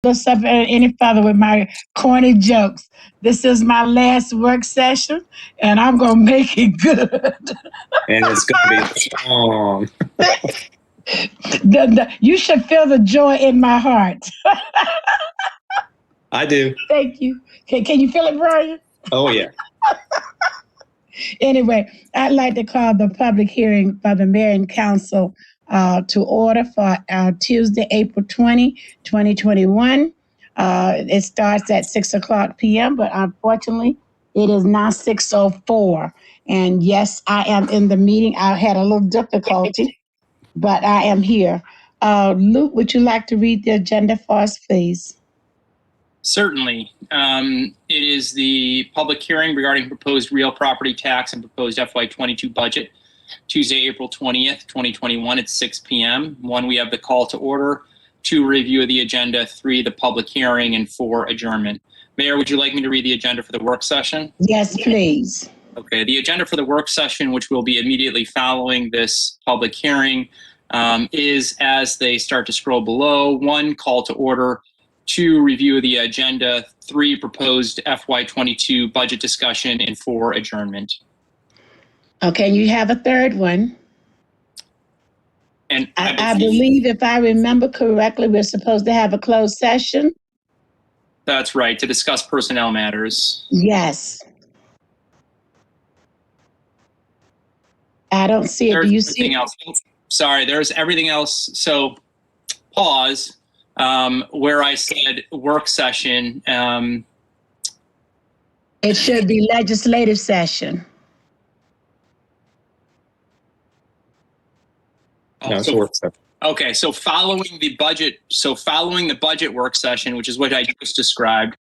this up any further with my corny jokes. This is my last work session, and I'm gonna make it good. And it's gonna be strong. You should feel the joy in my heart. I do. Thank you. Can you feel it, Brian? Oh yeah. Anyway, I'd like to call the public hearing for the mayor and council to order for Tuesday, April 20, 2021. It starts at 6 o'clock p.m., but unfortunately, it is now 6:04. And yes, I am in the meeting. I had a little difficulty, but I am here. Luke, would you like to read the agenda for us, please? Certainly. It is the public hearing regarding proposed real property tax and proposed FY22 budget, Tuesday, April 20th, 2021 at 6 p.m. 1, we have the call to order. 2, review of the agenda. 3, the public hearing. And 4, adjournment. Mayor, would you like me to read the agenda for the work session? Yes, please. Okay, the agenda for the work session, which will be immediately following this public hearing, is as they start to scroll below. 1, call to order. 2, review of the agenda. 3, proposed FY22 budget discussion. And 4, adjournment. Okay, you have a third one. And I believe, if I remember correctly, we're supposed to have a closed session. That's right, to discuss personnel matters. Yes. I don't see it. Do you see it? Else. Sorry, there's everything else. So pause where I said work session. It should be legislative session. No, it's a work session. Okay, so following the budget work session, which is what I just described,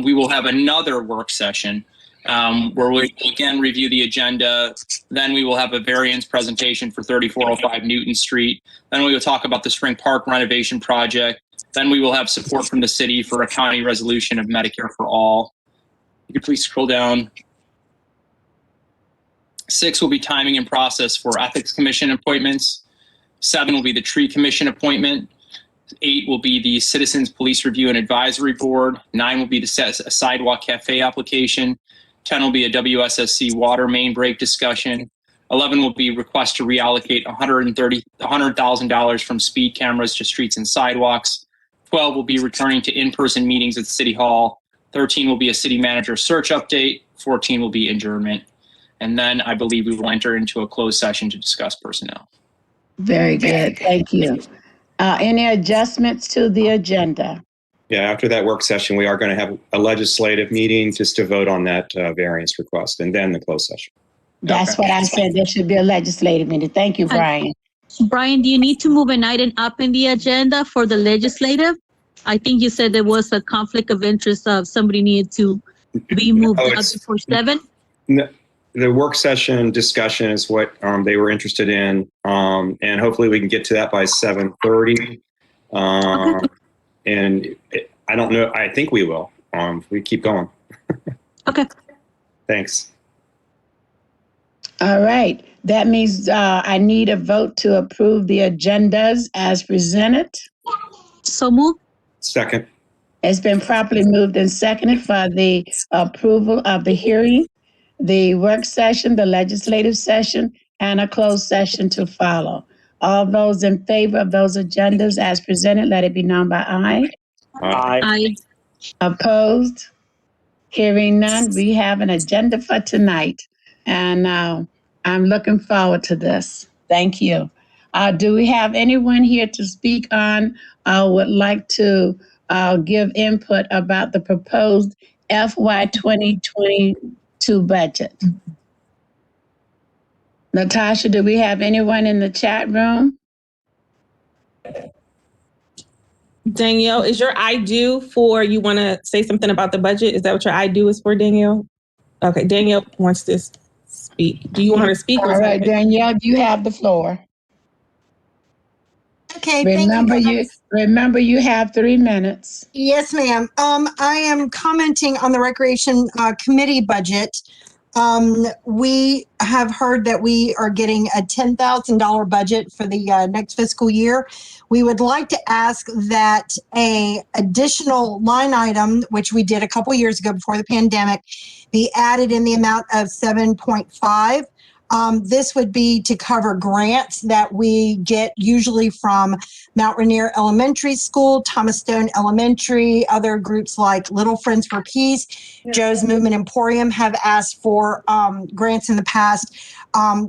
we will have another work session where we will again review the agenda. Then we will have a variance presentation for 3405 Newton Street. Then we will talk about the Spring Park renovation project. Then we will have support from the city for a county resolution of Medicare for all. You could please scroll down. 6 will be timing and process for Ethics Commission appointments. 7 will be the Tree Commission appointment. 8 will be the Citizens Police Review and Advisory Board. 9 will be the Sidewalk Cafe application. 10 will be a WSSC water main break discussion. 11 will be request to reallocate $100,000 from speed cameras to streets and sidewalks. 12 will be returning to in-person meetings at City Hall. 13 will be a city manager search update. 14 will be adjournment. And then I believe we will enter into a closed session to discuss personnel. Very good. Thank you. Any adjustments to the agenda? Yeah, after that work session, we are going to have a legislative meeting just to vote on that variance request, and then the closed session. That's what I said. There should be a legislative meeting. Thank you, Brian. Brian, do you need to move an item up in the agenda for the legislative? I think you said there was a conflict of interest of somebody needed to be moved up before 7. No, the work session discussion is what they were interested in, and hopefully we can get to that by 7:30. Okay. And I don't know. I think we will. We keep going. Okay. Thanks. All right. That means I need a vote to approve the agendas as presented. So move. Second. It's been properly moved and seconded for the approval of the hearing, the work session, the legislative session, and a closed session to follow. All those in favor of those agendas as presented, let it be known by aye. Aye. Opposed? Hearing none, we have an agenda for tonight. And I'm looking forward to this. Thank you. Do we have anyone here to speak on would like to give input about the proposed FY 2022 budget? Natasha, do we have anyone in the chat room? Danielle, is your I do for, you want to say something about the budget? Is that what your I do is for, Danielle? Okay, Danielle wants to speak. Do you want her to speak? All right, Danielle, you have the floor. Okay, Remember you have 3 minutes. Yes, ma'am. I am commenting on the Recreation Committee budget. We have heard that we are getting a $10,000 budget for the next fiscal year. We would like to ask that a additional line item, which we did a couple years ago before the pandemic, be added in the amount of 7.5. This would be to cover grants that we get usually from Mount Rainier Elementary School, Thomas Stone Elementary, other groups like Little Friends for Peace, Joe's Movement Emporium have asked for grants in the past.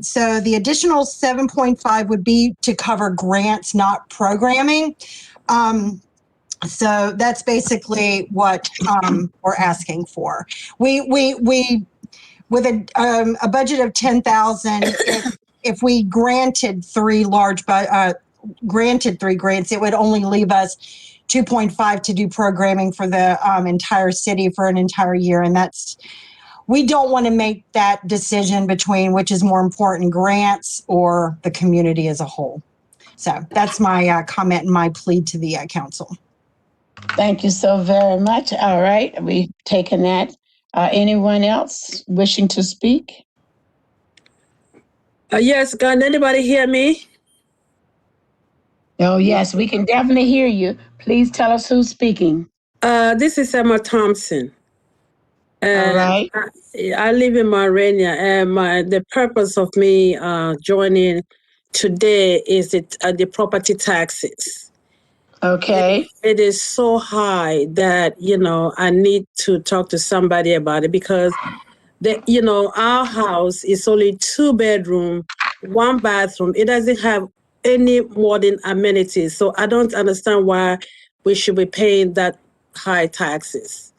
So the additional 7.5 would be to cover grants, not programming. So that's basically what we're asking for. We with a budget of 10,000, if we granted three grants, it would only leave us 2.5 to do programming for the entire city for an entire year. And we don't want to make that decision between which is more important, grants or the community as a whole. So that's my comment and my plea to the council. Thank you so very much. All right, we've taken that. Anyone else wishing to speak? Yes, can anybody hear me? Oh, yes, we can definitely hear you. Please tell us who's speaking. This is Emma Thompson. All right. I live in Rainier, and the purpose of me joining today is the property taxes. Okay. It is so high that, I need to talk to somebody about it because, our house is only 2-bedroom, 1 bathroom. It doesn't have any modern amenities. So I don't understand why we should be paying that high taxes.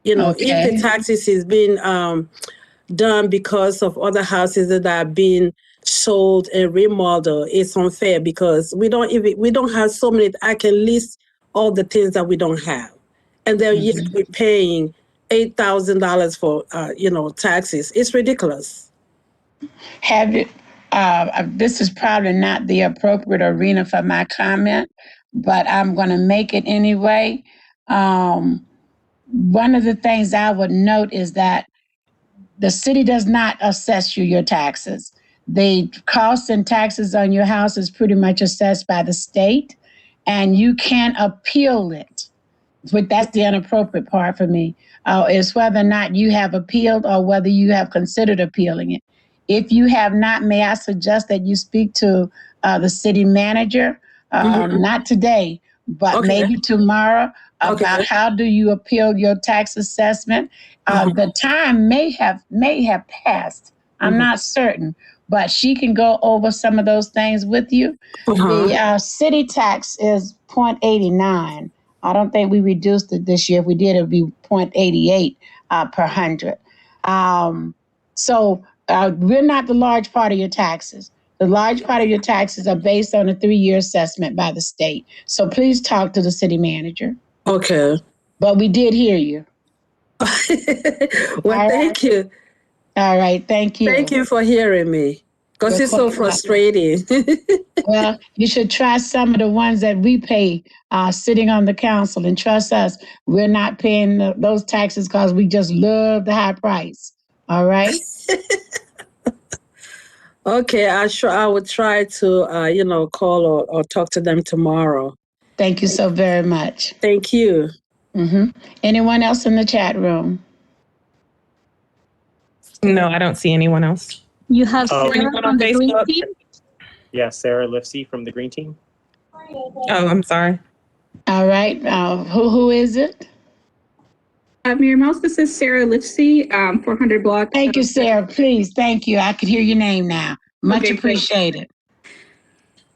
If the taxes is being done because of other houses that are being sold and remodeled, it's unfair because we don't have so many. I can list all the things that we don't have, and then yet we're paying $8,000 for taxes. It's ridiculous. Have you? This is probably not the appropriate arena for my comment, but I'm going to make it anyway. One of the things I would note is that the city does not assess you your taxes. The costs and taxes on your house is pretty much assessed by the state, and you can appeal it. But that's the inappropriate part for me, is whether or not you have appealed or whether you have considered appealing it. If you have not, may I suggest that you speak to the city manager, not today, but maybe tomorrow, about how do you appeal your tax assessment. The time may have passed. I'm not certain, but she can go over some of those things with you. The city tax is 0.89. I don't think we reduced it this year. If we did, it would be 0.88 per 100. So we're not the large part of your taxes. The large part of your taxes are based on a 3-year assessment by the state. So please talk to the city manager. Okay. But we did hear you. Well, thank you. All right. Thank you. Thank you for hearing me because it's so frustrating. Well, you should try some of the ones that we pay sitting on the council, and trust us, we're not paying those taxes because we just love the high price. All right. Okay, I would try to, call or talk to them tomorrow. Thank you so very much. Thank you. Anyone else in the chat room? No, I don't see anyone else. You have Sarah from the Green Team? Yeah, Sarah Lifsey from the Green Team. Oh, I'm sorry. All right. Who is it? Mayor Mouse, this is Sarah Lifsey, 400 block. Thank you, Sarah. Please. Thank you. I could hear your name now. Much appreciated.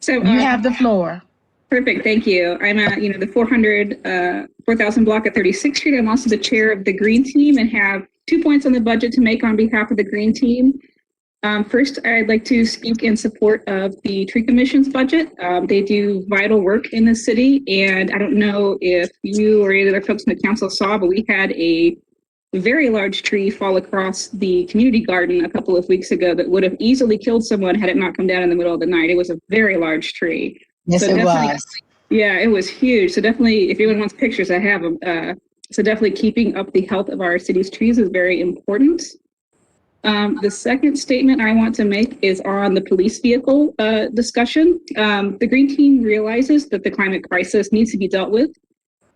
So you have the floor. Perfect. Thank you. I'm at, the 4,000 block at 36th Street. I'm also the chair of the Green Team and have 2 points on the budget to make on behalf of the Green Team. First, I'd like to speak in support of the Tree Commission's budget. They do vital work in the city, and I don't know if you or any other folks in the council saw, but we had a very large tree fall across the community garden a couple of weeks ago that would have easily killed someone had it not come down in the middle of the night. It was a very large tree. Yes, so it was. Yeah, it was huge. So definitely, if anyone wants pictures, I have them. So definitely keeping up the health of our city's trees is very important. The second statement I want to make is on the police vehicle discussion. The Green Team realizes that the climate crisis needs to be dealt with.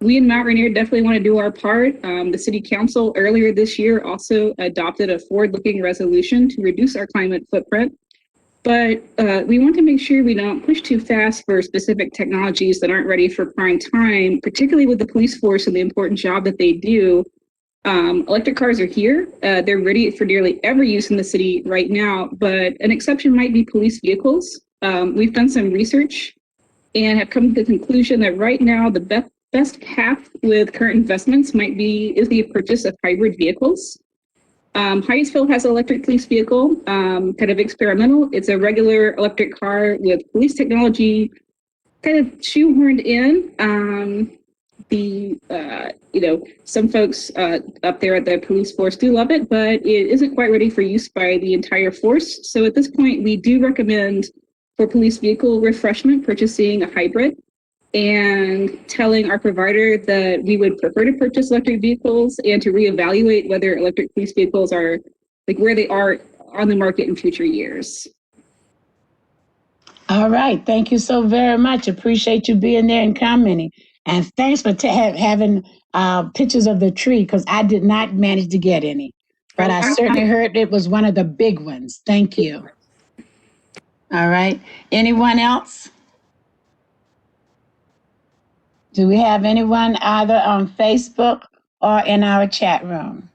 We in Mount Rainier definitely want to do our part. The City Council earlier this year also adopted a forward-looking resolution to reduce our climate footprint. But we want to make sure we don't push too fast for specific technologies that aren't ready for prime time, particularly with the police force and the important job that they do. Electric cars are here. They're ready for nearly every use in the city right now, but an exception might be police vehicles. We've done some research and have come to the conclusion that right now the best path with current investments is the purchase of hybrid vehicles. Hyattsville has an electric police vehicle, kind of experimental. It's a regular electric car with police technology kind of shoehorned in. Some folks up there at the police force do love it, but it isn't quite ready for use by the entire force. So at this point, we do recommend for police vehicle refreshment purchasing a hybrid and telling our provider that we would prefer to purchase electric vehicles and to reevaluate whether electric police vehicles are like where they are on the market in future years. All right. Thank you so very much. Appreciate you being there and commenting. And thanks for having pictures of the tree, because I did not manage to get any. But I certainly heard it was one of the big ones. Thank you. All right. Anyone else? Do we have anyone either on Facebook or in our chat room?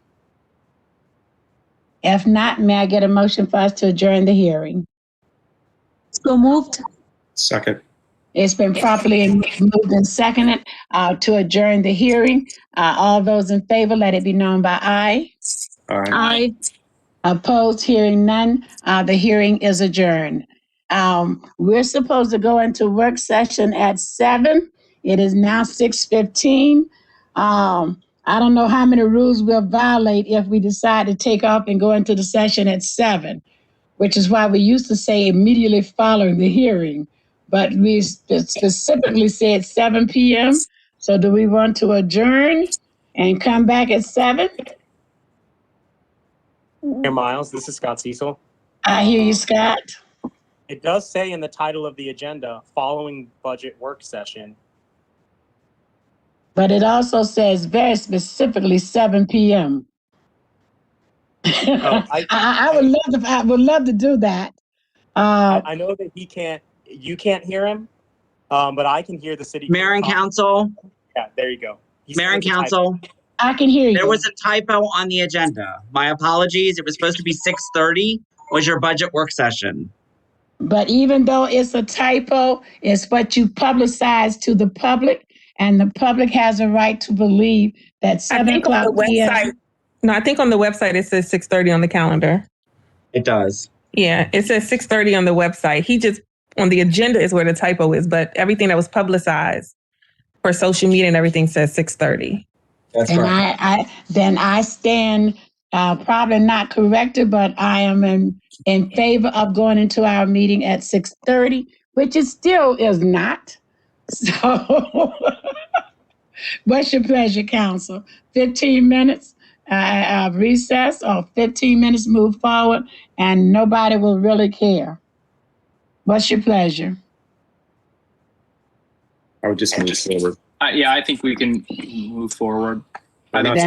If not, may I get a motion for us to adjourn the hearing? So moved. Second. It's been properly moved and seconded to adjourn the hearing. All those in favor, let it be known by aye. Aye. Aye. Opposed, hearing none, the hearing is adjourned. We're supposed to go into work session at 7. It is now 6:15. I don't know how many rules we'll violate if we decide to take off and go into the session at 7, which is why we used to say immediately following the hearing. But we specifically said 7 p.m. So do we want to adjourn and come back at 7? Mayor Miles, this is Scott Cecil. I hear you, Scott. It does say in the title of the agenda, following budget work session. But it also says very specifically 7 p.m. I would love to do that. I know that you can't hear him, but I can hear the city. Mayor and council. Yeah, there you go. Mayor and council. I can hear you. There was a typo on the agenda. My apologies. It was supposed to be 6:30 was your budget work session. But even though it's a typo, it's what you publicize to the public, and the public has a right to believe that 7 o'clock p.m. No, I think on the website it says 6:30 on the calendar. It does. Yeah, it says 6:30 on the website. He just, on the agenda is where the typo is, but everything that was publicized for social media and everything says 6:30. That's and right. I stand probably not corrected, but I am in favor of going into our meeting at 6:30, which it still is not. So what's your pleasure, council? 15 minutes recess or 15 minutes move forward and nobody will really care? What's your pleasure? I would just move forward. Yeah, I think we can move forward. We're not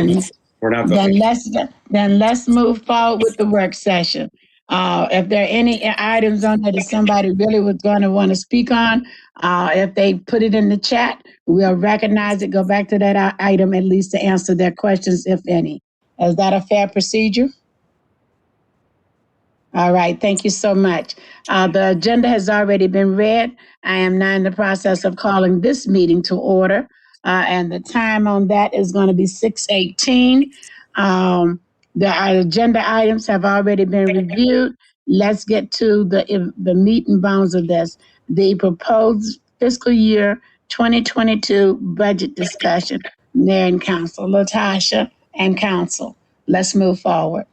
Then let's move forward with the work session. If there are any items on there that somebody really was going to want to speak on, if they put it in the chat, we'll recognize it, go back to that item at least to answer their questions, if any. Is that a fair procedure? All right, thank you so much. The agenda has already been read. I am now in the process of calling this meeting to order, and the time on that is going to be 6:18. The agenda items have already been reviewed. Let's get to the meat and bones of this. The proposed fiscal year 2022 budget discussion. Mayor and council, Latasha and council, let's move forward.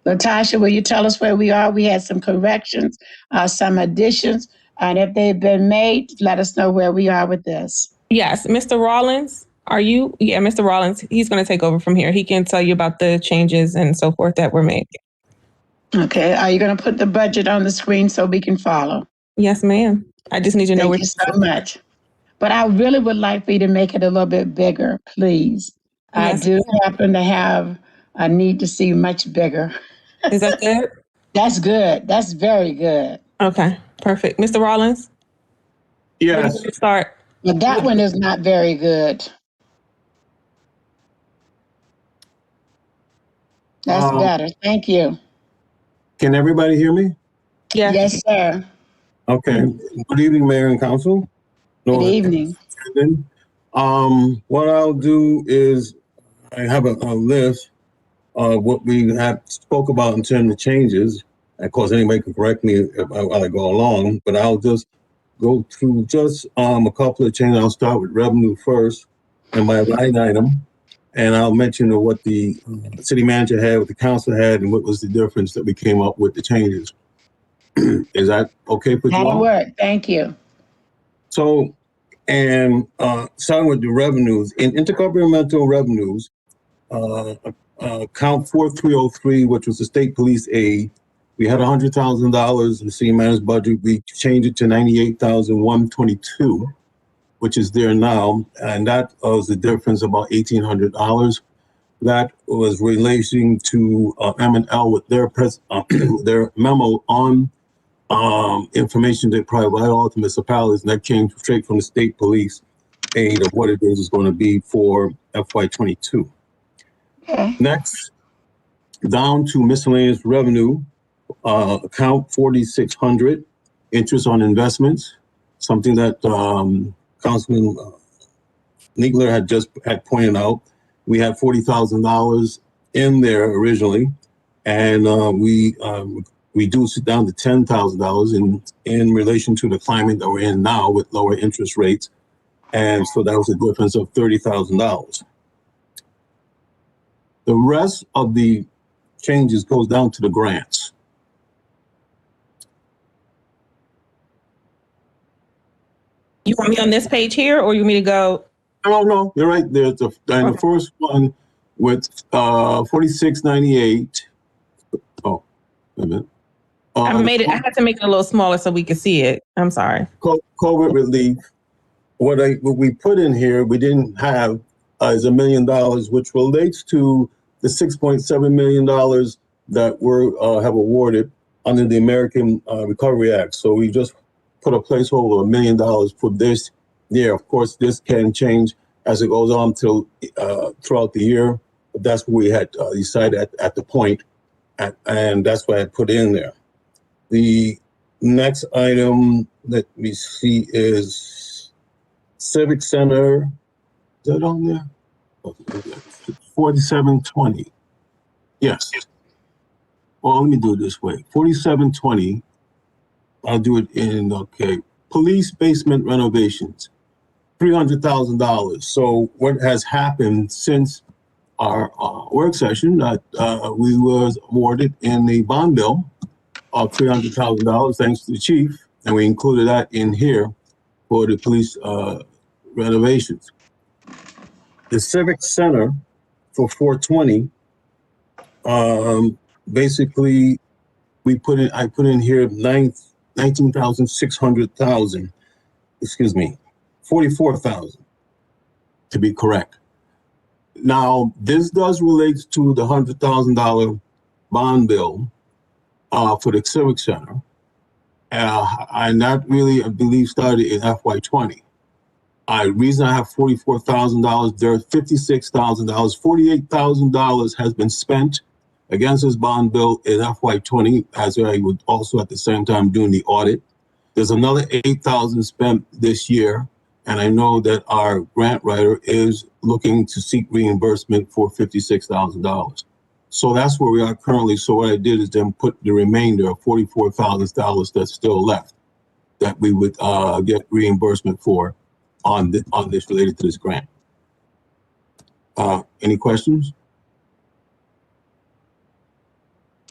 Latasha, will you tell us where we are? We had some corrections, some additions, and if they've been made, let us know where we are with this. Yes, Mr. Rollins, Mr. Rollins, he's going to take over from here. He can tell you about the changes and so forth that were made. Okay, are you going to put the budget on the screen so we can follow? Yes, ma'am. I just need to know Thank where. you so much. But I really would like for you to make it a little bit bigger, please. I Yes, do ma'am. happen to have a need to see much bigger. Is that good? That's good. That's very good. Okay, perfect. Mr. Rollins, where do Yes. you start? But that one is not very good. That's better. Thank you. Can everybody hear me? Yes. Yes, sir. Okay. Good evening, Mayor and Council. Good evening. What I'll do is I have a list of what we have spoke about in terms of changes. Of course, anybody can correct me while I go along, but I'll just go through just a couple of changes. I'll start with revenue first and my line item, and I'll mention what the city manager had, what the council had, and what was the difference that we came up with the changes. Is that okay for you That'll all? work. Thank you. So, and starting with the revenues, in intergovernmental revenues, account 4303, which was the state police aid, we had $100,000 in the city manager's budget. We changed it to $98,122, which is there now, and that was the difference, about $1,800. That was relating to M&L with their their memo on information they provide all the municipalities, and that came straight from the state police aid of what it is going to be for FY22. Okay. Next, down to miscellaneous revenue, account 4600, interest on investments, something that Councilman Niegler had pointed out. We had $40,000 in there originally, and we reduced it down to $10,000 in relation to the climate that we're in now with lower interest rates. And so that was a difference of $30,000. The rest of the changes goes down to the grants. You want me on this page here, or you want me to go? No, you're right. There's the first one with 4698. Oh, wait a minute. I had to make it a little smaller so we could see it. I'm sorry. COVID relief. What we put in here, we didn't have is $1 million, which relates to the $6.7 million that have awarded under the American Recovery Act. So we just put a placeholder of $1 million for this year. Of course, this can change as it goes on till throughout the year. But that's what we had decided at the point, and that's what I put in there. The next item that we see is Civic Center. Is that on there? 4720. Yes. Well, let me do it this way. 4720. I'll do it in, okay. Police basement renovations, $300,000. So what has happened since our work session that we was awarded in the bond bill of $300,000 thanks to the chief, and we included that in here for the police renovations. The Civic Center for 420, basically I put in here 19,600,000, excuse me, 44,000 to be correct. Now, this does relate to the $100,000 bond bill for the Civic Center. And that really, I believe, started in FY20. Reason I have $44,000, there's $56,000, $48,000 has been spent against this bond bill in FY20, as I would also at the same time doing the audit. There's another $8,000 spent this year, and I know that our grant writer is looking to seek reimbursement for $56,000. So that's where we are currently. So what I did is then put the remainder of $44,000 that's still left that we would get reimbursement for on this related to this grant. Any questions?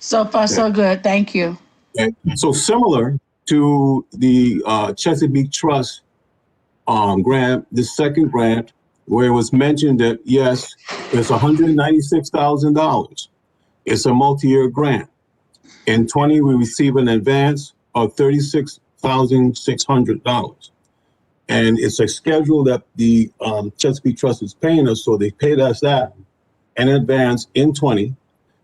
So far, so good. Thank you. Okay. So similar to the Chesapeake Trust grant, the second grant, where it was mentioned that, yes, it's $196,000. It's a multi-year grant. In 20, we receive an advance of $36,600. And it's a schedule that the Chesapeake Trust is paying us, so they paid us that in advance in 20.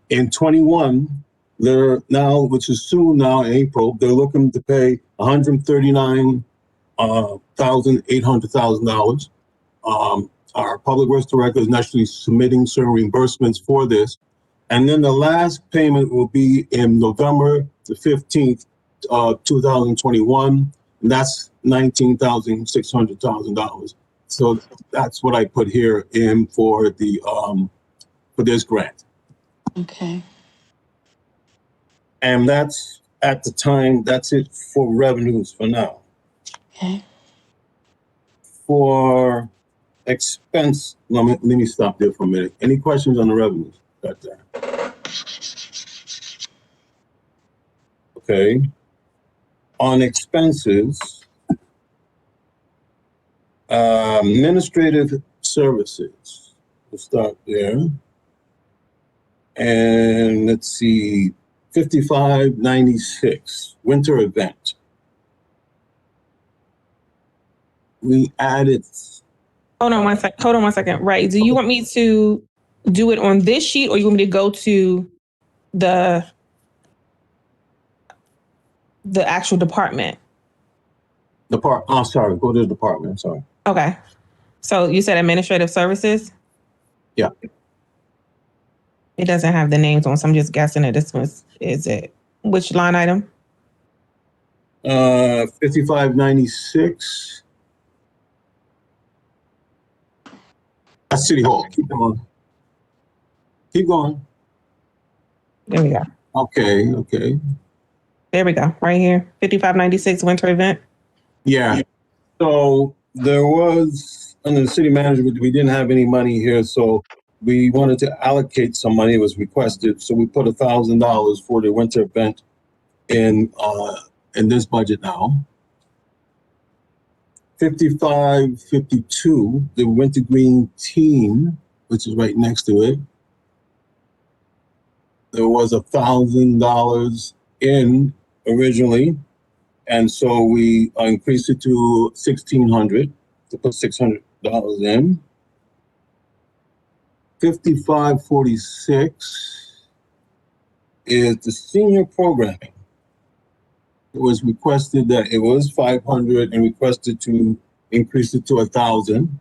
In 21, they're now, which is soon now in April, they're looking to pay $139,800,000. Our Public Works Director is naturally submitting certain reimbursements for this. And then the last payment will be in November the 15th, 2021. And that's $19,600,000. So that's what I put here in for the for this grant. Okay. And that's at the time, that's it for revenues for now. Okay. For expense, let me stop there for a minute. Any questions on the revenues? Got that. Okay. On expenses, administrative services. We'll start there. And let's see, 5596, winter event. We added. Hold on one second. Right. Do you want me to do it on this sheet, or you want me to go to the actual department? Oh, sorry. Go to the department. I'm sorry. Okay. So you said administrative services? Yeah. It doesn't have the names on, so I'm just guessing that this was, is it, which line item? 5596. That's City Hall. Keep going. Keep going. There we go. Okay. There we go. Right here. 5596 winter event. Yeah. So there was, under the city management, we didn't have any money here, so we wanted to allocate some money. It was requested, so we put $1,000 for the winter event in this budget now. 5552, the Winter Green team, which is right next to it. There was $1,000 in originally, and so we increased it to $1,600 to put $600 in. 5546 is the senior programming. It was requested that it was 500 and requested to increase it to 1,000.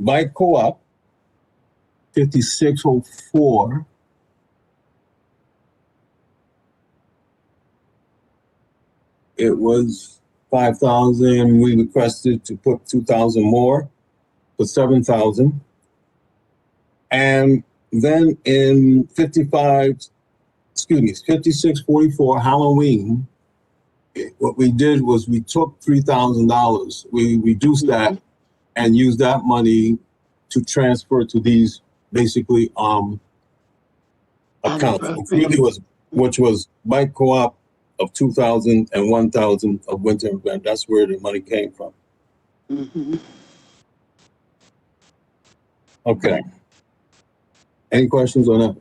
Bike co-op, 5604. It was 5,000. We requested to put 2,000 more, put 7,000. And then in 5644 Halloween, what we did was we took $3,000. We reduced that and used that money to transfer to these basically accounts. Which was bike co-op of 2,000 and 1,000 of winter event. That's where the money came from. Mm-hmm. Okay. Any questions on that?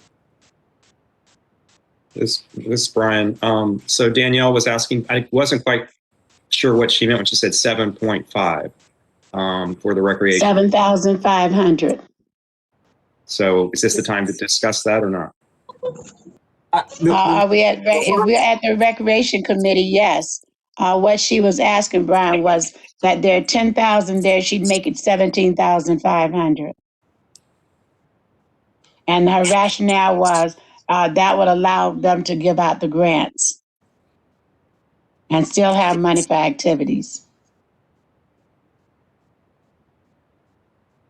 This is Brian. So Danielle was asking, I wasn't quite sure what she meant when she said 7.5 for the recreation. 7,500. So is this the time to discuss that or not? If we're at the recreation committee, yes. What she was asking, Brian, was that there are 10,000 there, she'd make it 17,500. And her rationale was that would allow them to give out the grants and still have money for activities.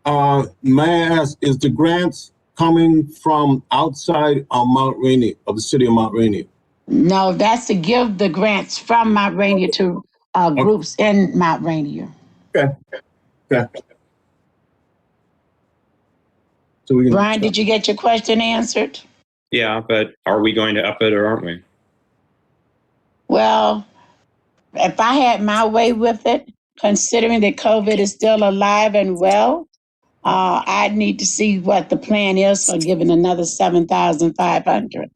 May I ask, is the grants coming from outside of Mount Rainier, of the city of Mount Rainier? No, that's to give the grants from Mount Rainier to groups in Mount Rainier. Okay. So we can, Brian, did you get your question answered? Yeah, but are we going to up it or aren't we? Well, if I had my way with it, considering that COVID is still alive and well, I need to see what the plan is for giving another 7,500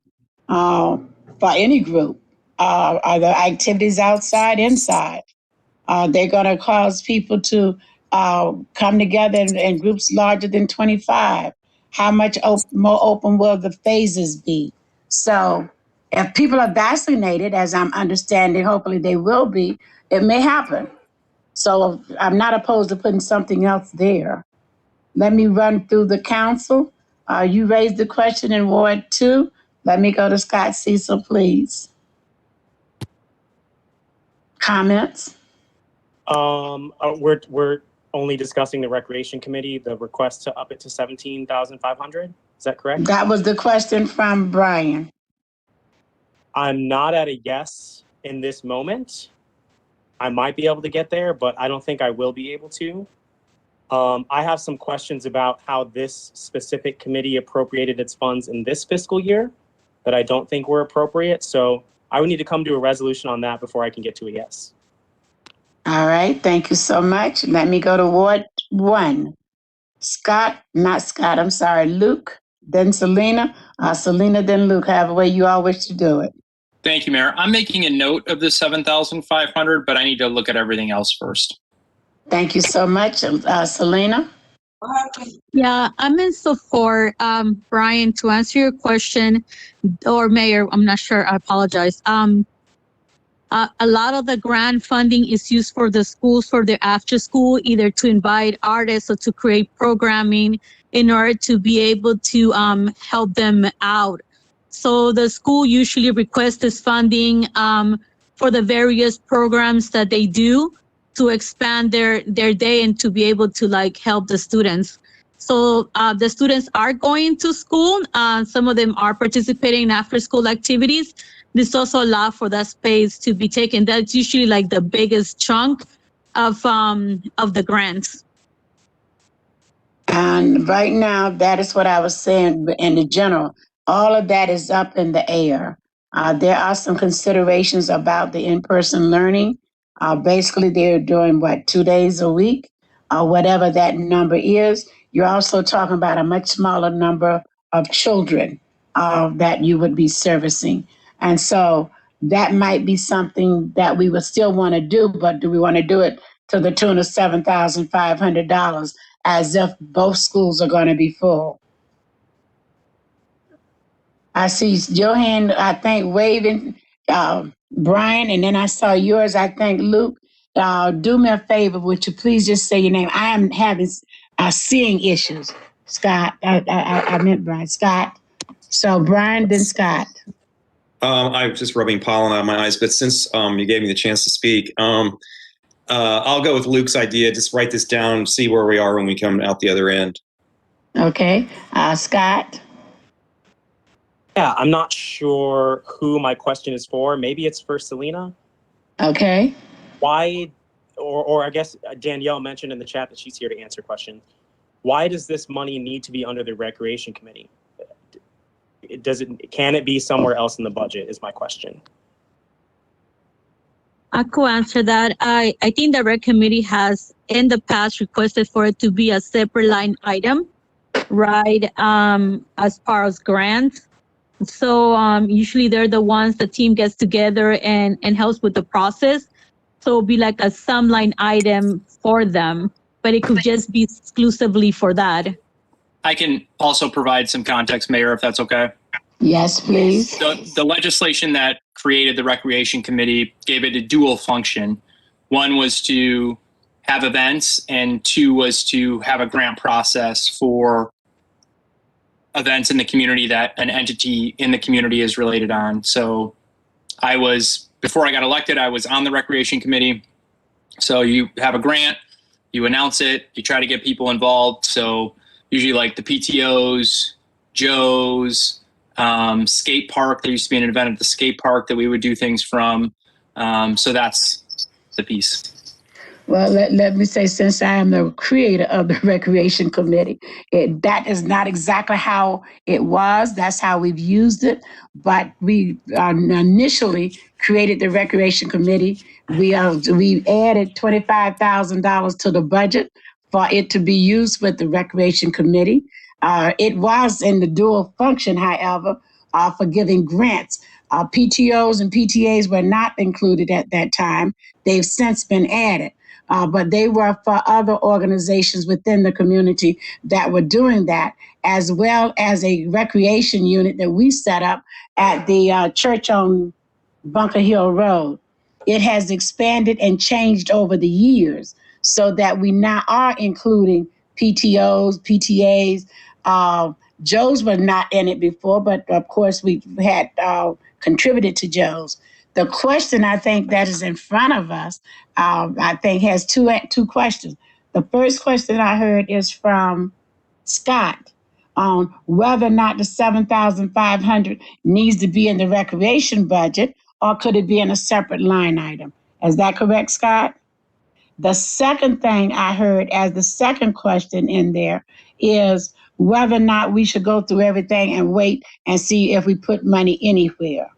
for any group. Are the activities outside, inside? They're going to cause people to come together in groups larger than 25. How much more open will the phases be? So if people are vaccinated, as I'm understanding, hopefully they will be, it may happen. So I'm not opposed to putting something else there. Let me run through the council. You raised the question in Ward 2. Let me go to Scott Cecil, please. Comments? We're only discussing the recreation committee, the request to up it to 17,500. Is that correct? That was the question from Brian. I'm not at a yes in this moment. I might be able to get there, but I don't think I will be able to. I have some questions about how this specific committee appropriated its funds in this fiscal year that I don't think were appropriate. So I would need to come to a resolution on that before I can get to a yes. All right, thank you so much. Let me go to Ward 1. Luke, then Selena, Selena, then Luke, however way you all wish to do it. Thank you, Mayor. I'm making a note of the 7,500, but I need to look at everything else first. Thank you so much. Selena? Yeah, I'm in support, Brian, to answer your question, or Mayor, I'm not sure, I apologize. A lot of the grant funding is used for the schools for their after school, either to invite artists or to create programming in order to be able to help them out. So the school usually requests this funding for the various programs that they do to expand their day and to be able to like help the students. So the students are going to school. Some of them are participating in after school activities. This also allows for that space to be taken. That's usually like the biggest chunk of the grants. And right now, that is what I was saying in the general. All of that is up in the air. There are some considerations about the in-person learning. Basically, they're doing 2 days a week, whatever that number is. You're also talking about a much smaller number of children that you would be servicing. And so that might be something that we would still want to do, but do we want to do it to the tune of $7,500 as if both schools are going to be full? I see your hand, I think, waving, Brian, and then I saw yours, I think, Luke. Do me a favor, would you please just say your name? I am having seeing issues. Scott, I meant Brian. Scott. So Brian, then Scott. I was just rubbing pollen out of my eyes, but since you gave me the chance to speak, I'll go with Luke's idea. Just write this down, see where we are when we come out the other end. Okay. Scott? Yeah, I'm not sure who my question is for. Maybe it's for Selena. Okay. Why, or I guess Danielle mentioned in the chat that she's here to answer questions. Why does this money need to be under the Recreation Committee? Can it be somewhere else in the budget is my question. I could answer that. I think the Rec Committee has in the past requested for it to be a separate line item, right, as far as grants. So usually they're the ones the team gets together and helps with the process. So it'll be like a sum line item for them, but it could just be exclusively for that. I can also provide some context, Mayor, if that's okay. Yes, please. The legislation that created the Recreation Committee gave it a dual function. One was to have events, and two was to have a grant process for events in the community that an entity in the community is related on. So before I got elected, I was on the Recreation Committee. So you have a grant, you announce it, you try to get people involved. So usually like the PTOs, Joe's, skate park. There used to be an event at the skate park that we would do things from. So that's the piece. Well, let me say, since I am the creator of the Recreation Committee, that is not exactly how it was. That's how we've used it. But we initially created the Recreation Committee. We added $25,000 to the budget for it to be used with the Recreation Committee. It was in the dual function, however, for giving grants. PTOs and PTAs were not included at that time. They've since been added. But they were for other organizations within the community that were doing that, as well as a recreation unit that we set up at the church on Bunker Hill Road. It has expanded and changed over the years so that we now are including PTOs, PTAs. Joe's were not in it before, but of course we had contributed to Joe's. The question I think that is in front of us, I think has two questions. The first question I heard is from Scott on whether or not the $7,500 needs to be in the recreation budget or could it be in a separate line item. Is that correct, Scott? The second thing I heard as the second question in there is whether or not we should go through everything and wait and see if we put money anywhere.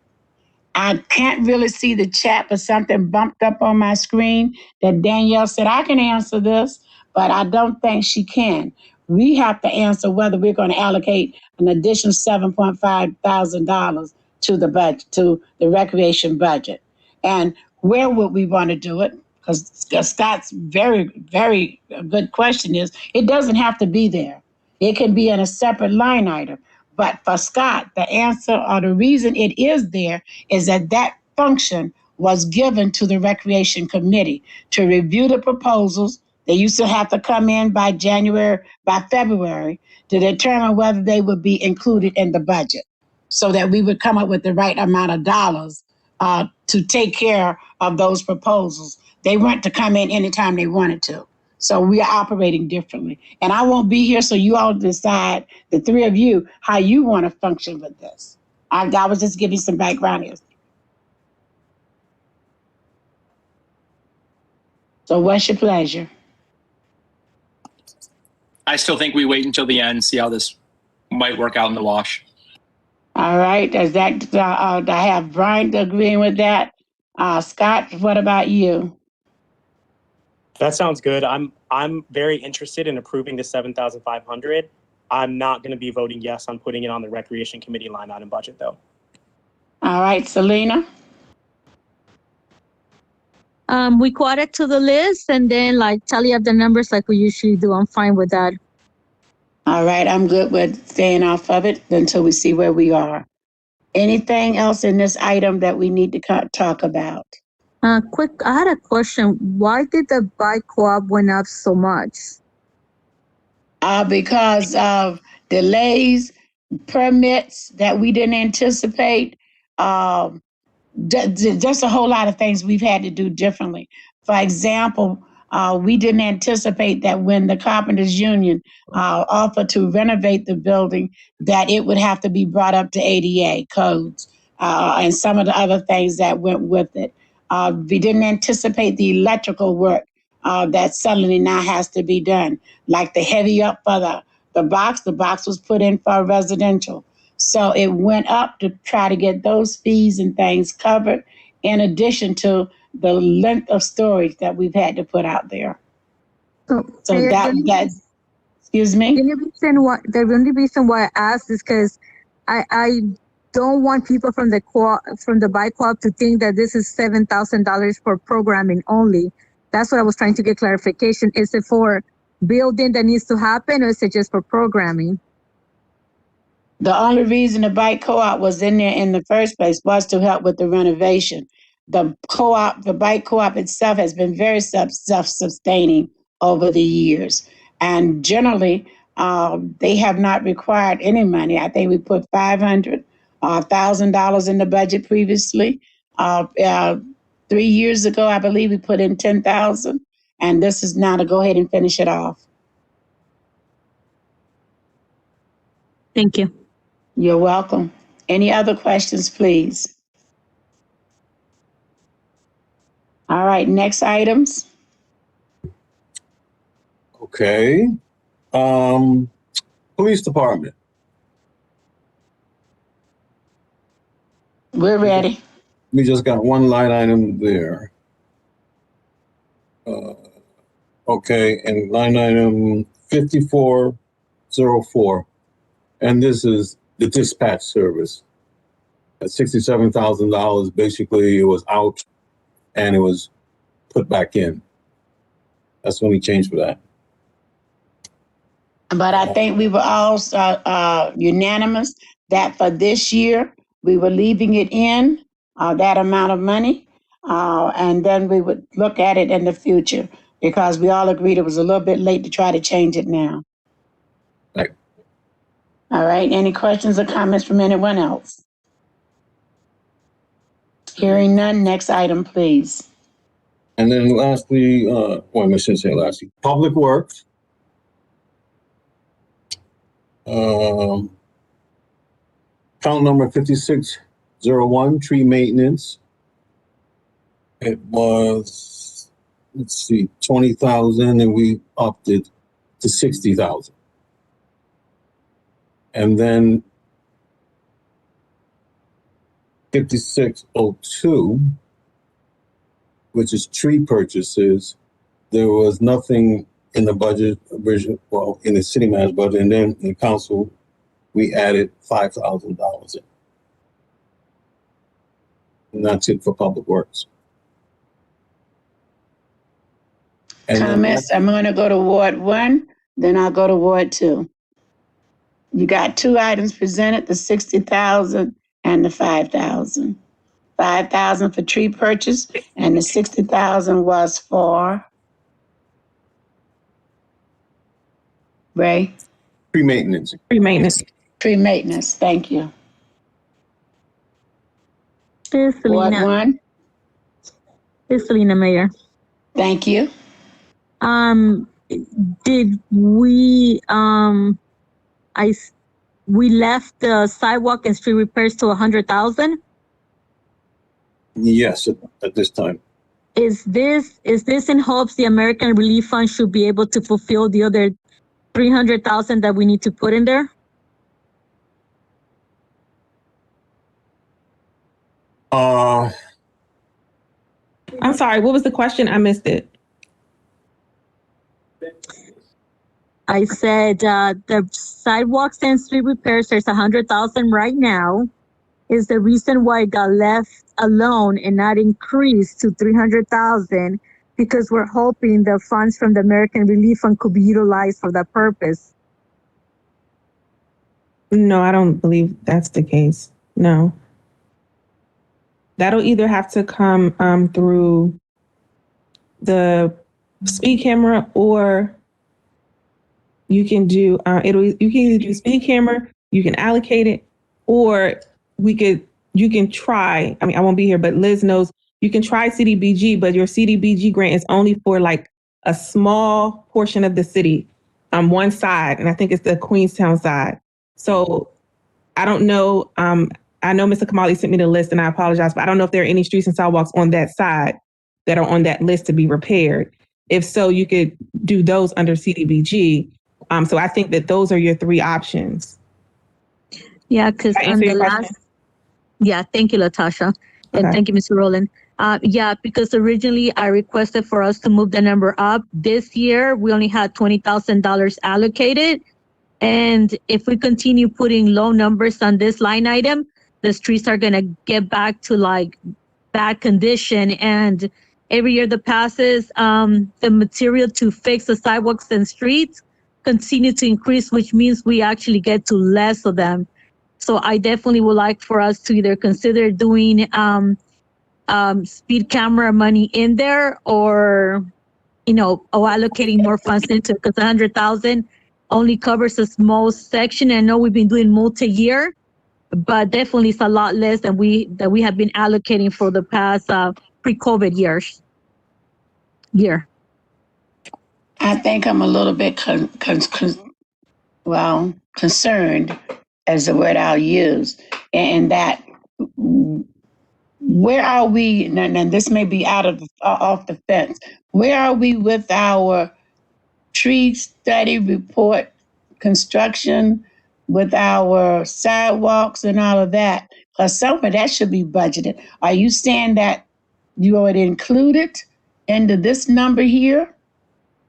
I can't really see the chat, but something bumped up on my screen that Danielle said, I can answer this, but I don't think she can. We have to answer whether we're going to allocate an additional $7.5 thousand to the budget, to the recreation budget. And where would we want to do it? Because Scott's very, very good question is, it doesn't have to be there. It can be in a separate line item. But for Scott, the answer or the reason it is there is that that function was given to the Recreation Committee to review the proposals. They used to have to come in by February to determine whether they would be included in the budget so that we would come up with the right amount of dollars to take care of those proposals. They weren't to come in anytime they wanted to. So we are operating differently. And I won't be here, so you all decide, the three of you, how you want to function with this. I was just giving some background here. So what's your pleasure? I still think we wait until the end, see how this might work out in the wash. All right. I have Brian agreeing with that. Scott, what about you? That sounds good. I'm very interested in approving the $7,500. I'm not going to be voting yes on putting it on the Recreation Committee line item budget, though. All right, Selena. We could add it to the list and then tally up the numbers like we usually do. I'm fine with that. All right, I'm good with staying off of it until we see where we are. Anything else in this item that we need to talk about? I had a question. Why did the bike co-op went up so much? Because of delays, permits that we didn't anticipate, just a whole lot of things we've had to do differently. For example, we didn't anticipate that when the Carpenters Union offered to renovate the building, that it would have to be brought up to ADA codes and some of the other things that went with it. We didn't anticipate the electrical work that suddenly now has to be done, like the heavy up for the box. The box was put in for residential. So it went up to try to get those fees and things covered, in addition to the length of storage that we've had to put out there. So that excuse me? The only reason why I asked is because I don't want people from the bike co-op to think that this is $7,000 for programming only. That's what I was trying to get clarification. Is it for building that needs to happen, or is it just for programming? The only reason the bike co-op was in there in the first place was to help with the renovation. The bike co-op itself has been very self-sustaining over the years. And generally, they have not required any money. I think we put $500 or $1,000 in the budget previously. 3 years ago, I believe we put in $10,000. And this is now to go ahead and finish it off. Thank you. You're welcome. Any other questions, please? All right, next items. Okay. Police Department. We're ready. We just got one line item there. Okay, and line item 5404. And this is the dispatch service. At $67,000, basically it was out and it was put back in. That's the only change for that. But I think we were all unanimous that for this year, we were leaving it in that amount of money. And then we would look at it in the future because we all agreed it was a little bit late to try to change it now. Right. All right. Any questions or comments from anyone else? Hearing none, next item, please. And then lastly, I shouldn't say lastly, Public Works. Count number 5601, tree maintenance. It was, 20,000 and we upped it to 60,000. And then 5602, which is tree purchases. There was nothing in the budget original, well, in the city manager's budget, and then in the council, we added $5,000 in. And that's it for Public Works. And Comments? I'm going to go to Ward 1, then I'll go to Ward 2. You got two items presented, the 60,000 and the 5,000. 5,000 for tree purchase, and the 60,000 was for Ray? Tree maintenance. Tree maintenance. Tree maintenance, thank you. This Ward Selena. 1, This Selena, Mayor. thank you. Did we we left the sidewalk and street repairs to 100,000? Yes, at this time. Is this in hopes the American Relief Fund should be able to fulfill the other 300,000 that we need to put in there? I'm sorry, what was the question? I missed it. I said the sidewalks and street repairs, there's 100,000 right now. Is the reason why it got left alone and not increased to 300,000 because we're hoping the funds from the American Relief Fund could be utilized for that purpose? No, I don't believe that's the case. No. That'll either have to come through the speed camera, or you can do you can either do speed camera, you can allocate it, or you can try. I mean, I won't be here, but Liz knows you can try CDBG, but your CDBG grant is only for like a small portion of the city on one side, and I think it's the Queenstown side. So I don't know. I know Mr. Kamali sent me the list, and I apologize, but I don't know if there are any streets and sidewalks on that side that are on that list to be repaired. If so, you could do those under CDBG. So I think that those are your three options. Yeah, because on the last. Yeah, thank you, Latasha. And thank you, Mr. Rowland. Yeah, because originally I requested for us to move the number up. This year, we only had $20,000 allocated. And if we continue putting low numbers on this line item, the streets are going to get back to like bad condition. And every year that passes, the material to fix the sidewalks and streets continue to increase, which means we actually get to less of them. So I definitely would like for us to either consider doing speed camera money in there, or, allocating more funds into it, because 100,000 only covers a small section. I know we've been doing multi-year, but definitely it's a lot less than we have been allocating for the past pre-COVID years. I think I'm a little bit concerned, as the word I'll use, and that where are we, and this may be off the fence, where are we with our tree study report construction, with our sidewalks and all of that? Because some of that should be budgeted. Are you saying that you already included into this number here?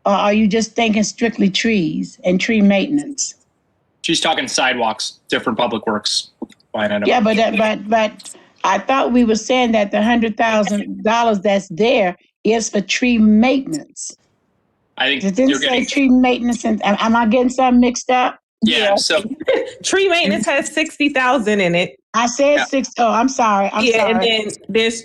or are you just thinking strictly trees and tree maintenance? She's talking sidewalks, different public works line item. Yeah, but I thought we were saying that the $100,000 that's there is for tree maintenance. I think It didn't you're say getting, tree maintenance, and am I getting something mixed up? yeah, so Tree maintenance has 60,000 in it. I said Yeah. 6. Oh, I'm sorry. I'm Yeah, and sorry. then there's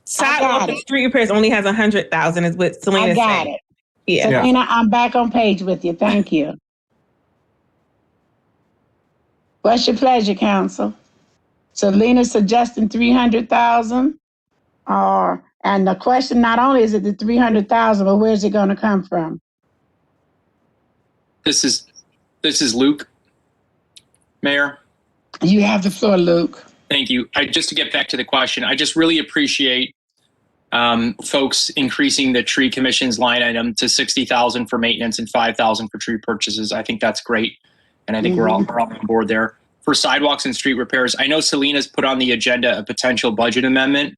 sidewalk got and it. street repairs only has 100,000 is what I Selena's got saying. it. Yeah. Selena, I'm back on page with you. Thank you. What's your pleasure, council? Selena's suggesting 300,000. And the question not only is it the 300,000, but where's it going to come from? this is Luke, Mayor. You have the floor, Luke. Thank you. Just to get back to the question, I just really appreciate folks increasing the tree commission's line item to 60,000 for maintenance and 5,000 for tree purchases. I think that's great, and I think we're all on board there. For sidewalks and street repairs, I know Selena's put on the agenda a potential budget amendment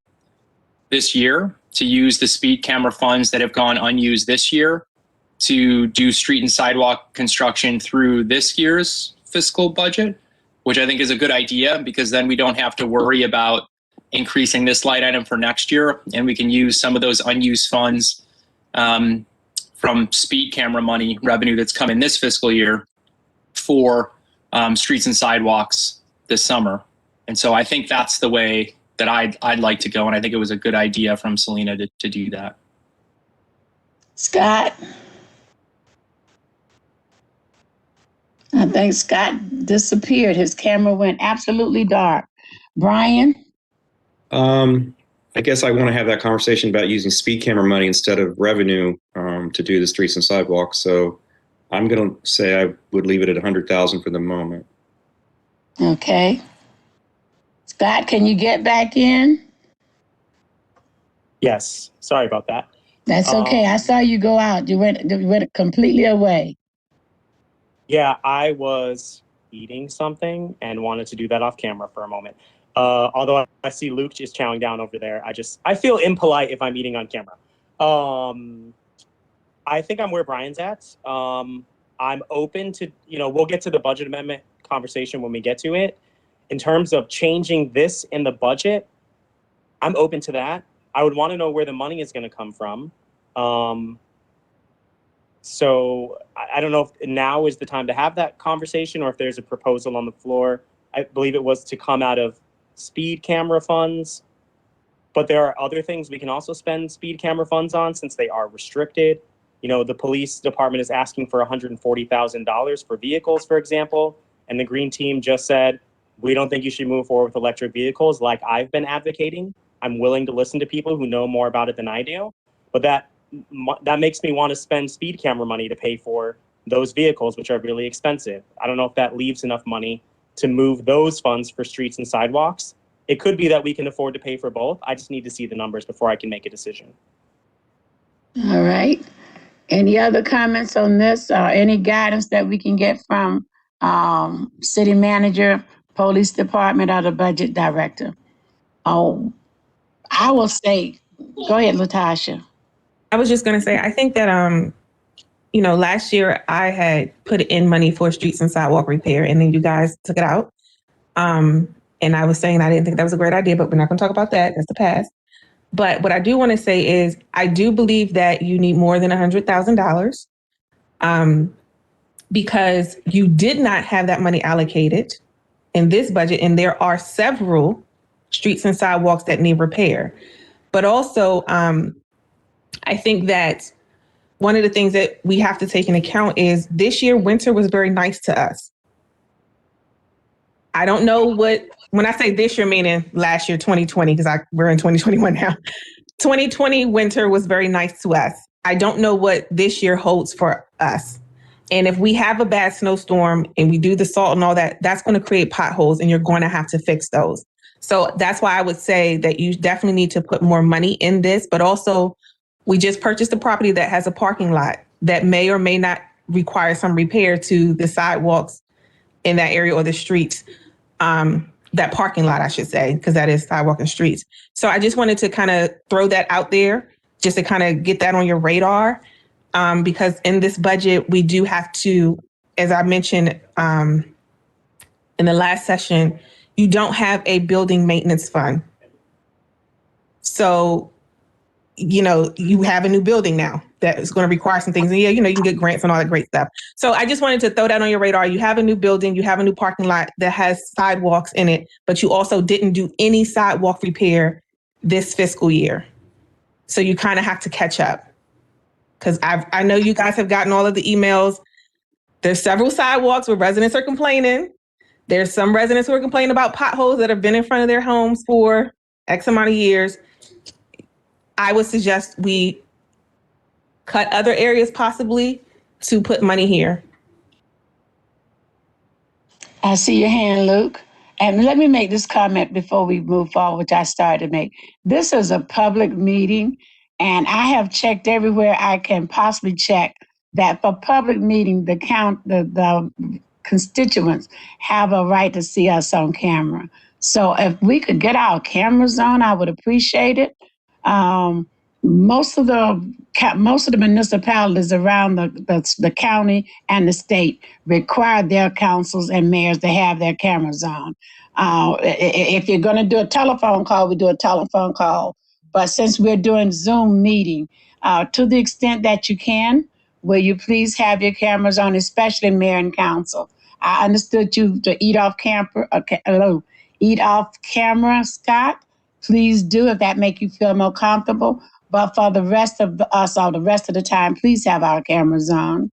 this year to use the speed camera funds that have gone unused this year to do street and sidewalk construction through this year's fiscal budget, which I think is a good idea because then we don't have to worry about increasing this line item for next year, and we can use some of those unused funds from speed camera money revenue that's come in this fiscal year for streets and sidewalks this summer. And so I think that's the way that I'd like to go, and I think it was a good idea from Selena to do that. Scott? I think Scott disappeared. His camera went absolutely dark. Brian? I guess I want to have that conversation about using speed camera money instead of revenue to do the streets and sidewalks. So I'm going to say I would leave it at 100,000 for the moment. Okay. Scott, can you get back in? Yes. Sorry about that. That's okay. I saw you go out. You went completely away. Yeah, I was eating something and wanted to do that off camera for a moment. Although I see Luke just chowing down over there. I feel impolite if I'm eating on camera. I think I'm where Brian's at. I'm open to, we'll get to the budget amendment conversation when we get to it. In terms of changing this in the budget, I'm open to that. I would want to know where the money is going to come from. So I don't know if now is the time to have that conversation or if there's a proposal on the floor. I believe it was to come out of speed camera funds, but there are other things we can also spend speed camera funds on since they are restricted. The police department is asking for $140,000 for vehicles, for example, and the Green Team just said, we don't think you should move forward with electric vehicles like I've been advocating. I'm willing to listen to people who know more about it than I do, but that makes me want to spend speed camera money to pay for those vehicles, which are really expensive. I don't know if that leaves enough money to move those funds for streets and sidewalks. It could be that we can afford to pay for both. I just need to see the numbers before I can make a decision. All right. Any other comments on this? Any guidance that we can get from city manager, police department, or the budget director? Oh, I will say, go ahead, Latasha. I was just going to say, I think that, last year I had put in money for streets and sidewalk repair, and then you guys took it out. And I was saying I didn't think that was a great idea, but we're not going to talk about that. That's the past. But what I do want to say is I do believe that you need more than $100,000 because you did not have that money allocated in this budget. And there are several streets and sidewalks that need repair. But also, I think that one of the things that we have to take into account is this year, winter was very nice to us. I don't know when I say this year, meaning last year, 2020, because we're in 2021 now. 2020 winter was very nice to us. I don't know what this year holds for us. And if we have a bad snowstorm and we do the salt and all that, that's going to create potholes and you're going to have to fix those. So that's why I would say that you definitely need to put more money in this, but also we just purchased a property that has a parking lot that may or may not require some repair to the sidewalks in that area or the streets. That parking lot, I should say, because that is sidewalk and streets. So I just wanted to kind of throw that out there just to kind of get that on your radar. because in this budget, we do have to, as I mentioned in the last session, you don't have a building maintenance fund. So, you know, you have a new building now that is going to require some things. And yeah, you know, you can get grants and all that great stuff. So I just wanted to throw that on your radar. You have a new building, you have a new parking lot that has sidewalks in it, but you also didn't do any sidewalk repair this fiscal year. So you kind of have to catch up. Because I know you guys have gotten all of the emails. There's several sidewalks where residents are complaining. There's some residents who are complaining about potholes that have been in front of their homes for X amount of years. I would suggest we cut other areas possibly to put money here. I see your hand, Luke. And let me make this comment before we move forward, which I started to make. This is a public meeting, and I have checked everywhere I can possibly check that for public meeting, the constituents have a right to see us on camera. So if we could get our cameras on, I would appreciate it. Most of the municipalities around the county and the state require their councils and mayors to have their cameras on. If you're going to do a telephone call, we do a telephone call. But since we're doing Zoom meeting, to the extent that you can, will you please have your cameras on, especially mayor and council? I understood you to eat off camera, Scott. Please do if that make you feel more comfortable. But for the rest of us, or the rest of the time, please have our cameras on.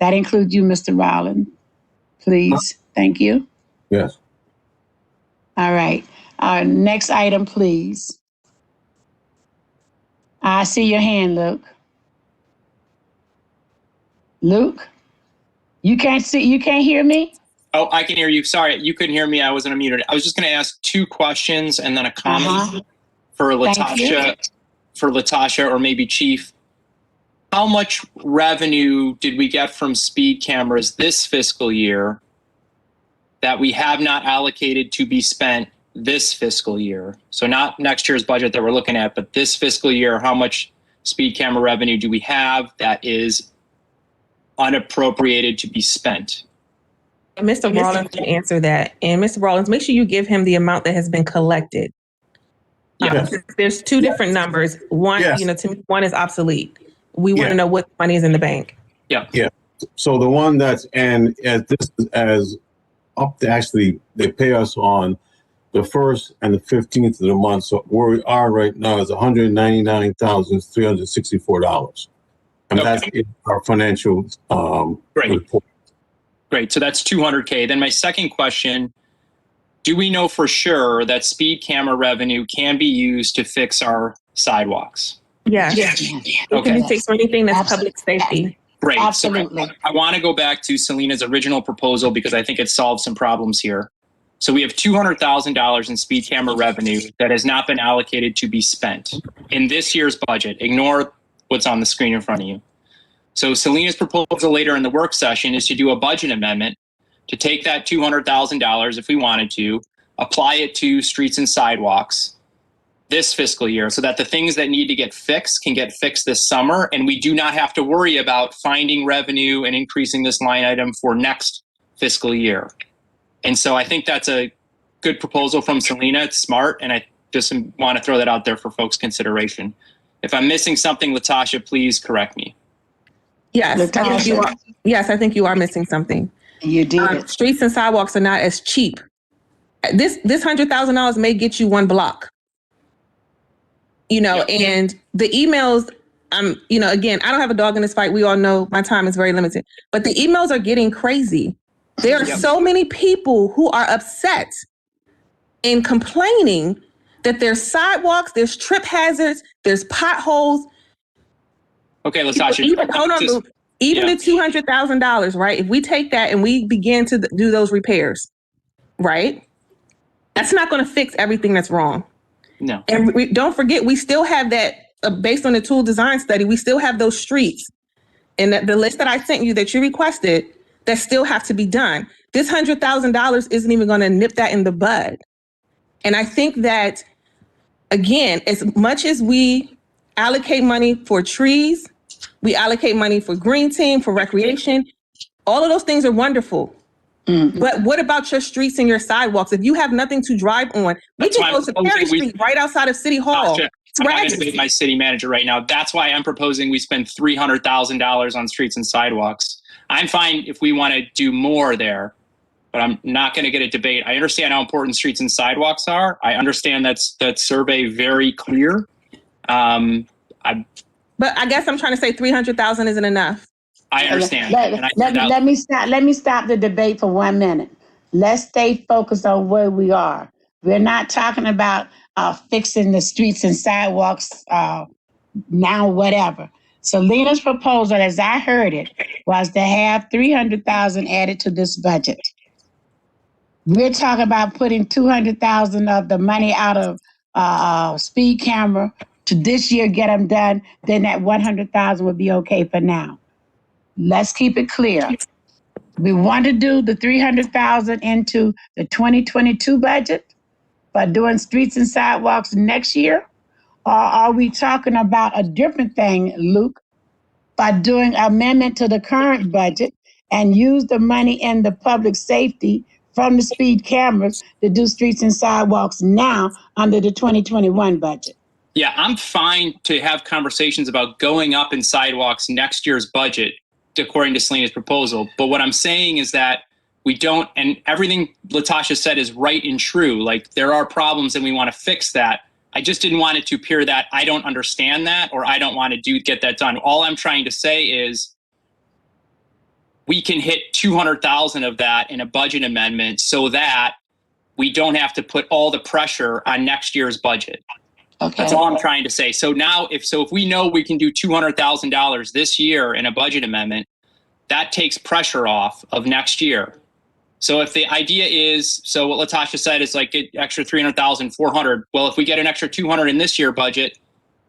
That includes you, Mr. Rowland. Please. Thank you. Yes. All right. Next item, please. I see your hand, Luke. Luke? You can't hear me? Oh, I can hear you. Sorry, you couldn't hear me. I wasn't unmuted. I was just going to ask 2 questions and then a comment for Latasha or maybe Chief. How much revenue did we get from speed cameras this fiscal year that we have not allocated to be spent this fiscal year? So not next year's budget that we're looking at, but this fiscal year, how much speed camera revenue do we have that is unappropriated to be spent? Mr. Rawlins can answer that. And Mr. Rawlins, make sure you give him the amount that has been collected. Yes. There's 2 different numbers. One, Yes. To me, one is obsolete. We want to know what money is in the bank. Yeah. So the one that's, and as up to actually, they pay us on the 1st and the 15th of the month. So where we are right now is $199,364. And that's in our financial report. Great. So that's $200K. Then my second question, do we know for sure that speed camera revenue can be used to fix our sidewalks? Yes. It can be fixed for anything that's public safety. Great. Absolutely. So I want to go back to Selena's original proposal because I think it solves some problems here. So we have $200,000 in speed camera revenue that has not been allocated to be spent in this year's budget. Ignore what's on the screen in front of you. So Selena's proposal later in the work session is to do a budget amendment to take that $200,000 if we wanted to, apply it to streets and sidewalks this fiscal year so that the things that need to get fixed can get fixed this summer. And we do not have to worry about finding revenue and increasing this line item for next fiscal year. And so I think that's a good proposal from Selena. It's smart. And I just want to throw that out there for folks' consideration. If I'm missing something, Latasha, please correct me. Yes, I think you are. Yes, I think you are missing something. You did. Streets and sidewalks are not as cheap. This $100,000 may get you 1 block. And the emails, again, I don't have a dog in this fight. We all know my time is very limited, but the emails are getting crazy. There are so many people who are upset and complaining that there's sidewalks, there's trip hazards, there's potholes. Okay, Latasha. Even the $200,000, right? If we take that and we begin to do those repairs, right? That's not going to fix everything that's wrong. No. And don't forget, we still have that, based on the tool design study, we still have those streets and the list that I sent you that you requested that still have to be done. This $100,000 isn't even going to nip that in the bud. And I think that, again, as much as we allocate money for trees We allocate money for green team, for recreation. All of those things are wonderful. But what about your streets and your sidewalks? If you have nothing to drive on, we can go to Perry Street right outside of City Hall. Gotcha. I'm not going to debate my city manager right now. That's why I'm proposing we spend $300,000 on streets and sidewalks. I'm fine if we want to do more there, but I'm not going to get a debate. I understand how important streets and sidewalks are. I understand that survey very clear. But I guess I'm trying to say 300,000 isn't enough. I understand. Let me stop the debate for 1 minute. Let's stay focused on where we are. We're not talking about fixing the streets and sidewalks now, whatever. Selena's proposal, as I heard it, was to have 300,000 added to this budget. We're talking about putting 200,000 of the money out of speed camera to this year, get them done. Then that 100,000 would be okay for now. Let's keep it clear. We want to do the 300,000 into the 2022 budget by doing streets and sidewalks next year? Or are we talking about a different thing, Luke, by doing amendment to the current budget and use the money in the public safety from the speed cameras to do streets and sidewalks now under the 2021 budget? Yeah, I'm fine to have conversations about going up in sidewalks next year's budget, according to Selena's proposal. But what I'm saying is that we don't, and everything Latasha said is right and true. Like, there are problems and we want to fix that. I just didn't want it to appear that I don't understand that or I don't want to get that done. All I'm trying to say is we can hit 200,000 of that in a budget amendment so that we don't have to put all the pressure on next year's budget. Okay. That's all I'm trying to say. So now, if we know we can do $200,000 this year in a budget amendment, that takes pressure off of next year. So if the idea is, so what Latasha said is like get extra 300,000, 400. Well, if we get an extra 200 in this year budget,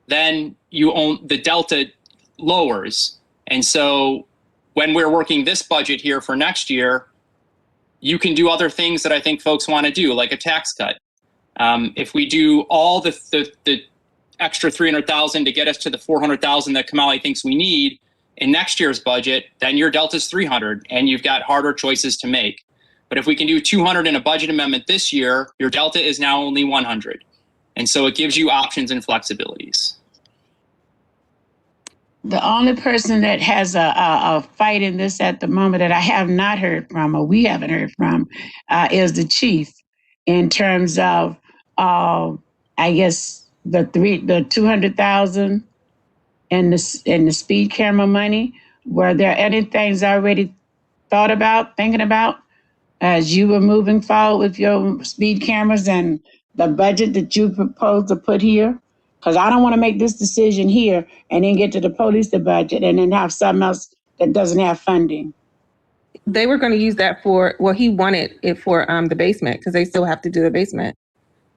then the delta lowers. And so when we're working this budget here for next year, you can do other things that I think folks want to do, like a tax cut. If we do all the extra 300,000 to get us to the 400,000 that Kamali thinks we need in next year's budget, then your delta is 300 and you've got harder choices to make. But if we can do 200 in a budget amendment this year, your delta is now only 100. And so it gives you options and flexibilities. The only person that has a fight in this at the moment that I have not heard from, or we haven't heard from, is the chief in terms of, I guess, the 200,000 in the speed camera money. Were there any things already thinking about, as you were moving forward with your speed cameras and the budget that you proposed to put here? Because I don't want to make this decision here and then get to the police budget and then have something else that doesn't have funding. They were going to use that he wanted it for the basement because they still have to do the basement.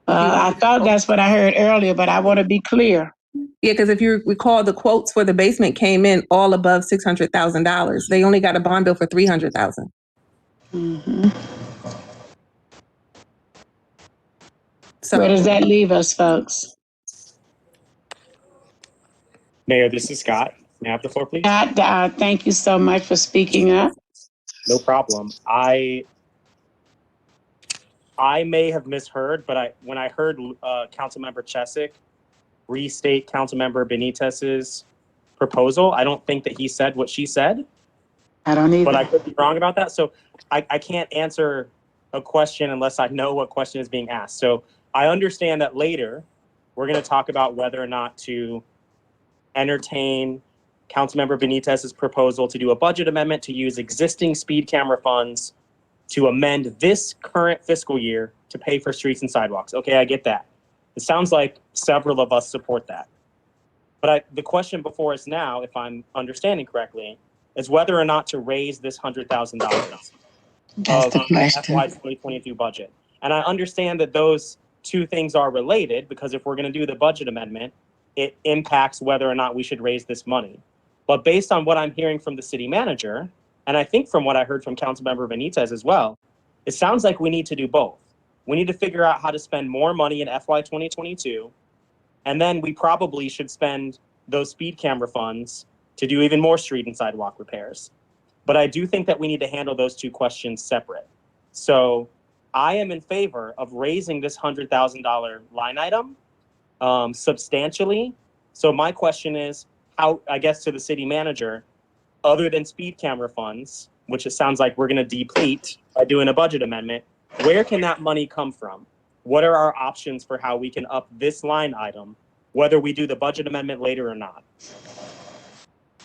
I thought that's what I heard earlier, but I want to be clear. Yeah, because if you recall, the quotes for the basement came in all above $600,000. They only got a bond bill for $300,000. Mm-hmm. So where does that leave us, folks? Mayor, this is Scott. May I have the floor, please? Scott, thank you so much for speaking up. No problem. I may have misheard, but when I heard Councilmember Chesick restate Councilmember Benitez's proposal, I don't think that he said what she said. I don't either. But I could be wrong about that. So I can't answer a question unless I know what question is being asked. So I understand that later we're going to talk about whether or not to entertain Councilmember Benitez's proposal to do a budget amendment to use existing speed camera funds to amend this current fiscal year to pay for streets and sidewalks. Okay, I get that. It sounds like several of us support that. But the question before us now, if I'm understanding correctly, is whether or not to raise this $100,000 of FY 2022 budget. And I understand that those two things are related because if we're going to do the budget amendment, it impacts whether or not we should raise this money. But based on what I'm hearing from the city manager, and I think from what I heard from Councilmember Benitez as well, it sounds like we need to do both. We need to figure out how to spend more money in FY 2022, and then we probably should spend those speed camera funds to do even more street and sidewalk repairs. But I do think that we need to handle those two questions separate. So I am in favor of raising this $100,000 line item substantially. So my question is, how, I guess to the city manager, other than speed camera funds, which it sounds like we're going to deplete by doing a budget amendment, where can that money come from? What are our options for how we can up this line item, whether we do the budget amendment later or not?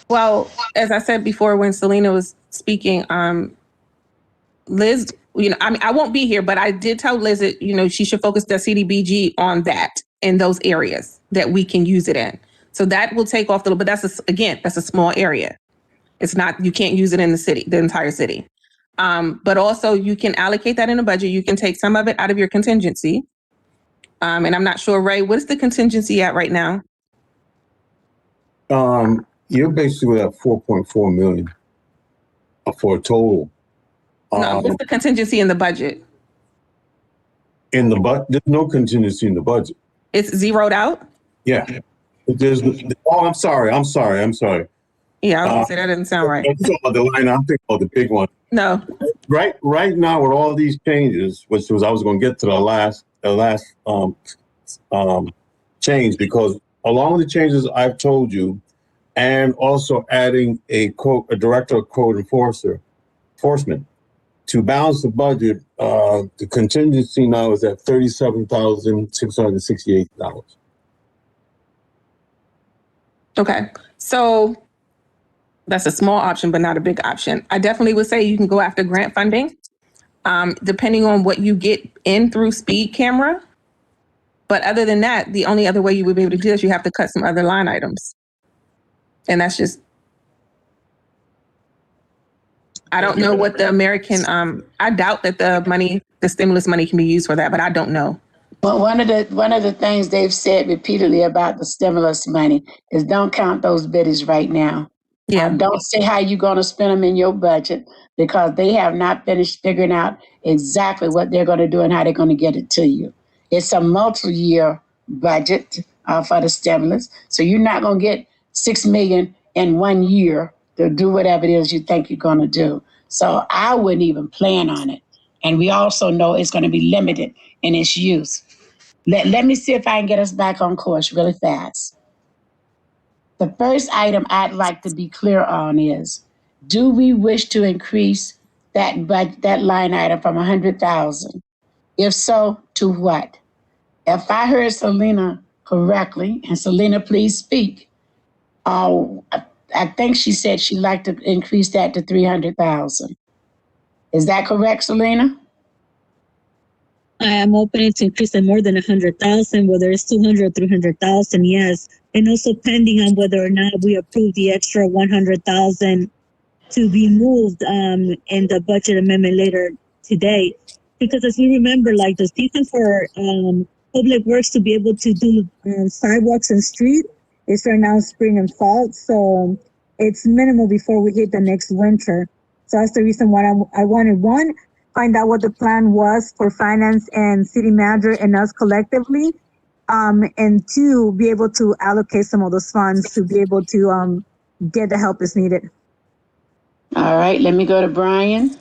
Well, as I said before, when Selena was speaking, Liz, I won't be here, but I did tell Liz that, she should focus the CDBG on that in those areas that we can use it in. So that will take off but that's a small area. It's not, you can't use it in the entire city. But also you can allocate that in a budget. You can take some of it out of your contingency. And I'm not sure, Ray, what is the contingency at right now? You're basically at 4.4 million for a total. No, what's the contingency in the budget? In the budget, there's no contingency in the budget. It's zeroed out? Yeah. I'm sorry. Yeah, I was gonna say that doesn't sound right. I'm talking about the line. I'm thinking about the big one. No. Right now, with all these changes, I was going to get to the last change, because along with the changes I've told you, and also adding a director of code enforcement to balance the budget, the contingency now is at $37,668. Okay, so that's a small option, but not a big option. I definitely would say you can go after grant funding, depending on what you get in through speed camera. But other than that, the only other way you would be able to do this, you have to cut some other line items. And that's just, I don't know what the American, I doubt that the stimulus money can be used for that, but I don't know. Well, one of the things they've said repeatedly about the stimulus money is don't count those biddies right now. Yeah. Don't say how you're going to spend them in your budget, because they have not finished figuring out exactly what they're going to do and how they're going to get it to you. It's a multi-year budget for the stimulus. So you're not going to get $6 million in 1 year to do whatever it is you think you're going to do. So I wouldn't even plan on it. And we also know it's going to be limited in its use. Let me see if I can get us back on course really fast. The first item I'd like to be clear on is, do we wish to increase that line item from 100,000? If so, to what? If I heard Selena correctly, and Selena, please speak. I think she said she'd like to increase that to 300,000. Is that correct, Selena? I am open to increase it more than 100,000, whether it's 200, 300,000, yes. And also pending on whether or not we approve the extra 100,000 to be moved in the budget amendment later today. Because as you remember, like the season for Public Works to be able to do sidewalks and street is right now spring and fall. So it's minimal before we hit the next winter. So that's the reason why I wanted, one, find out what the plan was for finance and city manager and us collectively. And two, be able to allocate some of those funds to be able to get the help that's needed. All right, let me go to Brian.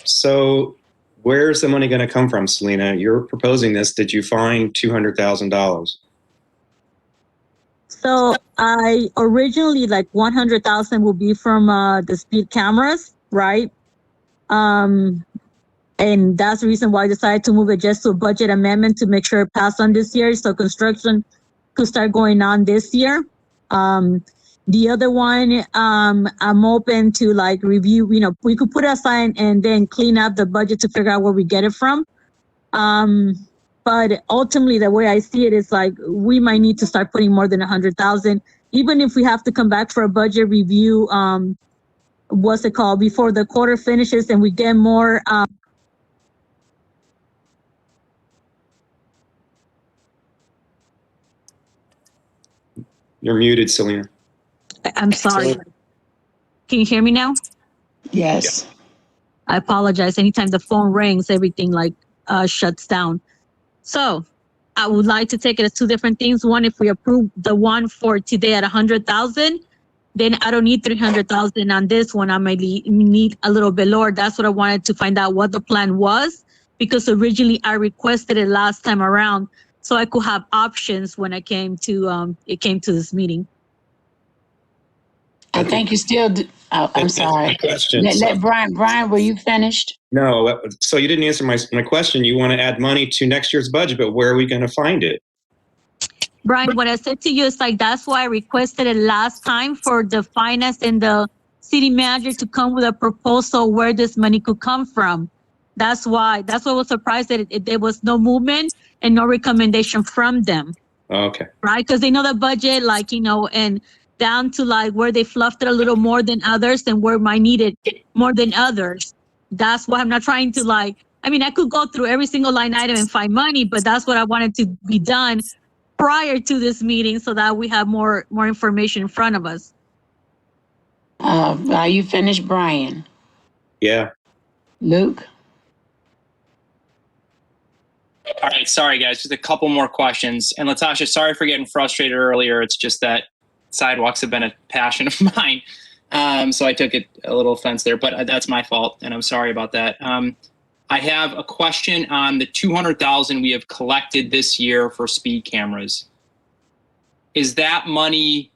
So where's the money going to come from, Selena? You're proposing this. Did you find $200,000? So I originally, like 100,000 will be from the speed cameras, right? And that's the reason why I decided to move it just to a budget amendment to make sure it passed on this year, so construction could start going on this year. The other one, I'm open to like review, we could put it aside and then clean up the budget to figure out where we get it from. But ultimately, the way I see it is like, we might need to start putting more than 100,000, even if we have to come back for a budget review, what's it called, before the quarter finishes and we get more, You're muted, Selena. I'm sorry. Can you hear me now? Yes. I apologize. Anytime the phone rings, everything like shuts down. So I would like to take it as two different things. One, if we approve the one for today at 100,000, then I don't need 300,000 on this one. I might need a little bit lower. That's what I wanted to find out what the plan was, because originally I requested it last time around so I could have options when I came to this meeting. I think you still. I'm sorry. Question. Let Brian, were you finished? No, so you didn't answer my question. You want to add money to next year's budget, but where are we going to find it? Brian, what I said to you is like, that's why I requested it last time for the finance and the city manager to come with a proposal where this money could come from. That's why I was surprised that there was no movement and no recommendation from them. Okay. Right? Because they know the budget, like, and down to like where they fluffed it a little more than others and where might need it more than others. That's why I'm not trying to I could go through every single line item and find money, but that's what I wanted to be done prior to this meeting so that we have more information in front of us. Are you finished, Brian? Yeah. Luke? All right, sorry guys, just a couple more questions. And Latasha, sorry for getting frustrated earlier. It's just that sidewalks have been a passion of mine. So I took it a little offense there, but that's my fault, and I'm sorry about that. I have a question on the 200,000 we have collected this year for speed cameras. Is that money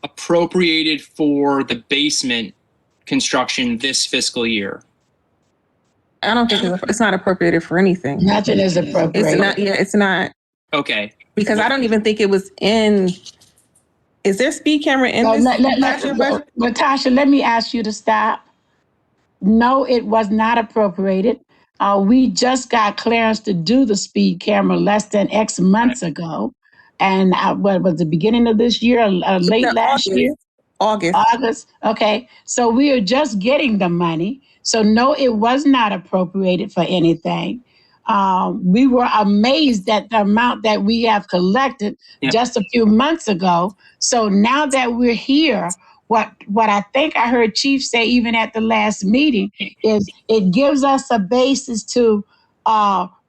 appropriated for the basement construction this fiscal year? I don't think it's not appropriated for anything. Nothing is appropriate. It's not. Yeah, it's not. Okay. Because I don't even think it was in. Is there speed camera in this last year budget? Latasha, let me ask you to stop. No, it was not appropriated. We just got clearance to do the speed camera less than X months ago. And what was the beginning of this year, late last year? August. Okay. So we are just getting the money. So no, it was not appropriated for anything. We were amazed at the amount that we have collected just a few months ago. So now that we're here, what I think I heard Chief say even at the last meeting is it gives us a basis to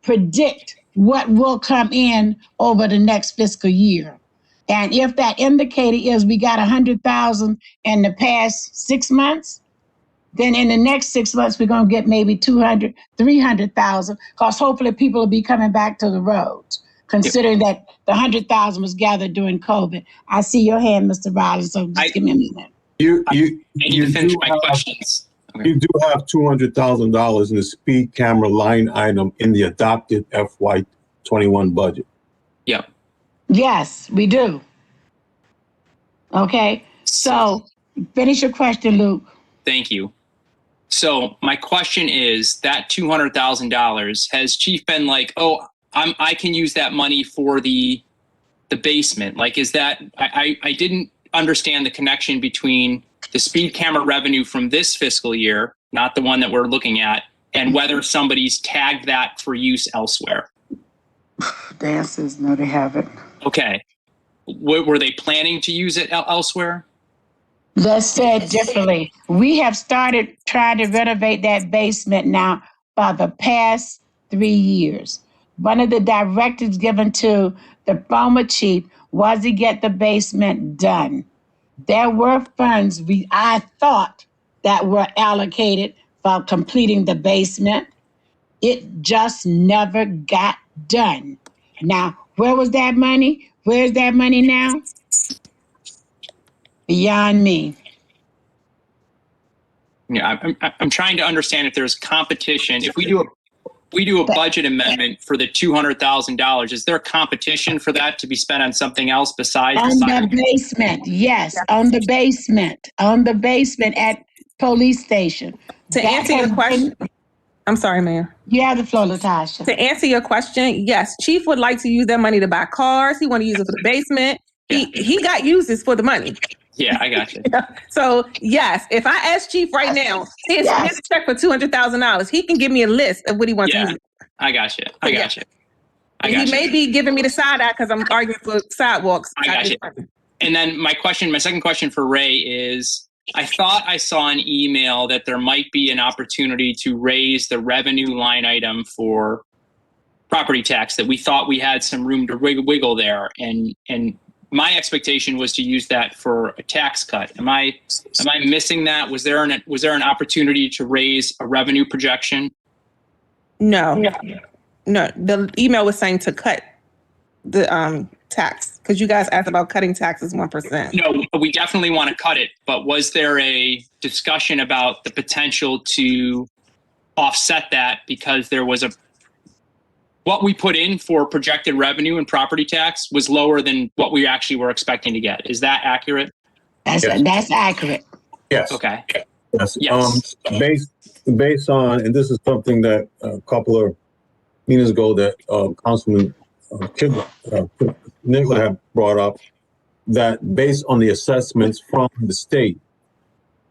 predict what will come in over the next fiscal year. And if that indicator is we got 100,000 in the past 6 months, then in the next 6 months, we're going to get maybe 200, 300,000, because hopefully people will be coming back to the roads, considering that the 100,000 was gathered during COVID. I see your hand, Mr. Rollins, so just give me a minute. I need to finish my questions. Okay. You do have $200,000 in the speed camera line item in the adopted FY21 budget. Yeah. Yes, we do. Okay, so finish your question, Luke. Thank you. So my question is that $200,000, has Chief been like, oh, I can use that money for the basement? Like, is that, I didn't understand the connection between the speed camera revenue from this fiscal year, not the one that we're looking at, and whether somebody's tagged that for use elsewhere. The answer is no, they haven't. Okay. Were they planning to use it elsewhere? Let's say it differently. We have started trying to renovate that basement now for the past 3 years. One of the directives given to the former chief was to get the basement done. There were funds I thought that were allocated for completing the basement. It just never got done. Now, where was that money? Where's that money now? Beyond me. Yeah, I'm trying to understand if there's competition. If we do a budget amendment for the $200,000, is there a competition for that to be spent on something else besides on the basement? Yes, on the basement at police station. To answer your question, I'm sorry, Mayor. You have the floor, Latasha. To answer your question, yes, Chief would like to use that money to buy cars. He want to use it for the basement. He got uses for the money. Yeah, I got you. So yes, if I ask Chief right now, here's a check for $200,000, he can give me a list of what he wants to use. I got you. He may be giving me the side eye because I'm arguing for sidewalks. I got you. And then my second question for Ray is, I thought I saw an email that there might be an opportunity to raise the revenue line item for property tax, that we thought we had some room to wiggle there. And my expectation was to use that for a tax cut. Am I missing that? Was there an opportunity to raise a revenue projection? No. The email was saying to cut the tax, because you guys asked about cutting taxes 1%. No, we definitely want to cut it. But was there a discussion about the potential to offset that, because there was what we put in for projected revenue and property tax was lower than what we actually were expecting to get? Is that accurate? That's accurate. Yes. Okay. Yes. Yes. Based on, and this is something that a couple of meetings ago that Councilman Nicola had brought up, that based on the assessments from the state,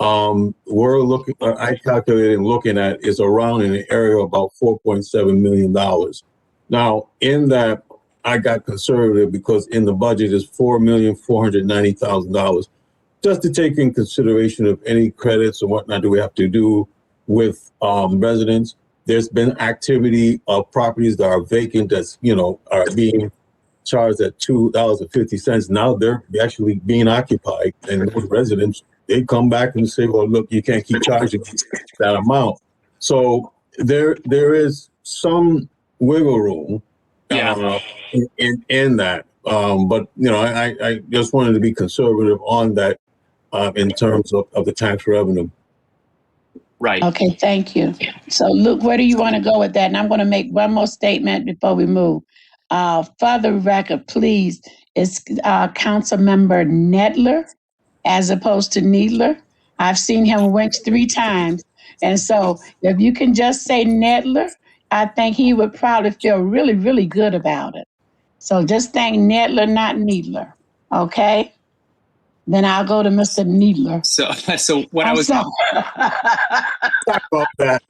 we're looking, I calculated and looking at is around in the area of about $4.7 million. Now, in that, I got conservative because in the budget is $4,490,000, just to take in consideration of any credits or whatnot do we have to do with residents. There's been activity of properties that are vacant that's, are being charged at $2.50. Now they're actually being occupied, and those residents, they come back and say, well, look, you can't keep charging that amount. So there is some wiggle room in that. But, I just wanted to be conservative on that in terms of the tax revenue. Right. Okay, thank you. So Luke, where do you want to go with that? And I'm going to make one more statement before we move. For the record, please, it's Council Member Nedler as opposed to Needler. I've seen him winch 3 times. And so if you can just say Nedler, I think he would probably feel really, really good about it. So just think Nedler, not Needler. Okay? Then I'll go to Mr. Needler. So what I was Talk about that.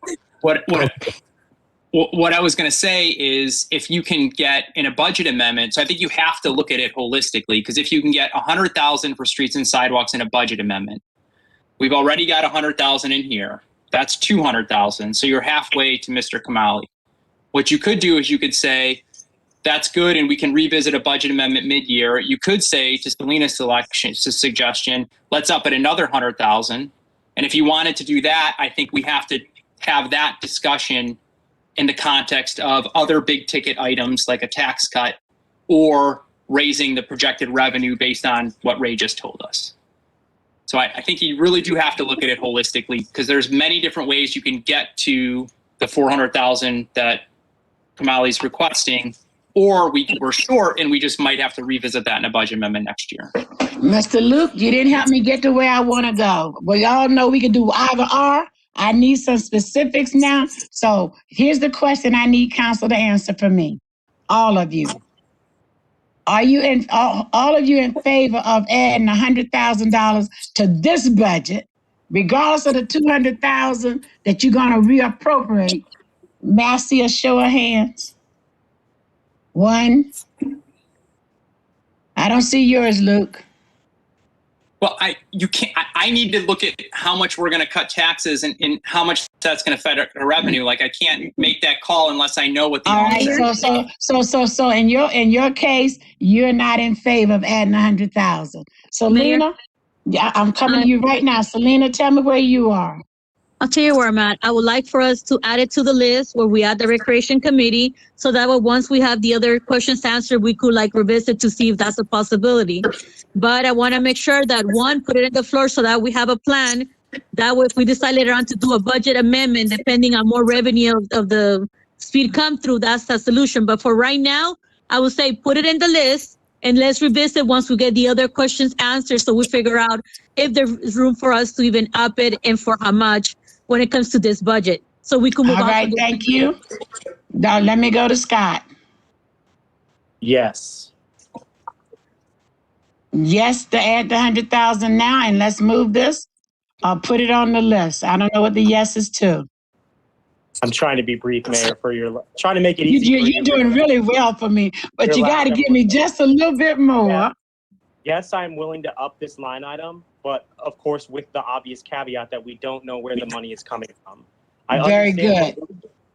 What I was going to say is, if you can get in a budget amendment, so I think you have to look at it holistically, because if you can get $100,000 for streets and sidewalks in a budget amendment, we've already got $100,000 in here. That's $200,000. So you're halfway to Mr. Kamali. What you could do is you could say, that's good, and we can revisit a budget amendment mid-year. You could say, to Selena's suggestion, let's up it another $100,000. And if you wanted to do that, I think we have to have that discussion in the context of other big ticket items like a tax cut or raising the projected revenue based on what Ray just told us. So I think you really do have to look at it holistically, because there's many different ways you can get to the $400,000 that Kamali's requesting, or we're short and we just might have to revisit that in a budget amendment next year. Mr. Luke, you didn't help me get to where I want to go. Well, y'all know we can do either or. I need some specifics now. So here's the question I need council to answer for me. All of you. Are you all of you in favor of adding $100,000 to this budget, regardless of the $200,000 that you're going to reappropriate? May I see a show of hands? 1. I don't see yours, Luke. Well, I need to look at how much we're going to cut taxes and how much that's going to affect our revenue. Like, I can't make that call unless I know what the answer is. So in your case, you're not in favor of adding $100,000. Selena, I'm coming to you right now. Selena, tell me where you are. I'll tell you where I'm at. I would like for us to add it to the list where we add the recreation committee, so that way once we have the other questions answered, we could revisit to see if that's a possibility. But I want to make sure that put it on the floor so that we have a plan. That way, if we decide later on to do a budget amendment, depending on more revenue of the speed come through, that's the solution. But for right now, I would say put it in the list and let's revisit once we get the other questions answered, so we figure out if there's room for us to even up it and for how much when it comes to this budget. So we can move on. All right, thank you. Now let me go to Scott. Yes. Yes, to add the $100,000 now, and let's move this. I'll put it on the list. I don't know what the yes is to. I'm trying to be brief, Mayor, trying to make it easy. You're doing really well for me, but you got to give me just a little bit more. Yeah. Yes, I'm willing to up this line item, but of course, with the obvious caveat that we don't know where the money is coming from. Very good.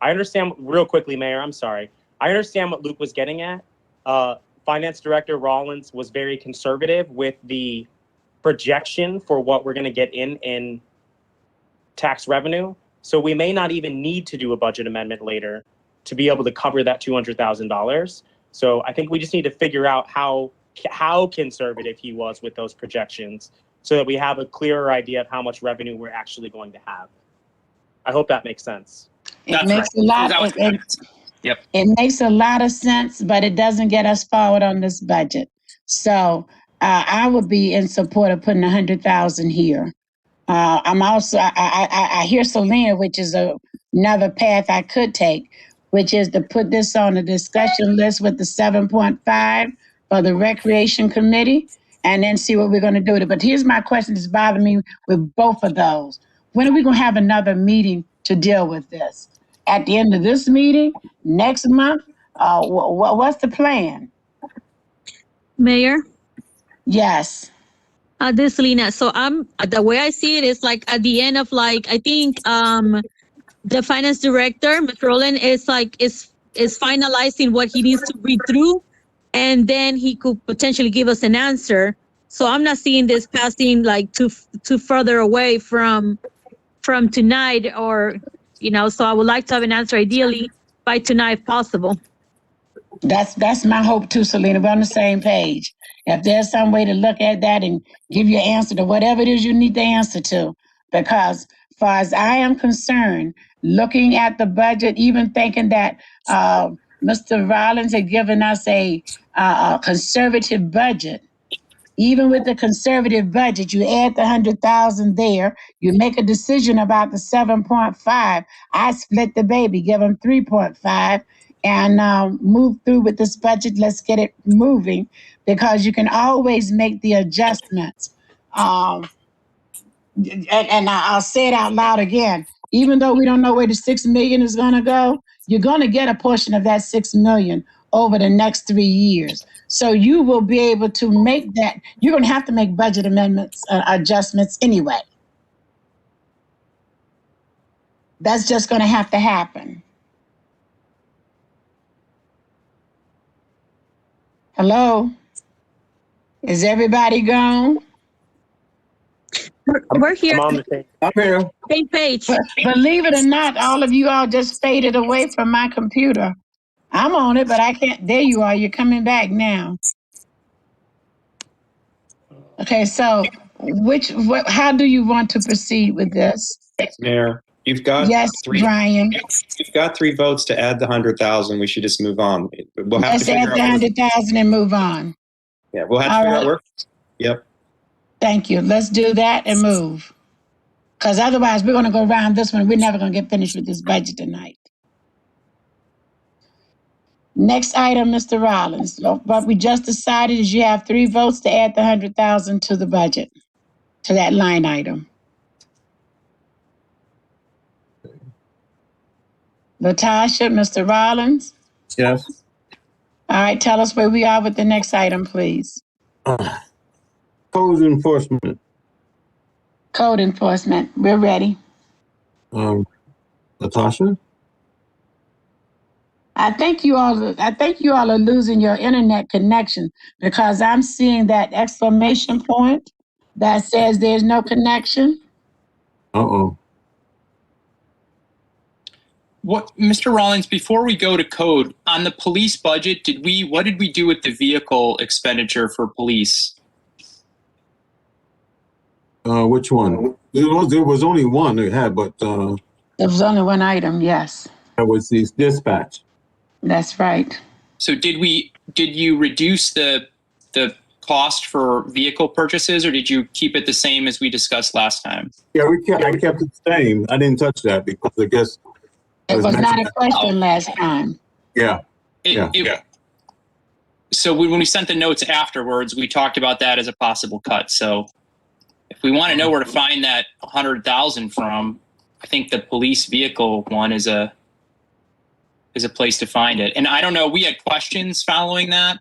I understand real quickly, Mayor. I'm sorry. I understand what Luke was getting at. Finance Director Rollins was very conservative with the projection for what we're going to get in tax revenue. So we may not even need to do a budget amendment later to be able to cover that $200,000. So I think we just need to figure out how conservative he was with those projections so that we have a clearer idea of how much revenue we're actually going to have. I hope that makes sense. It makes a lot. Yep. It makes a lot of sense, but it doesn't get us forward on this budget. So I would be in support of putting 100,000 here. I'm also I hear Selena, which is another path I could take, which is to put this on a discussion list with the 7.5 for the Recreation Committee, and then see what we're going to do with it. But here's my question that's bothering me with both of those. When are we going to have another meeting to deal with this? At the end of this meeting? Next month? What's the plan? Mayor? Yes. This is Selena. So the way I see it is like at the end of like, I think the finance director, Mr. Rowland, is finalizing what he needs to read through, and then he could potentially give us an answer. So I'm not seeing this passing like too further away from tonight, or so I would like to have an answer ideally by tonight if possible. That's my hope too, Selena. We're on the same page. If there's some way to look at that and give you an answer to whatever it is you need the answer to, because as far as I am concerned, looking at the budget, even thinking that Mr. Rollins had given us a conservative budget. Even with the conservative budget, you add the 100,000 there, you make a decision about the 7.5. I split the baby, give them 3.5, and move through with this budget. Let's get it moving, because you can always make the adjustments. And I'll say it out loud again. Even though we don't know where the $6 million is going to go, you're going to get a portion of that $6 million over the next 3 years. So you will be able to make that. You're going to have to make budget amendments, adjustments anyway. That's just going to have to happen. Hello? Is everybody gone? We're here. I'm here. Same page. Believe it or not, all of you all just faded away from my computer. I'm on it, but I can't. There you are. You're coming back now. Okay, so how do you want to proceed with this? Mayor, you've got Yes, Brian. You've got 3 votes to add the 100,000. We should just move on. We'll have Let's to add figure the out. 100,000 and move on. Yeah, we'll have to figure out where. Yep. Thank you. Let's do that and move. Because otherwise, we're going to go around this one. We're never going to get finished with this budget tonight. Next item, Mr. Rollins. What we just decided is you have 3 votes to add the 100,000 to the budget, to that line item. Latasha, Mr. Rollins. Yes. All right, tell us where we are with the next item, please. Code enforcement. Code enforcement. We're ready. Natasha? I think you all are losing your internet connection, because I'm seeing that exclamation point that says there's no connection. Uh-oh. What, Mr. Rollins, before we go to code, on the police budget, what did we do with the vehicle expenditure for police? Which one? There was only one they had, but There was only one item, yes. that was the dispatch. That's right. So did you reduce the cost for vehicle purchases, or did you keep it the same as we discussed last time? Yeah, I kept it the same. I didn't touch that because I guess It was not a question last time. Yeah. So when we sent the notes afterwards, we talked about that as a possible cut. So if we want to know where to find that 100,000 from, I think the police vehicle one is a place to find it. And I don't know, we had questions following that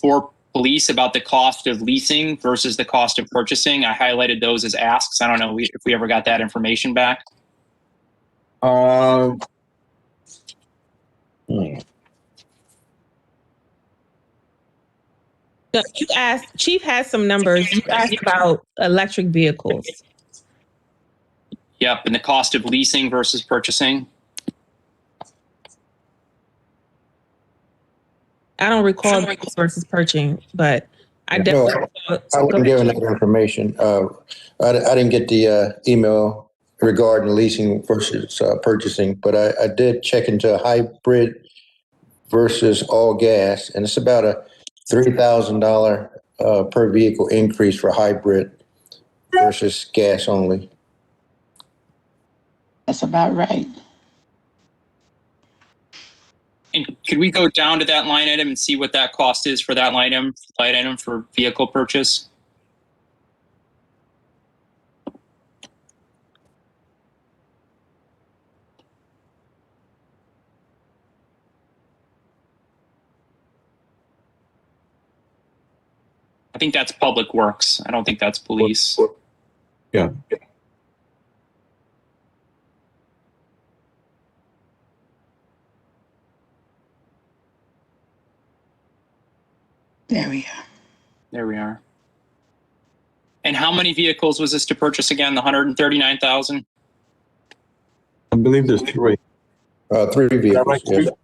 for police about the cost of leasing versus the cost of purchasing. I highlighted those as asks. I don't know if we ever got that information back. No, you asked, Chief has some numbers. You asked about electric vehicles. Yep, and the cost of leasing versus purchasing. I don't recall lease versus purchasing, but I No, definitely. I wasn't given that information. I didn't get the email regarding leasing versus purchasing, but I did check into hybrid versus all gas, and it's about a $3,000 per vehicle increase for hybrid versus gas only. That's about right. And could we go down to that line item and see what that cost is for that line item for vehicle purchase? I think that's public works. I don't think that's police. Yeah. There we are. There we are. And how many vehicles was this to purchase again? The 139,000? I believe there's three. 3 vehicles. right, Yes. Chief?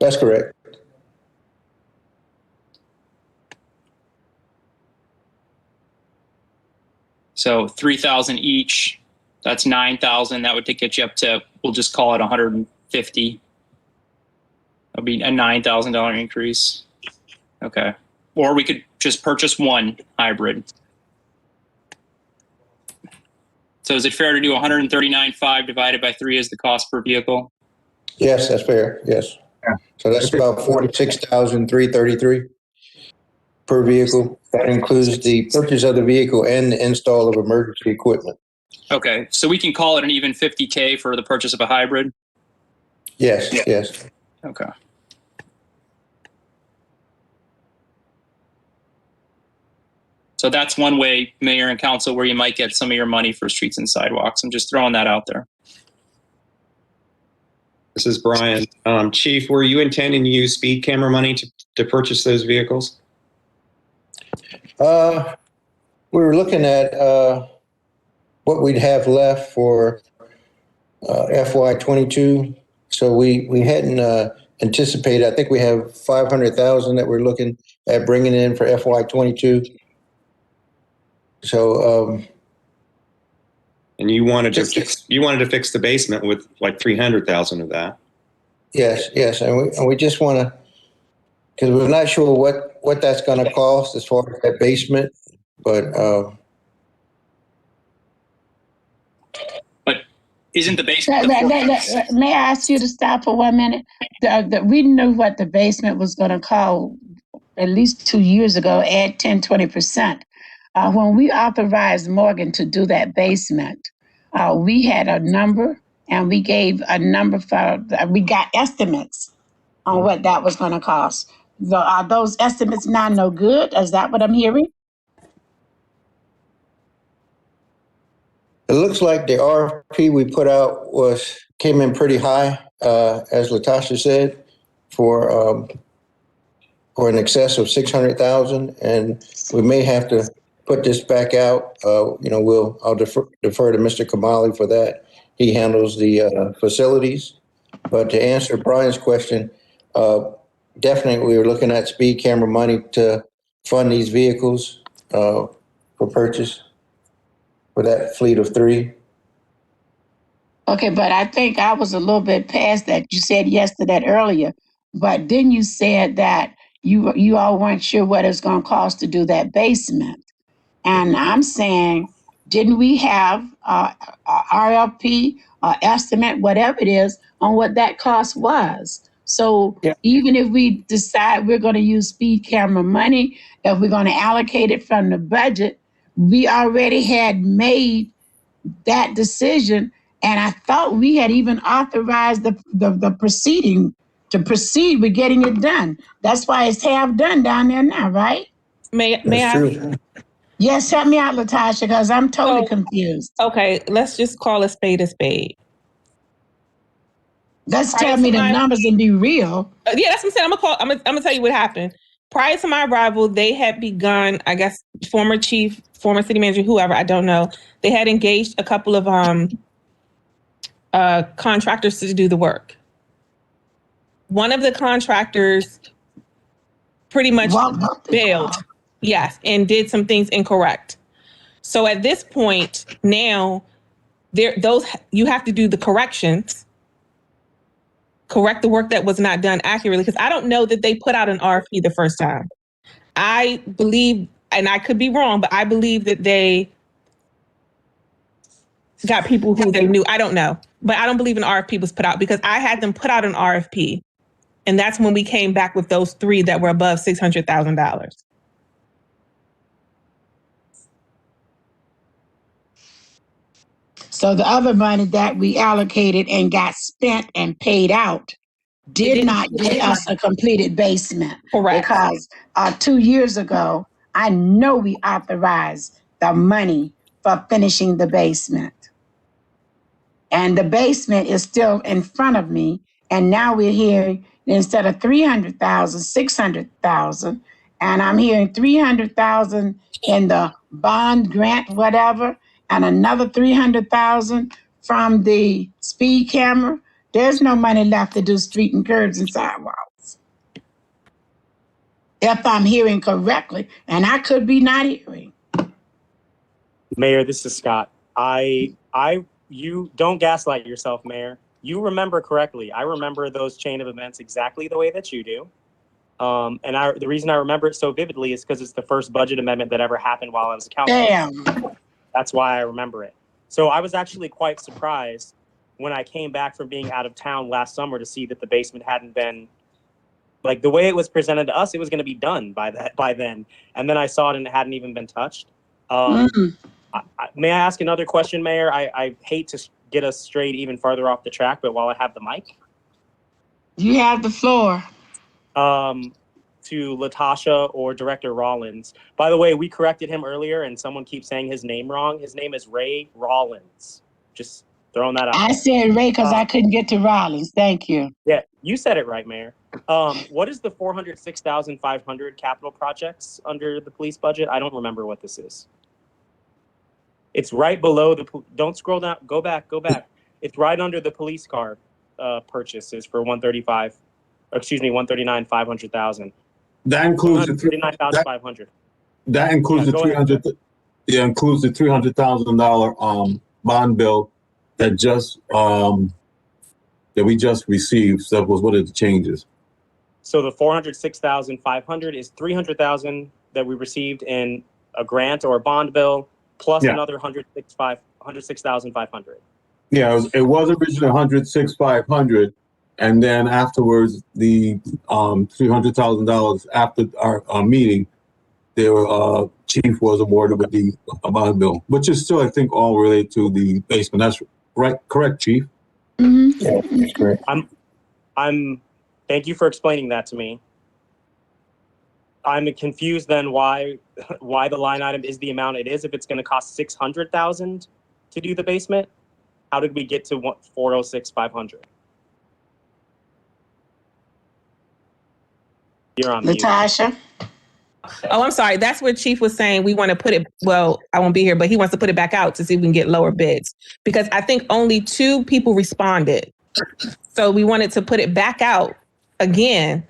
That's correct. So 3,000 each. That's 9,000. That would get you up to, we'll just call it 150. That'd be a $9,000 increase. Okay. Or we could just purchase one hybrid. So is it fair to do 139.5 divided by 3 as the cost per vehicle? Yes, that's fair. Yes. So that's about 46,333 per vehicle. That includes the purchase of the vehicle and the install of emergency equipment. Okay. So we can call it an even 50K for the purchase of a hybrid? Yes, yes. Okay. So that's one way, Mayor and Council, where you might get some of your money for streets and sidewalks. I'm just throwing that out there. This is Brian. Chief, were you intending to use speed camera money to purchase those vehicles? We were looking at what we'd have left for FY22. So we hadn't anticipated. I think we have 500,000 that we're looking at bringing in for FY22. So, And you wanted to fix the basement with like 300,000 of that. yes, and we just want to, because we're not sure what that's going to cost as far as that basement, but Isn't the basement? May I ask you to stop for 1 minute? We knew what the basement was going to cost at least 2 years ago, add 10, 20%. When we authorized Morgan to do that basement, we had a number and we gave a number we got estimates on what that was going to cost. Are those estimates now no good? Is that what I'm hearing? it looks like the RFP we put out came in pretty high, as Latasha said, for in excess of 600,000, and we may have to put this back out. I'll defer to Mr. Kamali for that. He handles the facilities. But to answer Brian's question, definitely we were looking at speed camera money to fund these vehicles for purchase for that fleet of 3. Okay, but I think I was a little bit past that. You said yes to that earlier, but then you said that you all weren't sure what it's going to cost to do that basement. And I'm saying, didn't we have RLP estimate, whatever it is, on what that cost was? So even if we decide we're going to use speed camera money, if we're going to allocate it from the budget, we already had made that decision. And I thought we had even authorized the proceeding to proceed with getting it done. That's why it's half done down there now, right? May I? Yes, help me out, Latasha, because I'm totally confused. Okay, let's just call a spade a spade. Let's tell me the numbers and be real. Yeah, that's what I'm saying. I'm gonna tell you what happened. prior to my arrival, they had begun, I guess, former chief, former city manager, whoever, I don't know. They had engaged a couple of contractors to do the work. One of the contractors pretty much bailed, yes, and did some things incorrect. So at this point, now, you have to do the corrections, correct the work that was not done accurately, because I don't know that they put out an RFP the first time. I believe, and I could be wrong, but I believe that they got people who they knew. I don't know, but I don't believe an RFP was put out, because I had them put out an RFP, and that's when we came back with those 3 that were above $600,000. So the other money that we allocated and got spent and paid out did not get us a completed basement. Correct. Because 2 years ago, I know we authorized the money for finishing the basement. And the basement is still in front of me. And now we're hearing, instead of 300,000, 600,000, and I'm hearing 300,000 in the bond grant, whatever, and another 300,000 from the speed camera. There's no money left to do street and curbs and sidewalks. If I'm hearing correctly, and I could be not hearing. Mayor, this is Scott. You don't gaslight yourself, Mayor. You remember correctly. I remember those chain of events exactly the way that you do. The reason I remember it so vividly is because it's the first budget amendment that ever happened while I was a councilor. Damn. That's why I remember it. So I was actually quite surprised when I came back from being out of town last summer to see that the basement hadn't been, like, the way it was presented to us, it was going to be done by then. And then I saw it and it hadn't even been touched. May I ask another question, Mayor? I hate to get us strayed even farther off the track, but while I have the mic. You have the floor. To Latasha or Director Rollins. By the way, we corrected him earlier and someone keeps saying his name wrong. His name is Ray Rollins. Just throwing that out. I said Ray because I couldn't get to Rollins. Thank you. Yeah, you said it right, Mayor. What is the 406,500 capital projects under the police budget? I don't remember what this is. It's right below don't scroll down, go back. It's right under the police car purchases for 139, 500,000. That includes the 39,500. That includes the 300. Yeah, includes the $300,000 bond bill that we just received. That was one of the changes. So the 406,500 is 300,000 that we received in a grant or a bond bill, plus another 106,500. Yeah, it was originally 106,500. And then afterwards, the $300,000 after our meeting, their chief was awarded with the bond bill, which is still, I think, all related to the basement. That's right, correct, Chief? Mm-hmm. Yeah, that's correct. Thank you for explaining that to me. I'm confused then why the line item is the amount it is if it's going to cost $600,000 to do the basement. How did we get to 406,500? You're on mute. Latasha. Oh, I'm sorry. That's what Chief was saying. We want to put it, well, I won't be here, but he wants to put it back out to see if we can get lower bids. Because I think only 2 people responded. So we wanted to put it back out again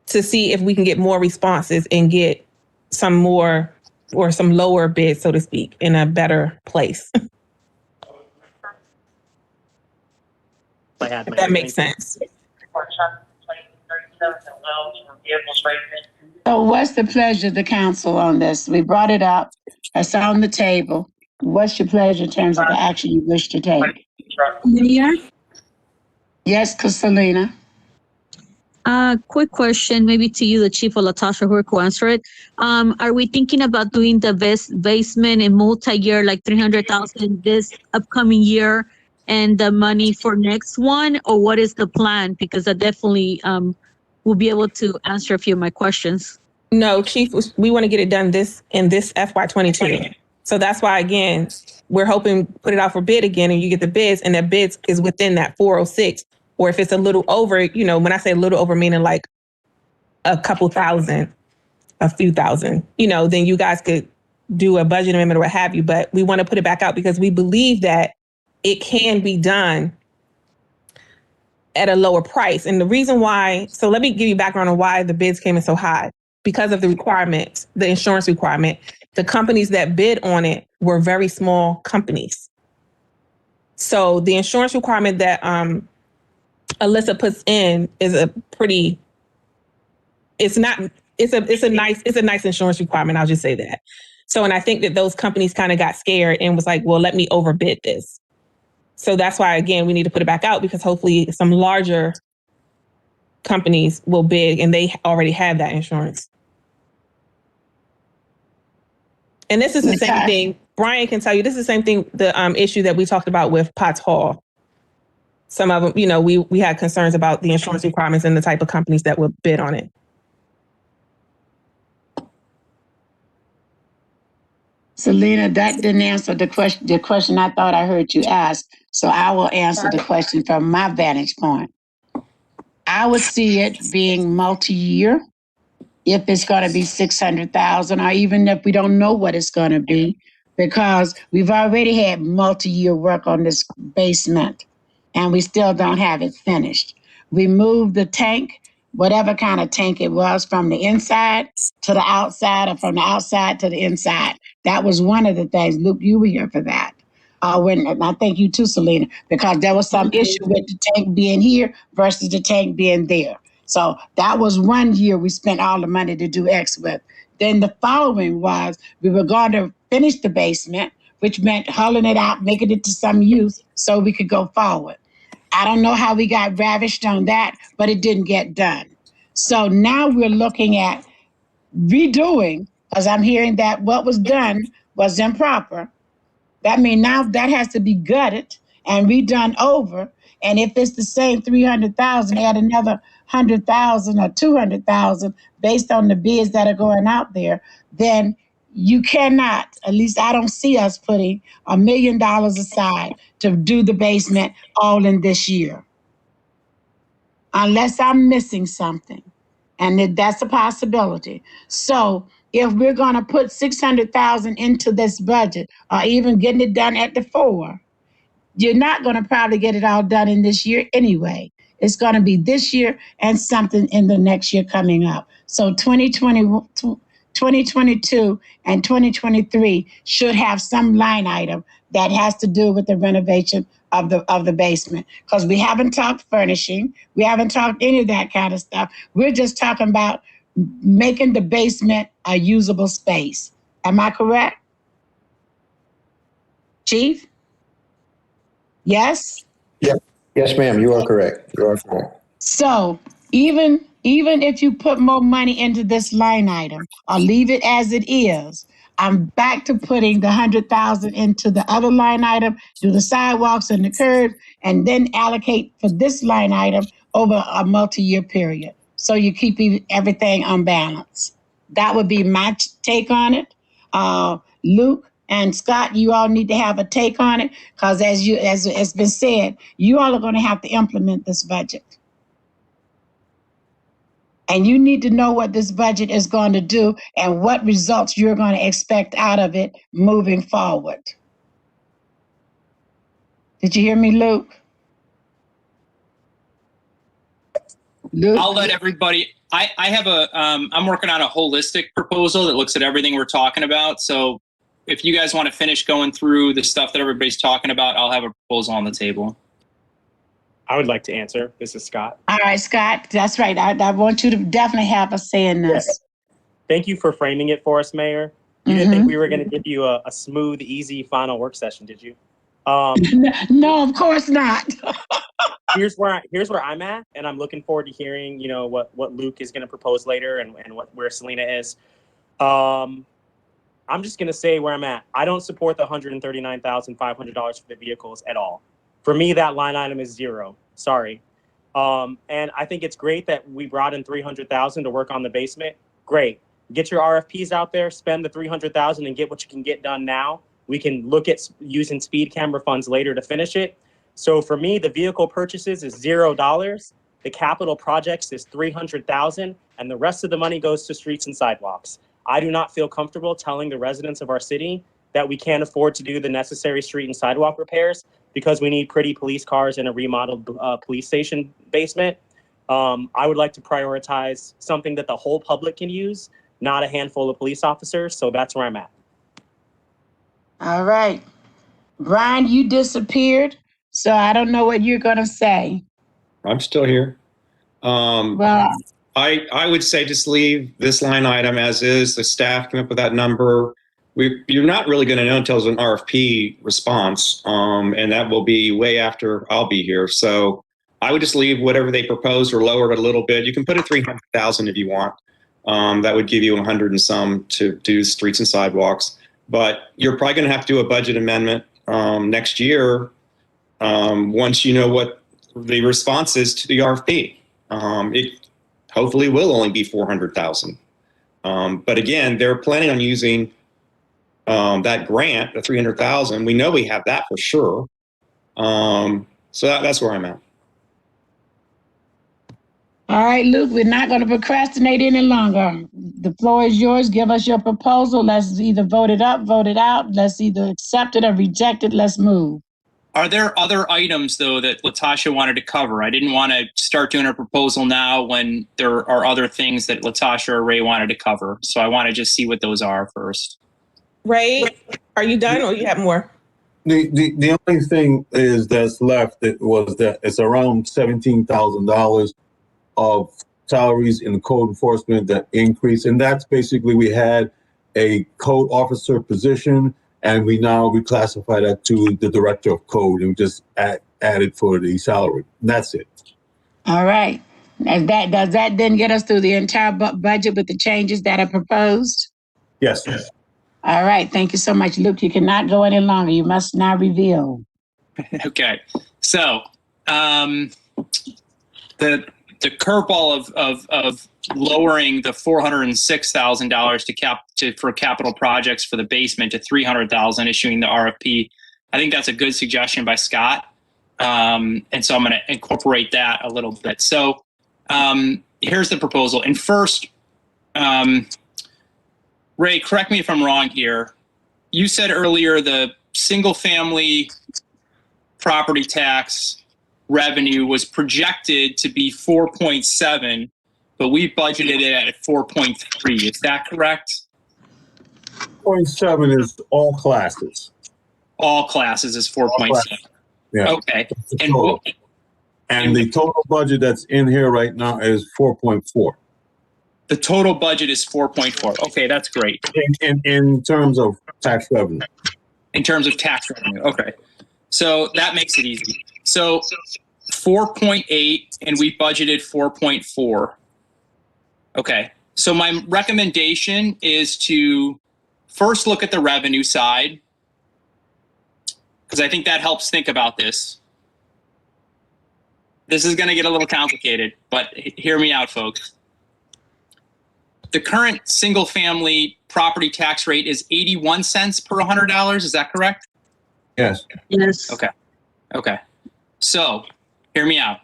to see if we can get more responses and get some more or some lower bids, so to speak, in a better place. If that makes sense. So what's the pleasure of the council on this? We brought it up. It's on the table. What's your pleasure in terms of the action you wish to take? Mayor? Yes, Casalina. Quick question, maybe to you, the chief, or Latasha, who will answer it. Are we thinking about doing the basement in multi-year, like 300,000 this upcoming year, and the money for next one, or what is the plan? Because I definitely will be able to answer a few of my questions. No, Chief, we want to get it done in this FY22. So that's why, again, we're hoping put it out for bid again, and you get the bids, and that bids is within that 406. Or if it's a little over, when I say a little over, meaning like a couple thousand, a few thousand, then you guys could do a budget amendment or what have you. But we want to put it back out because we believe that it can be done at a lower price. And the reason why, so let me give you background on why the bids came in so high. Because of the requirements, the insurance requirement, the companies that bid on it were very small companies. So the insurance requirement that Alyssa puts in is a nice insurance requirement. I'll just say that. So, and I think that those companies kind of got scared and was like, well, let me overbid this. So that's why, again, we need to put it back out because hopefully some larger companies will bid and they already have that insurance. And this is the same thing. Brian can tell you, this is the same thing, the issue that we talked about with Potts Hall. Some of them, we had concerns about the insurance requirements and the type of companies that would bid on it. Selena, that didn't answer the question I thought I heard you ask. So I will answer the question from my vantage point. I would see it being multi-year if it's going to be 600,000, or even if we don't know what it's going to be, because we've already had multi-year work on this basement and we still don't have it finished. We moved the tank, whatever kind of tank it was, from the inside to the outside or from the outside to the inside. That was one of the things. Luke, you were here for that. And I thank you too, Selena, because there was some issue with the tank being here versus the tank being there. So that was one year we spent all the money to do X with. Then the following was we were going to finish the basement, which meant hulling it out, making it to some use so we could go forward. I don't know how we got ravished on that, but it didn't get done. So now we're looking at redoing, because I'm hearing that what was done was improper. That means now that has to be gutted and redone over. And if it's the same 300,000, add another 100,000 or 200,000 based on the bids that are going out there, then you cannot, at least I don't see us putting $1 million aside to do the basement all in this year. Unless I'm missing something. And that's a possibility. So if we're going to put 600,000 into this budget, or even getting it done at the 4, you're not going to probably get it all done in this year anyway. It's going to be this year and something in the next year coming up. So 2022 and 2023 should have some line item that has to do with the renovation of the basement, because we haven't talked furnishing, we haven't talked any of that kind of stuff. We're just talking about making the basement a usable space. Am I correct, Chief? Yes? Yep. Yes, ma'am, you are correct. You are correct. So even if you put more money into this line item or leave it as it is, I'm back to putting the 100,000 into the other line item, do the sidewalks and the curbs, and then allocate for this line item over a multi-year period. So you keep everything on balance. That would be my take on it. Luke and Scott, you all need to have a take on it, because as it's been said, you all are going to have to implement this budget. And you need to know what this budget is going to do and what results you're going to expect out of it moving forward. Did you hear me, Luke? Luke? I'll let everybody, I have I'm working on a holistic proposal that looks at everything we're talking about. So if you guys want to finish going through the stuff that everybody's talking about, I'll have a proposal on the table. I would like to answer. This is Scott. All right, Scott, that's right. I want you to definitely have a say in this. Yes. Thank you for framing it for us, Mayor. You didn't think we were going to give you a smooth, easy final work session, did you? No, of course not. here's where I'm at, and I'm looking forward to hearing, what Luke is going to propose later and where Selena is. I'm just going to say where I'm at. I don't support the $139,500 for the vehicles at all. For me, that line item is zero. Sorry. And I think it's great that we brought in $300,000 to work on the basement. Great. Get your RFPs out there, spend the $300,000 and get what you can get done now. We can look at using speed camera funds later to finish it. So for me, the vehicle purchases is $0. The capital projects is 300,000, and the rest of the money goes to streets and sidewalks. I do not feel comfortable telling the residents of our city that we can't afford to do the necessary street and sidewalk repairs because we need pretty police cars and a remodeled police station basement. I would like to prioritize something that the whole public can use, not a handful of police officers. So that's where I'm at. All right. Brian, you disappeared, so I don't know what you're going to say. I'm still here. Well, I would say just leave this line item as is. The staff came up with that number. You're not really going to know until there's an RFP response, and that will be way after I'll be here. So I would just leave whatever they propose or lower it a little bit. You can put it 300,000 if you want. That would give you 100 and some to do streets and sidewalks. But you're probably going to have to do a budget amendment next year once you know what the response is to the RFP. It hopefully will only be 400,000. But again, they're planning on using that grant, the 300,000. We know we have that for sure. So that's where I'm at. all right, Luke, we're not going to procrastinate any longer. The floor is yours. Give us your proposal. Let's either vote it up, vote it out. Let's either accept it or reject it. Let's move. Are there other items, though, that Latasha wanted to cover? I didn't want to start doing a proposal now when there are other things that Latasha or Ray wanted to cover. So I want to just see what those are first. Ray, are you done or you have more? The only thing is that's left was that it's around $17,000 of salaries in code enforcement that increase, and that's basically we had a code officer position, and we now reclassify that to the director of code, and just added for the salary. And that's it. All right. Does that then get us through the entire budget with the changes that are proposed? Yes. All right. Thank you so much, Luke. You cannot go any longer. You must now reveal. Okay. So the curveball of lowering the $406,000 for capital projects for the basement to $300,000, issuing the RFP. I think that's a good suggestion by Scott, and so I'm going to incorporate that a little bit. So here's the proposal. And first, Ray, correct me if I'm wrong here. You said earlier the single-family property tax revenue was projected to be 4.7, but we budgeted it at 4.3. Is that correct? 0.7 is all classes. All classes is 4.7. Yeah. Okay. And the total budget that's in here right now is 4.4. The total budget is 4.4. Okay, that's great. In terms of tax revenue. In terms of tax revenue. Okay. So that makes it easy. So 4.8 and we budgeted 4.4. Okay. So my recommendation is to first look at the revenue side, because I think that helps think about this. This is going to get a little complicated, but hear me out, folks. The current single family property tax rate is 81 cents per $100. Is that correct? Yes. Yes. Okay. Okay. So hear me out.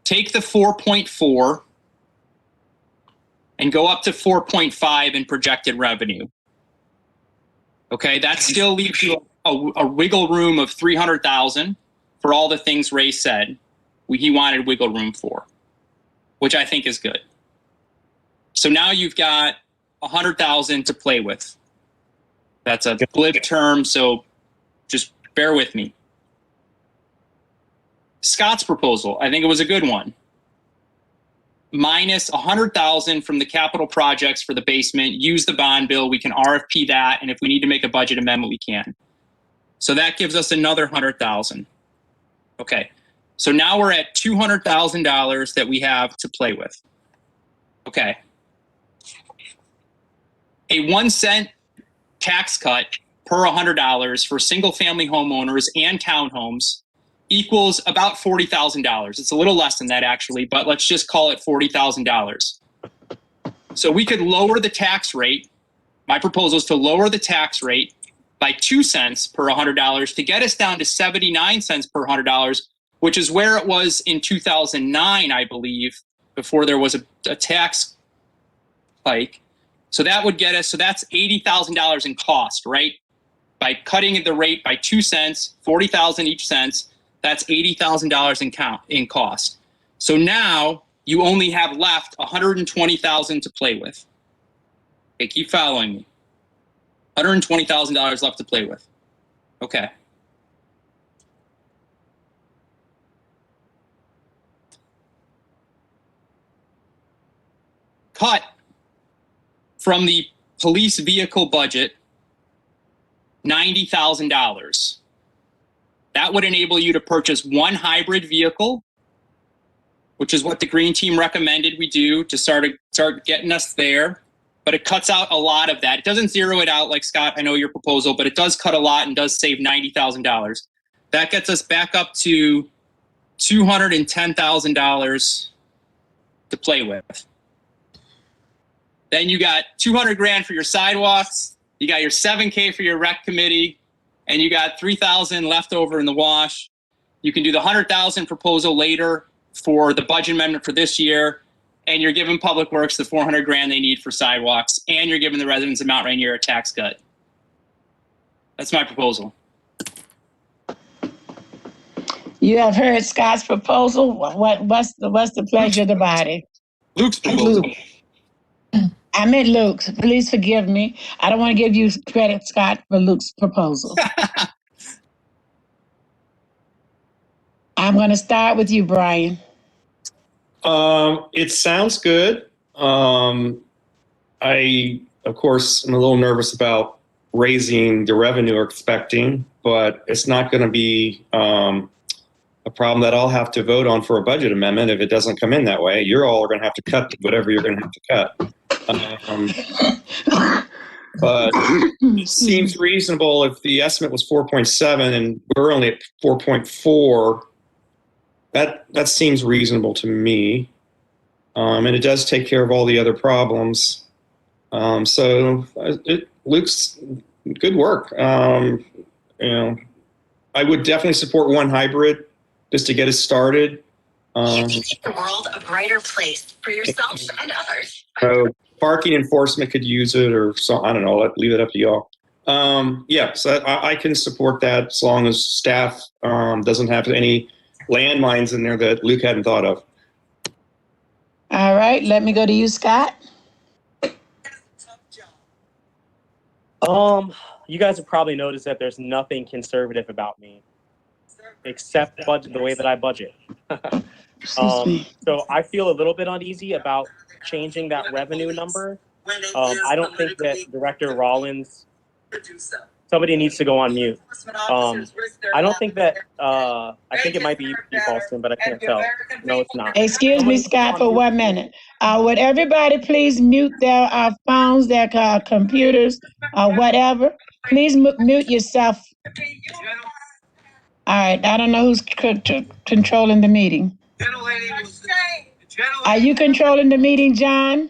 Take the 4.4 and go up to 4.5 in projected revenue. Okay, that still leaves you a wiggle room of 300,000 for all the things Ray said he wanted wiggle room for, which I think is good. So now you've got 100,000 to play with. That's a glib term, so just bear with me. Scott's proposal, I think it was a good one. Minus 100,000 from the capital projects for the basement, use the bond bill, we can RFP that, and if we need to make a budget amendment, we can. So that gives us another 100,000. Okay, so now we're at $200,000 that we have to play with. Okay. A 1 cent tax cut per $100 for single family homeowners and townhomes equals about $40,000. It's a little less than that actually, but let's just call it $40,000. So we could lower the tax rate. My proposal is to lower the tax rate by 2 cents per $100 to get us down to 79 cents per $100, which is where it was in 2009, I believe, before there was a tax hike. So that would get us, so that's $80,000 in cost, right? By cutting the rate by 2 cents, 40,000 each cents, that's $80,000 in cost. So now you only have left 120,000 to play with. Okay, keep following me. $120,000 left to play with. Okay. Cut from the police vehicle budget $90,000. That would enable you to purchase one hybrid vehicle, which is what the green team recommended we do to start getting us there. But it cuts out a lot of that. It doesn't zero it out like Scott, I know your proposal, but it does cut a lot and does save $90,000. That gets us back up to $210,000 to play with. Then you got 200 grand for your sidewalks. You got your 7K for your rec committee, and you got 3,000 left over in the wash. You can do the 100,000 proposal later for the budget amendment for this year, and you're giving Public Works the 400 grand they need for sidewalks, and you're giving the residents of Mount Rainier a tax cut. That's my proposal. You have heard Scott's proposal. What's the pleasure of the body? Luke's proposal. Luke. I meant Luke's. Please forgive me. I don't want to give you credit, Scott, for Luke's proposal. I'm going to start with you, Brian. It sounds good. I, of course, am a little nervous about raising the revenue we're expecting, but it's not going to be a problem that I'll have to vote on for a budget amendment if it doesn't come in that way. You're all going to have to cut whatever you're going to have to cut. But it seems reasonable if the estimate was 4.7 and we're only at 4.4. That seems reasonable to me, and it does take care of all the other problems. So Luke's good work. I would definitely support one hybrid just to get us started. You make the world a brighter place for yourself and others. So parking enforcement could use it, or so, I don't know. Leave it up to y'all. Yeah, so I can support that as long as staff doesn't have any landmines in there that Luke hadn't thought of. All right, let me go to you, Scott. You guys have probably noticed that there's nothing conservative about me, except budget, the way that I budget. So I feel a little bit uneasy about changing that revenue number. I don't think that Director Rollins, somebody needs to go on mute. I don't think that, I think it might be you, Paulson, but I can't tell. No, it's not. Excuse me, Scott, for 1 minute. Would everybody please mute their phones, their computers, or whatever? Please mute yourself. All right, I don't know who's controlling the meeting. Are you controlling the meeting, John?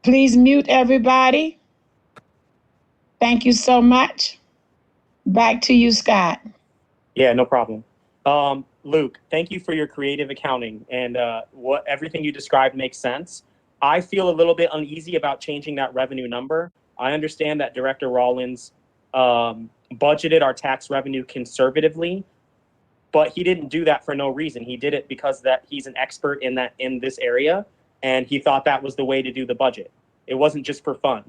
Please mute everybody. Thank you so much. Back to you, Scott. Yeah, no problem. Luke, thank you for your creative accounting, and everything you described makes sense. I feel a little bit uneasy about changing that revenue number. I understand that Director Rollins budgeted our tax revenue conservatively, but he didn't do that for no reason. He did it because that he's an expert in this area, and he thought that was the way to do the budget. It wasn't just for fun.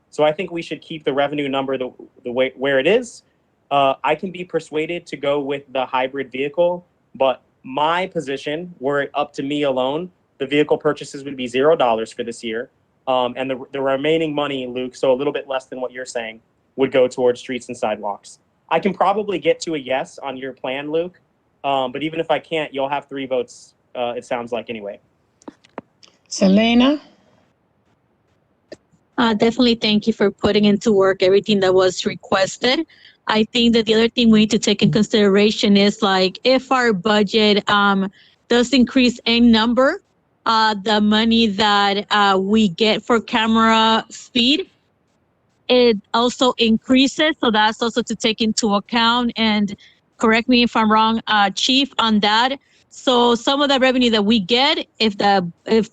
So I think we should keep the revenue number the way where it is. I can be persuaded to go with the hybrid vehicle, but my position, were it up to me alone, the vehicle purchases would be $0 for this year. And the remaining money, Luke, so a little bit less than what you're saying, would go towards streets and sidewalks. I can probably get to a yes on your plan, Luke. But even if I can't, you'll have 3 votes, it sounds like, anyway. Selena? Definitely thank you for putting into work everything that was requested. I think that the other thing we need to take in consideration is, like, if our budget does increase a number, the money that we get for camera speed it also increases. So that's also to take into account, and correct me if I'm wrong, Chief, on that. So some of the revenue that we get, if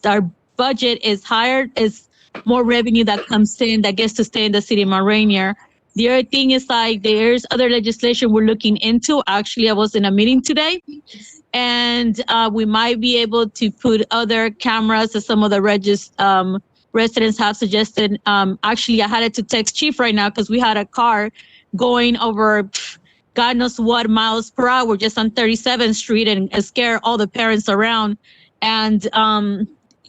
our budget is higher, is more revenue that comes in that gets to stay in the city of Mount Rainier. The other thing is like there's other legislation we're looking into. Actually, I was in a meeting today, and we might be able to put other cameras that some of the residents have suggested. Actually, I had to text Chief right now because we had a car going over God knows what miles per hour just on 37th Street and scare all the parents around. And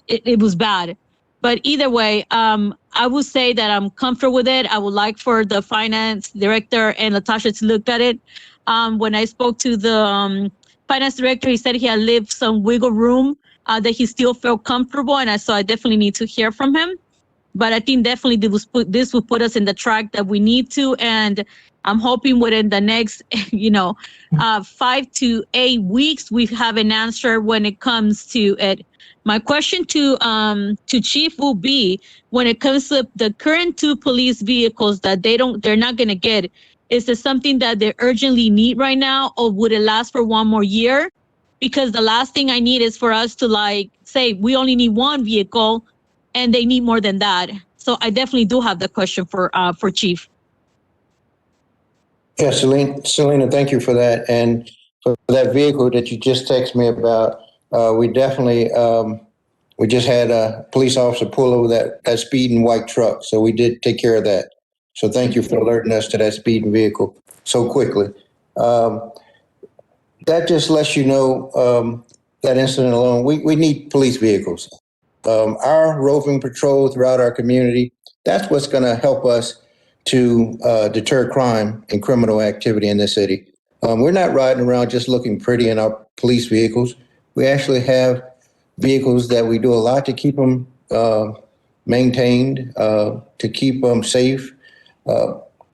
it was bad. But either way, I would say that I'm comfortable with it. I would like for the finance director and Latasha to look at it. When I spoke to the finance director, he said he had left some wiggle room that he still felt comfortable. And so I definitely need to hear from him. But I think definitely this will put us in the track that we need to. And I'm hoping within the next, 5 to 8 weeks, we have an answer when it comes to it. My question to Chief will be, when it comes to the current 2 police vehicles that they're not going to get, is this something that they urgently need right now, or would it last for 1 more year? Because the last thing I need is for us to say we only need 1 vehicle and they need more than that. So I definitely do have the question for Chief. Yeah, Selena, thank you for that. And for that vehicle that you just texted me about, we definitely, we just had a police officer pull over that speeding white truck. So we did take care of that. So thank you for alerting us to that speeding vehicle so quickly. That just lets you know that incident alone, we need police vehicles. Our roving patrol throughout our community, that's what's going to help us to deter crime and criminal activity in this city. We're not riding around just looking pretty in our police vehicles. We actually have vehicles that we do a lot to keep them maintained, to keep them safe.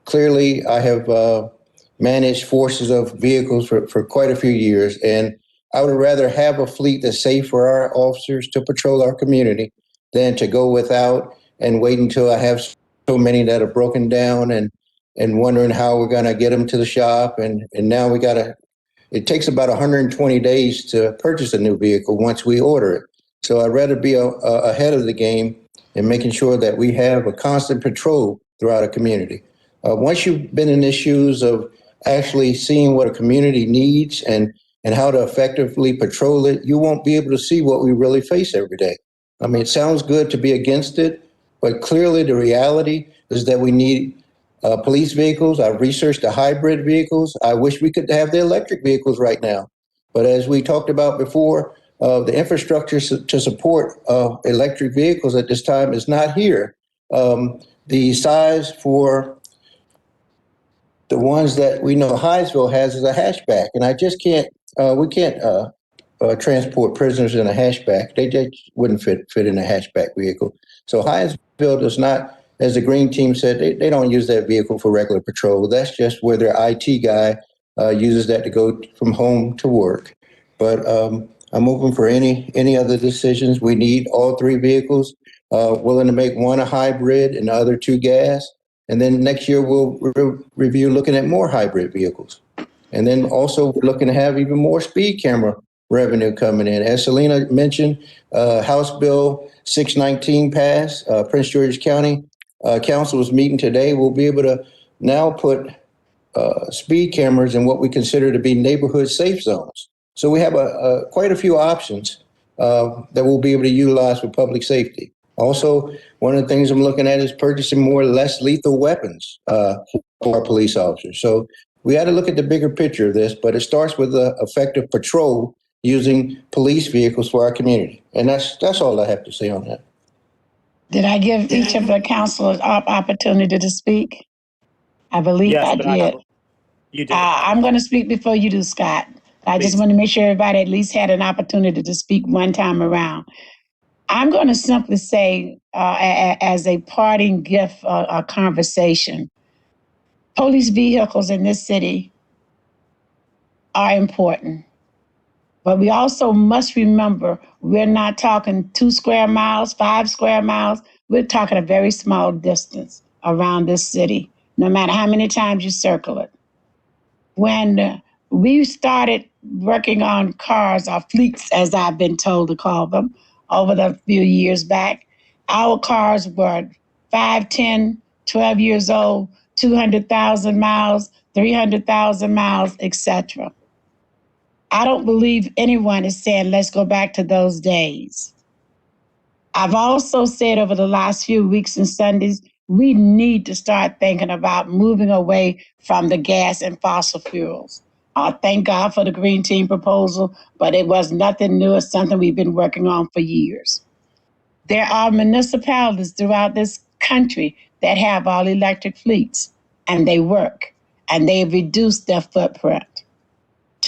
Clearly, I have managed forces of vehicles for quite a few years, and I would rather have a fleet that's safe for our officers to patrol our community than to go without and wait until I have so many that are broken down and wondering how we're going to get them to the shop. And now it takes about 120 days to purchase a new vehicle once we order it. So I'd rather be ahead of the game and making sure that we have a constant patrol throughout a community. Once you've been in the shoes of actually seeing what a community needs and how to effectively patrol it, you won't be able to see what we really face every day. I mean, it sounds good to be against it, but clearly the reality is that we need police vehicles. I've researched the hybrid vehicles. I wish we could have the electric vehicles right now. But as we talked about before, the infrastructure to support electric vehicles at this time is not here. The size for the ones that we know Hinesville has is a hatchback, and I just can't. We can't transport prisoners in a hatchback. They just wouldn't fit in a hatchback vehicle. So Hinesville does not, as the Green Team said, they don't use that vehicle for regular patrol. That's just where their IT guy uses that to go from home to work. But I'm open for any other decisions. We need all 3 vehicles. Willing to make one a hybrid and the other 2 gas. And then next year we'll review looking at more hybrid vehicles. And then also we're looking to have even more speed camera revenue coming in. As Selena mentioned, House Bill 619 passed. Prince George's County Council is meeting today. We'll be able to now put speed cameras in what we consider to be neighborhood safe zones. So we have quite a few options that we'll be able to utilize for public safety. Also, one of the things I'm looking at is purchasing more less lethal weapons for our police officers. So we had to look at the bigger picture of this, but it starts with effective patrol using police vehicles for our community. And that's all I have to say on that. Did I give each of the councilors opportunity to speak? I believe Yes, I but did. You did. I'm going to speak before you do, Scott. I just want to make sure everybody at least had an opportunity to speak one time around. I'm going to simply say, as a parting gift, a conversation, police vehicles in this city are important. But we also must remember we're not talking 2 square miles, 5 square miles. We're talking a very small distance. around this city, no matter how many times you circle it. When we started working on cars, or fleets, as I've been told to call them, over the few years back, our cars were 5, 10, 12 years old, 200,000 miles, 300,000 miles, etc. I don't believe anyone is saying, let's go back to those days. I've also said over the last few weeks and Sundays, we need to start thinking about moving away from the gas and fossil fuels. Thank God for the Green Team proposal, but it was nothing new. It's something we've been working on for years. There are municipalities throughout this country that have all electric fleets, and they work, and they've reduced their footprint.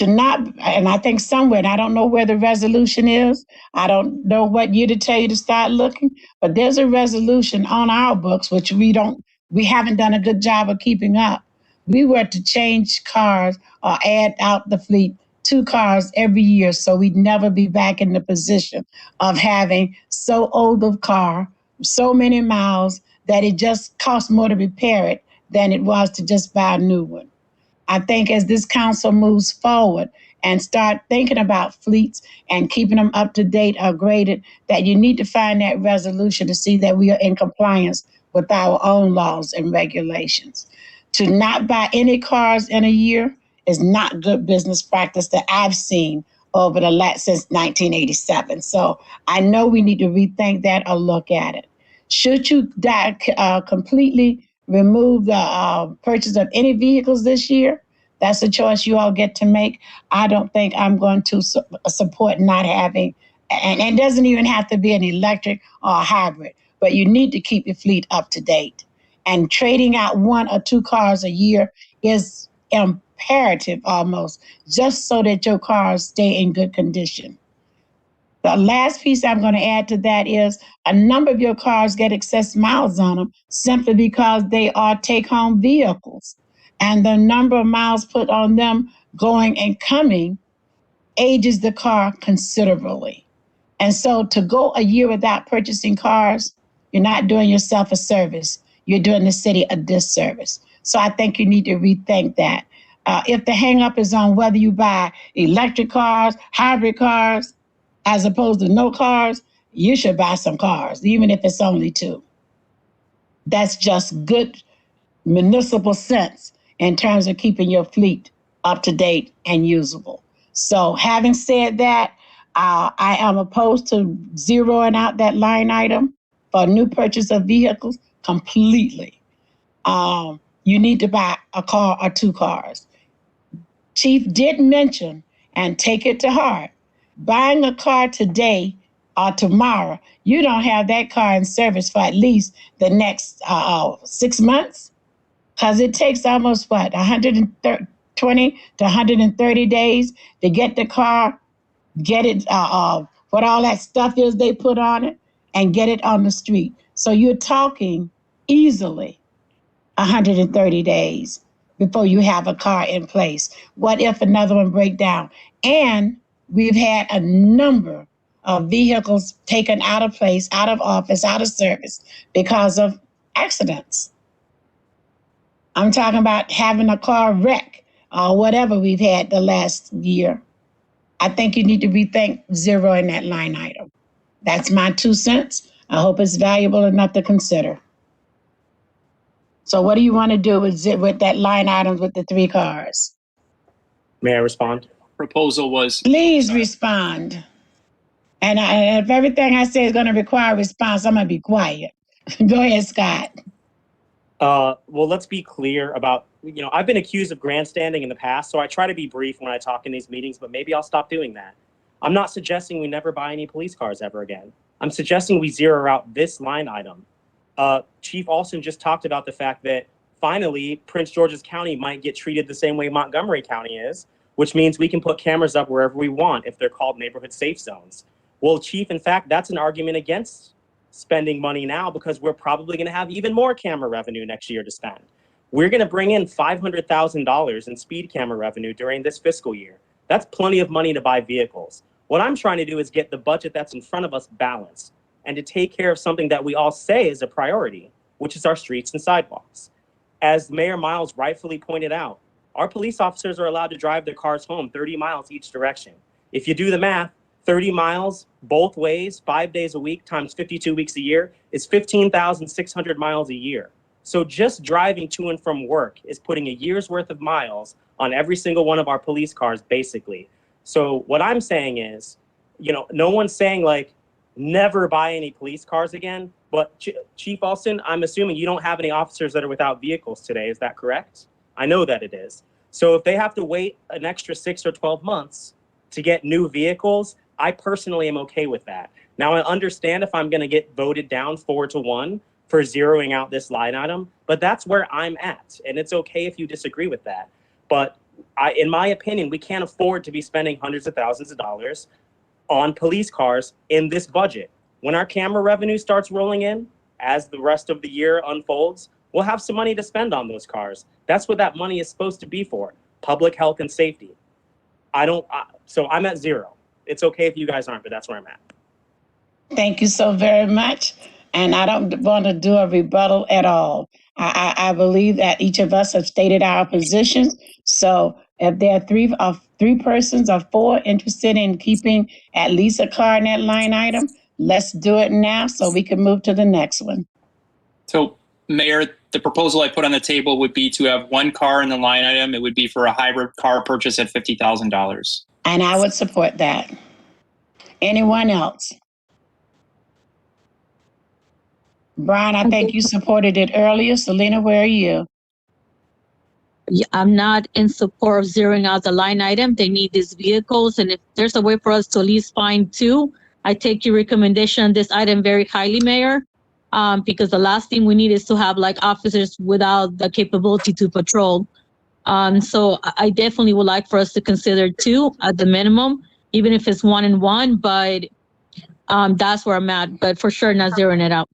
And I think somewhere, and I don't know where the resolution is, I don't know what year to tell you to start looking, but there's a resolution on our books, which we haven't done a good job of keeping up. We were to change cars or add out the fleet 2 cars every year, so we'd never be back in the position of having so old of car, so many miles, that it just costs more to repair it than it was to just buy a new one. I think as this council moves forward and start thinking about fleets and keeping them up to date or graded, that you need to find that resolution to see that we are in compliance with our own laws and regulations. To not buy any cars in a year is not good business practice that I've seen over the last since 1987. So I know we need to rethink that or look at it. Should you completely remove the purchase of any vehicles this year? That's a choice you all get to make. I don't think I'm going to support not having, and it doesn't even have to be an electric or a hybrid, but you need to keep your fleet up to date. And trading out 1 or 2 cars a year is imperative almost, just so that your cars stay in good condition. The last piece I'm going to add to that is a number of your cars get excess miles on them simply because they are take-home vehicles. And the number of miles put on them going and coming ages the car considerably. And so to go a year without purchasing cars, you're not doing yourself a service. You're doing the city a disservice. So I think you need to rethink that. If the hang-up is on whether you buy electric cars, hybrid cars, as opposed to no cars, you should buy some cars, even if it's only 2. That's just good municipal sense in terms of keeping your fleet up to date and usable. So having said that, I am opposed to zeroing out that line item for new purchase of vehicles completely. You need to buy a car or 2 cars. Chief did mention, and take it to heart, buying a car today or tomorrow, you don't have that car in service for at least the next 6 months, because it takes almost 120 to 130 days to get the car, get it, what all that stuff is they put on it, and get it on the street. So you're talking easily 130 days before you have a car in place. What if another one breaks down? And we've had a number of vehicles taken out of place, out of office, out of service because of accidents. I'm talking about having a car wreck or whatever we've had the last year. I think you need to rethink zeroing that line item. That's my 2 cents. I hope it's valuable enough to consider. So what do you want to do with that line item with the 3 cars? May I respond? Proposal was. Please respond. And if everything I say is going to require a response, I'm going to be quiet. Go ahead, Scott. Well, let's be clear about, I've been accused of grandstanding in the past, so I try to be brief when I talk in these meetings, but maybe I'll stop doing that. I'm not suggesting we never buy any police cars ever again. I'm suggesting we zero out this line item. Chief Alston just talked about the fact that finally Prince George's County might get treated the same way Montgomery County is, which means we can put cameras up wherever we want if they're called neighborhood safe zones. Well, Chief, in fact, that's an argument against spending money now because we're probably going to have even more camera revenue next year to spend. We're going to bring in $500,000 in speed camera revenue during this fiscal year. That's plenty of money to buy vehicles. What I'm trying to do is get the budget that's in front of us balanced and to take care of something that we all say is a priority, which is our streets and sidewalks. As Mayor Miles rightfully pointed out, our police officers are allowed to drive their cars home 30 miles each direction. If you do the math, 30 miles both ways, 5 days a week times 52 weeks a year is 15,600 miles a year. So just driving to and from work is putting a year's worth of miles on every single one of our police cars, basically. So what I'm saying is, no one's saying like never buy any police cars again, but Chief Alston, I'm assuming you don't have any officers that are without vehicles today. Is that correct? I know that it is. So if they have to wait an extra 6 or 12 months to get new vehicles, I personally am okay with that. Now, I understand if I'm going to get voted down 4-1 for zeroing out this line item, but that's where I'm at. And it's okay if you disagree with that. But in my opinion, we can't afford to be spending hundreds of thousands of dollars on police cars in this budget. When our camera revenue starts rolling in, as the rest of the year unfolds, we'll have some money to spend on those cars. That's what that money is supposed to be for, public health and safety. So I'm at 0. It's okay if you guys aren't, but that's where I'm at. Thank you so very much. And I don't want to do a rebuttal at all. I believe that each of us have stated our positions. So if there are three persons or 4 interested in keeping at least a car in that line item, let's do it now so we can move to the next one. So, Mayor, the proposal I put on the table would be to have 1 car in the line item. It would be for a hybrid car purchase at $50,000. And I would support that. Anyone else? Brian, I think you supported it earlier. Selena, where are you? Yeah, I'm not in support of zeroing out the line item. They need these vehicles. And if there's a way for us to at least find 2, I take your recommendation on this item very highly, Mayor, because the last thing we need is to have like officers without the capability to patrol. So I definitely would like for us to consider 2 at the minimum, even if it's 1 and 1, but that's where I'm at, but for sure not zeroing it out.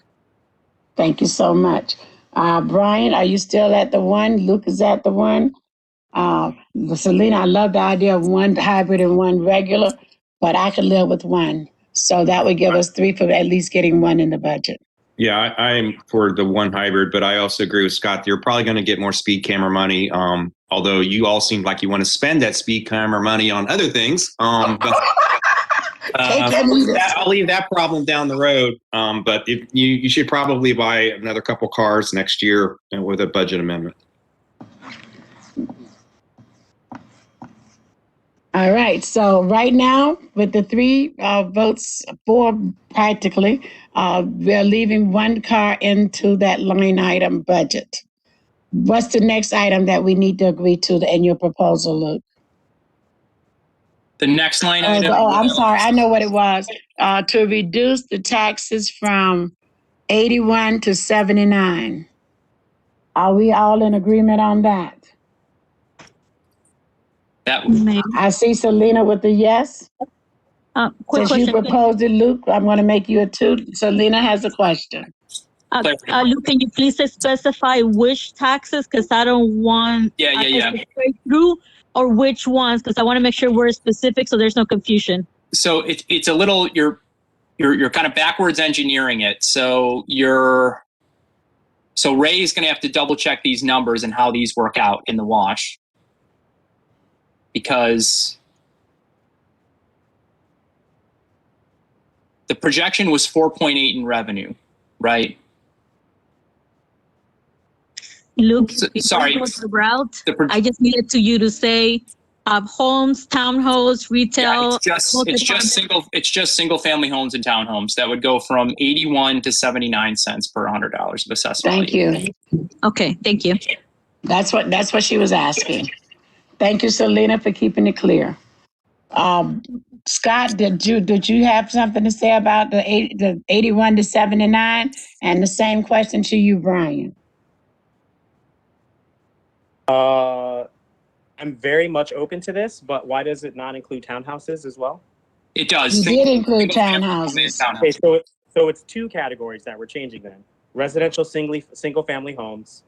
Thank you so much. Brian, are you still at the 1? Luke is at the 1. Selena, I love the idea of 1 hybrid and 1 regular, but I could live with 1. So that would give us 3 for at least getting 1 in the budget. Yeah, I'm for the 1 hybrid, but I also agree with Scott. You're probably going to get more speed camera money, although you all seem like you want to spend that speed camera money on other things. But I'll leave that problem down the road. But if you should probably buy another couple cars next year and with a budget amendment. All right. So right now, with the 3 votes for practically, we're leaving 1 car into that line item budget. What's the next item that we need to agree to in your proposal, Luke? The next line item. I'm sorry. I know what it was. To reduce the taxes from 81 to 79. Are we all in agreement on that? I see Selena with a yes. Quick Since you question. proposed it, Luke, I'm going to make you a 2. Selena has a question. Luke, can you please specify which taxes? Because I don't want straight through, or which ones? Because I want to make sure we're specific so there's no confusion. So it's a little you're kind of backwards engineering it. So Ray's going to have to double check these numbers and how these work out in the wash, because the projection was 4.8 in revenue, right? Luke, sorry. The route, I just needed you to say homes, townhomes, retail. Yeah, it's just single family homes and townhomes that would go from 81 to 79 cents per $100 of assessment. Thank you. Okay, thank you. That's what she was asking. Thank you, Selena, for keeping it clear. Scott, did you have something to say about the 81 to 79? And the same question to you, Brian. I'm very much open to this, but why does it not include townhouses as well? It does. You did include townhouses. Okay, so it's 2 categories that we're changing then. Residential single family homes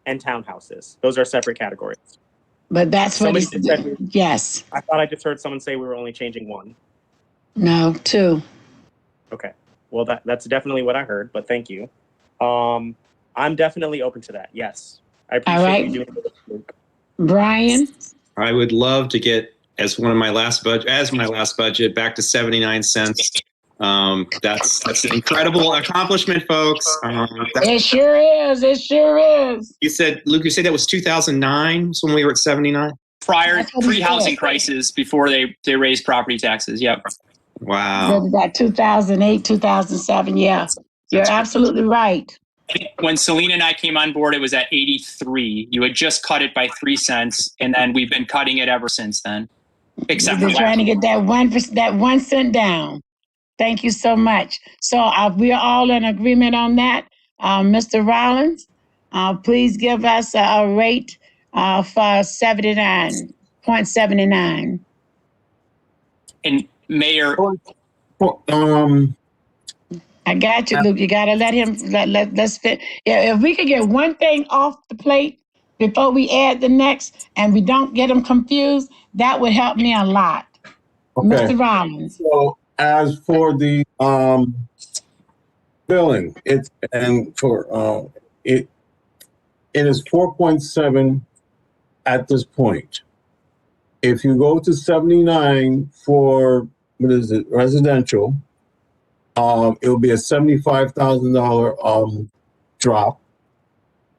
and townhouses. Those are separate categories. But that's Somebody what said yes. I thought I just heard someone say we were only changing 1. No, 2. Okay. Well, that's definitely what I heard, but thank you. I'm definitely open to that. Yes. I All appreciate right. you doing it, Luke. Brian? I would love to get my last budget back to 79 cents. That's an incredible accomplishment, folks. It sure is. It sure is. Luke, you said that was 2009 was when we were at 79? Pre-housing crisis, before they raised property taxes. Yep. Wow. That 2008, 2007. Yeah, you're absolutely right. When Selena and I came on board, it was at 83. You had just cut it by 3 cents, and then we've been cutting it ever since then. Except We've for been trying to get that 1 cent down. Thank you so much. So we are all in agreement on that. Mr. Rollins, please give us a rate for 79.79. And Mayor, I got you, Luke. You gotta let him let's fit. Yeah, if we could get one thing off the plate before we add the next, and we don't get them confused, that would help me a lot. Okay. Mr. Rollins. So as for the billing, it is 4.7 at this point. If you go to 79 for residential, it'll be a $75,000 drop.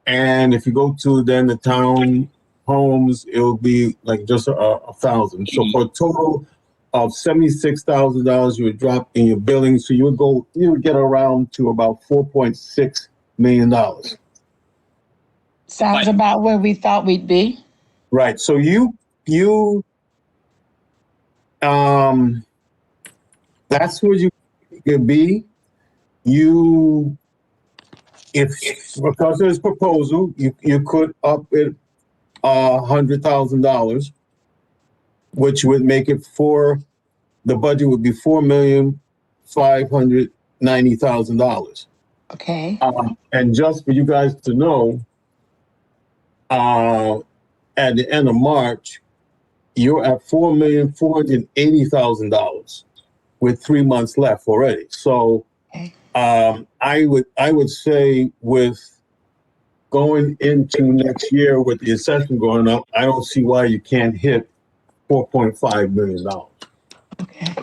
And if you go to then the town homes, it'll be like just 1,000. So for a total of $76,000, you would drop in your billing. So you would get around to about $4.6 million. Sounds about where we thought we'd be. Right. So that's where you could be. Because there's proposal, you could up it $100,000, which would make it the budget would be $4,590,000. Okay. And just for you guys to know, at the end of March, you're at $4,480,000 with 3 months left already. So I would say with going into next year with the assessment going up, I don't see why you can't hit $4.5 million. Okay.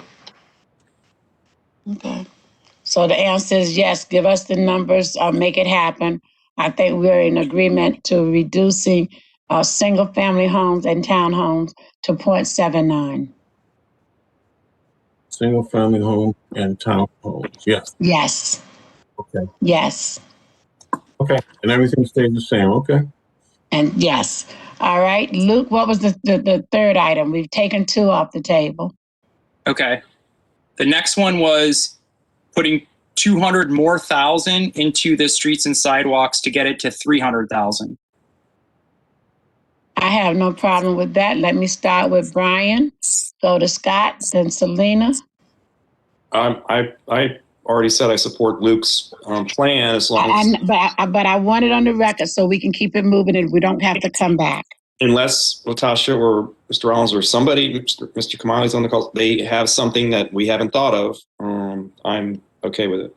So the answer is yes. Give us the numbers. Make it happen. I think we're in agreement to reducing single-family homes and townhomes to 0.79. Single-family home and townhomes. Yes. Yes. Okay. Yes. Okay. And everything stays the same. Okay. And yes. All right. Luke, what was the third item? We've taken 2 off the table. okay. The next one was putting 200 more thousand into the streets and sidewalks to get it to 300,000. I have no problem with that. Let me start with Brian, go to Scott, then Selena. I already said I support Luke's plan as long as But I want it on the record so we can keep it moving and we don't have to come back. unless Latasha or Mr. Rollins or somebody, Mr. Kamali's on the call, they have something that we haven't thought of. I'm okay with it.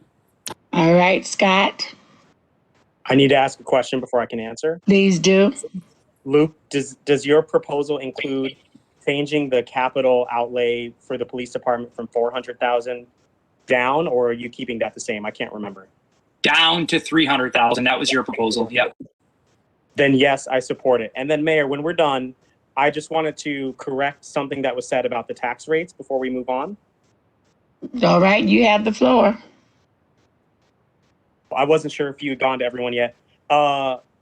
All right, Scott. I need to ask a question before I can answer. Please do. Luke, does your proposal include changing the capital outlay for the police department from 400,000 down, or are you keeping that the same? I can't remember. Down to 300,000. That was your proposal. Yep. Then yes, I support it. And then Mayor, when we're done, I just wanted to correct something that was said about the tax rates before we move on. All right, you have the floor. I wasn't sure if you had gone to everyone yet.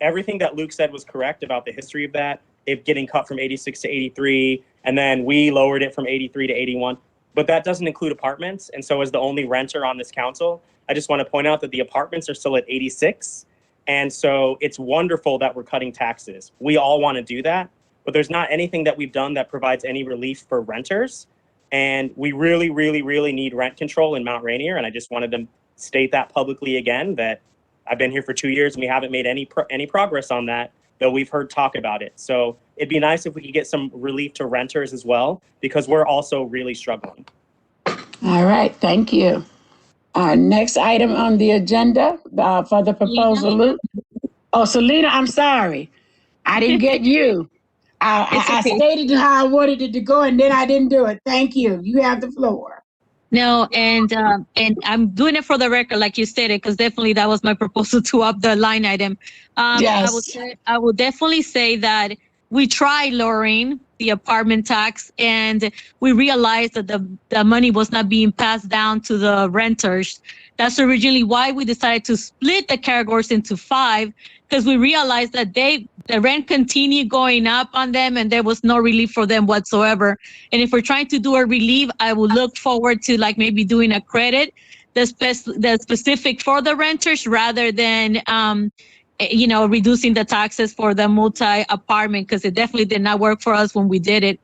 Everything that Luke said was correct about the history of that, it getting cut from 86 to 83, and then we lowered it from 83 to 81. But that doesn't include apartments. And so as the only renter on this council, I just want to point out that the apartments are still at 86. And so it's wonderful that we're cutting taxes. We all want to do that, but there's not anything that we've done that provides any relief for renters. And we really, really, really need rent control in Mount Rainier. And I just wanted to state that publicly again, that I've been here for 2 years and we haven't made any progress on that, though we've heard talk about it. So it'd be nice if we could get some relief to renters as well, because we're also really struggling. All right, thank you. Our next item on the agenda for the proposal, Luke. Oh, Selena, I'm sorry. I didn't get you. I stated how I wanted it to go, and then I didn't do it. Thank you. You have the floor. No, and I'm doing it for the record, like you stated, because definitely that was my proposal to up the line item. Yes. I would definitely say that we tried lowering the apartment tax, and we realized that the money was not being passed down to the renters. That's originally why we decided to split the categories into 5, because we realized that the rent continued going up on them, and there was no relief for them whatsoever. And if we're trying to do a relief, I would look forward to like maybe doing a credit that's specific for the renters rather than, reducing the taxes for the multi-apartment, because it definitely did not work for us when we did it.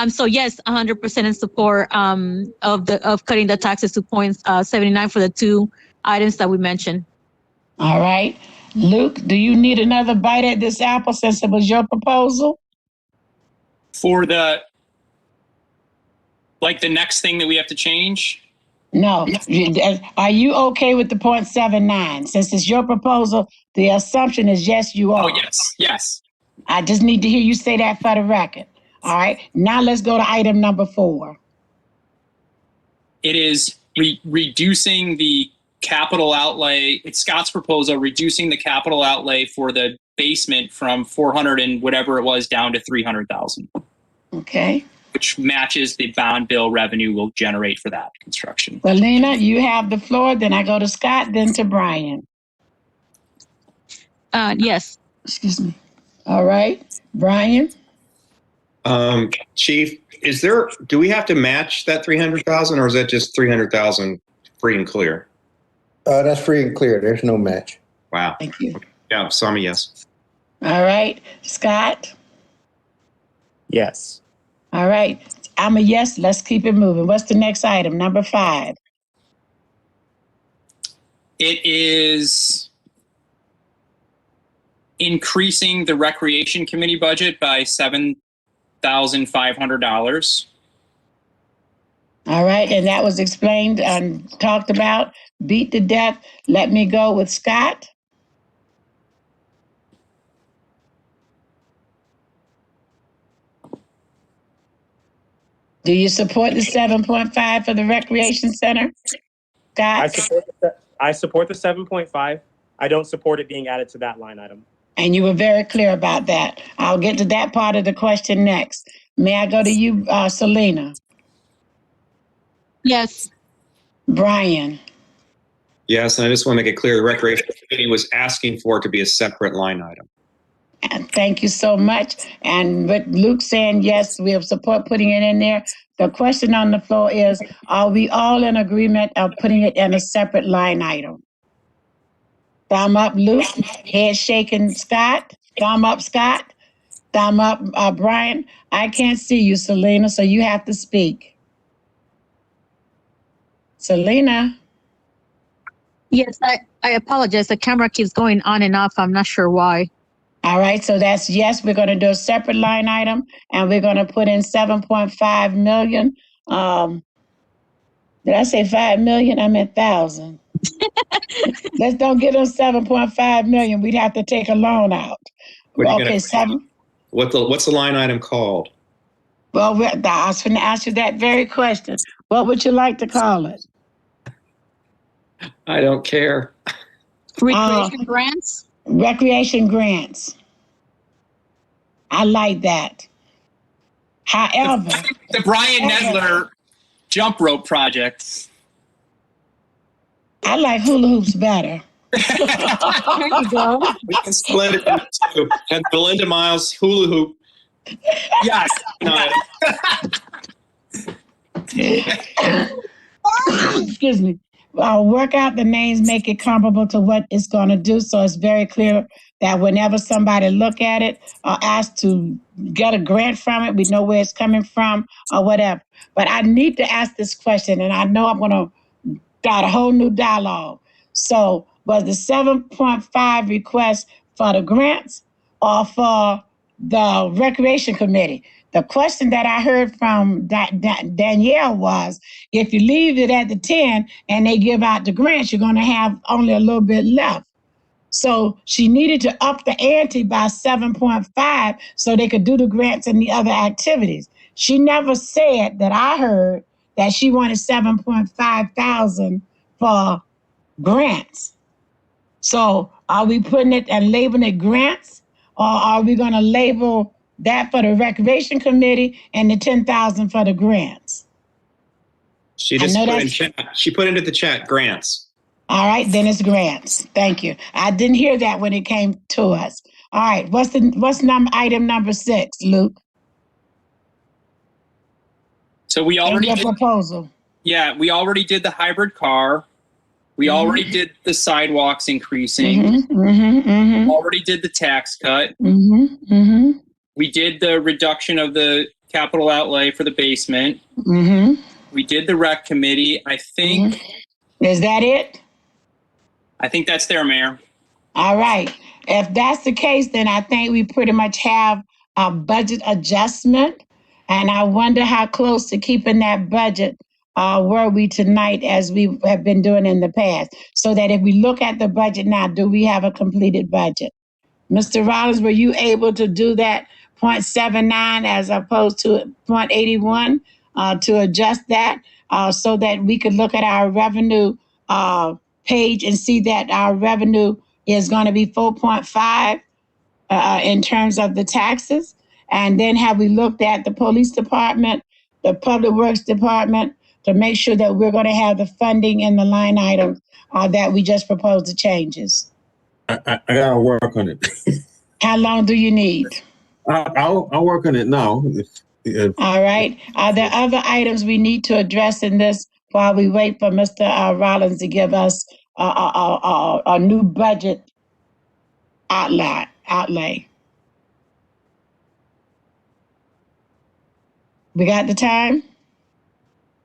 So yes, 100% in support of cutting the taxes to 0.79 for the 2 items that we mentioned. All right. Luke, do you need another bite at this apple since it was your proposal? For the next thing that we have to change? No. Are you okay with the 0.79? Since it's your proposal, the assumption is yes, you are. Oh, yes. I just need to hear you say that for the record. All right. Now let's go to item number 4. It is reducing the capital outlay. It's Scott's proposal, reducing the capital outlay for the basement from 400 and whatever it was down to 300,000. Okay. Which matches the bond bill revenue we'll generate for that construction. Well, Lena, you have the floor. Then I go to Scott, then to Brian. Yes. Excuse me. All right. Brian? Chief, do we have to match that 300,000 or is that just 300,000 free and clear? That's free and clear. There's no match. Wow. Thank you. Yeah, so I'm a yes. All right. Scott? Yes. All right. I'm a yes. Let's keep it moving. What's the next item? Number 5. It is increasing the recreation committee budget by $7,500. All right. And that was explained and talked about. Beat to death. Let me go with Scott. Do you support the 7.5 for the recreation center? Scott? I support the 7.5. I don't support it being added to that line item. And you were very clear about that. I'll get to that part of the question next. May I go to you, Selena? Yes. Brian? Yes, and I just want to make it clear, the Recreation Committee was asking for it to be a separate line item. And thank you so much. And with Luke saying yes, we have support putting it in there. The question on the floor is, are we all in agreement of putting it in a separate line item? Thumb up, Luke. Head shaking, Scott. Thumb up, Scott. Thumb up, Brian. I can't see you, Selena, so you have to speak. Selena? Yes, I apologize. The camera keeps going on and off. I'm not sure why. All right, so that's yes. We're going to do a separate line item, and we're going to put in 7.5 million. Did I say 5 million? I meant 1,000. Let's don't get them 7.5 million. We'd have to take a loan out. Okay, 7. What's the line item called? Well, I was going to ask you that very question. What would you like to call it? I don't care. Recreation grants? Recreation grants. I like that. However, the Brian Nedler jump rope project. I like hula hoops better. There you go. We can split it into 2. And Belinda Miles hula hoop. Yes. Excuse me. I'll work out the names, make it comparable to what it's going to do. So it's very clear that whenever somebody look at it or asked to get a grant from it, we know where it's coming from or whatever. But I need to ask this question, and I know I'm going to start a whole new dialogue. So was the 7.5 request for the grants or for the recreation committee? The question that I heard from Danielle was, if you leave it at the 10 and they give out the grants, you're going to have only a little bit left. So she needed to up the ante by 7.5 so they could do the grants and the other activities. She never said that I heard that she wanted 7.5 thousand for grants. So are we putting it and labeling it grants, or are we going to label that for the recreation committee and the 10,000 for the grants? She just put into the chat grants. All right, then it's grants. Thank you. I didn't hear that when it came to us. All right, what's item number 6, Luke? So we already did proposal. Yeah, we already did the hybrid car. We already did the sidewalks increasing. Already did the tax cut. We did the reduction of the capital outlay for the basement. We did the rec committee. I think. Is that it? I think that's there, Mayor. All right. If that's the case, then I think we pretty much have a budget adjustment. And I wonder how close to keeping that budget were we tonight as we have been doing in the past. So that if we look at the budget now, do we have a completed budget? Mr. Rollins, were you able to do that 0.79 as opposed to 0.81 to adjust that so that we could look at our revenue page and see that our revenue is going to be 4.5 in terms of the taxes? And then have we looked at the police department, the public works department, to make sure that we're going to have the funding in the line items that we just proposed the changes? I gotta work on it. How long do you need? I'll work on it now. All right. Are there other items we need to address in this while we wait for Mr. Rollins to give us a new budget outlay? We got the time?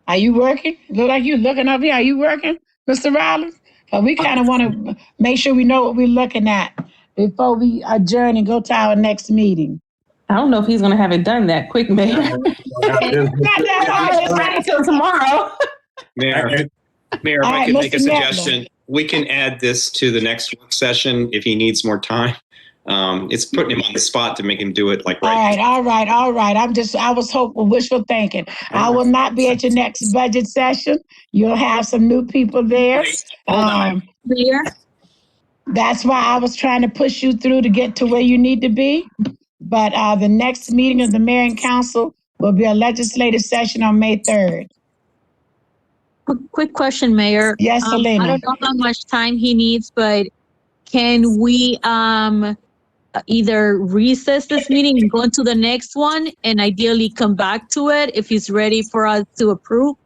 Are you working? Look like you looking up here. Are you working, Mr. Rollins? But we kind of want to make sure we know what we're looking at before we adjourn and go to our next meeting. I don't know if he's going to have it done that quick, Mayor. Not that hard. It's not until tomorrow. Mayor, if I could make a suggestion, we can add this to the next work session if he needs more time. It's putting him on the spot to make him do it like right. All right. I was hopeful, wishful thinking. I will not be at your next budget session. You'll have some new people there. That's why I was trying to push you through to get to where you need to be. But the next meeting of the Mayor and Council will be a legislative session on May 3rd. Quick question, Mayor. Yes, Selena. I don't know how much time he needs, but can we either recess this meeting and go into the next one and ideally come back to it if he's ready for us to approve?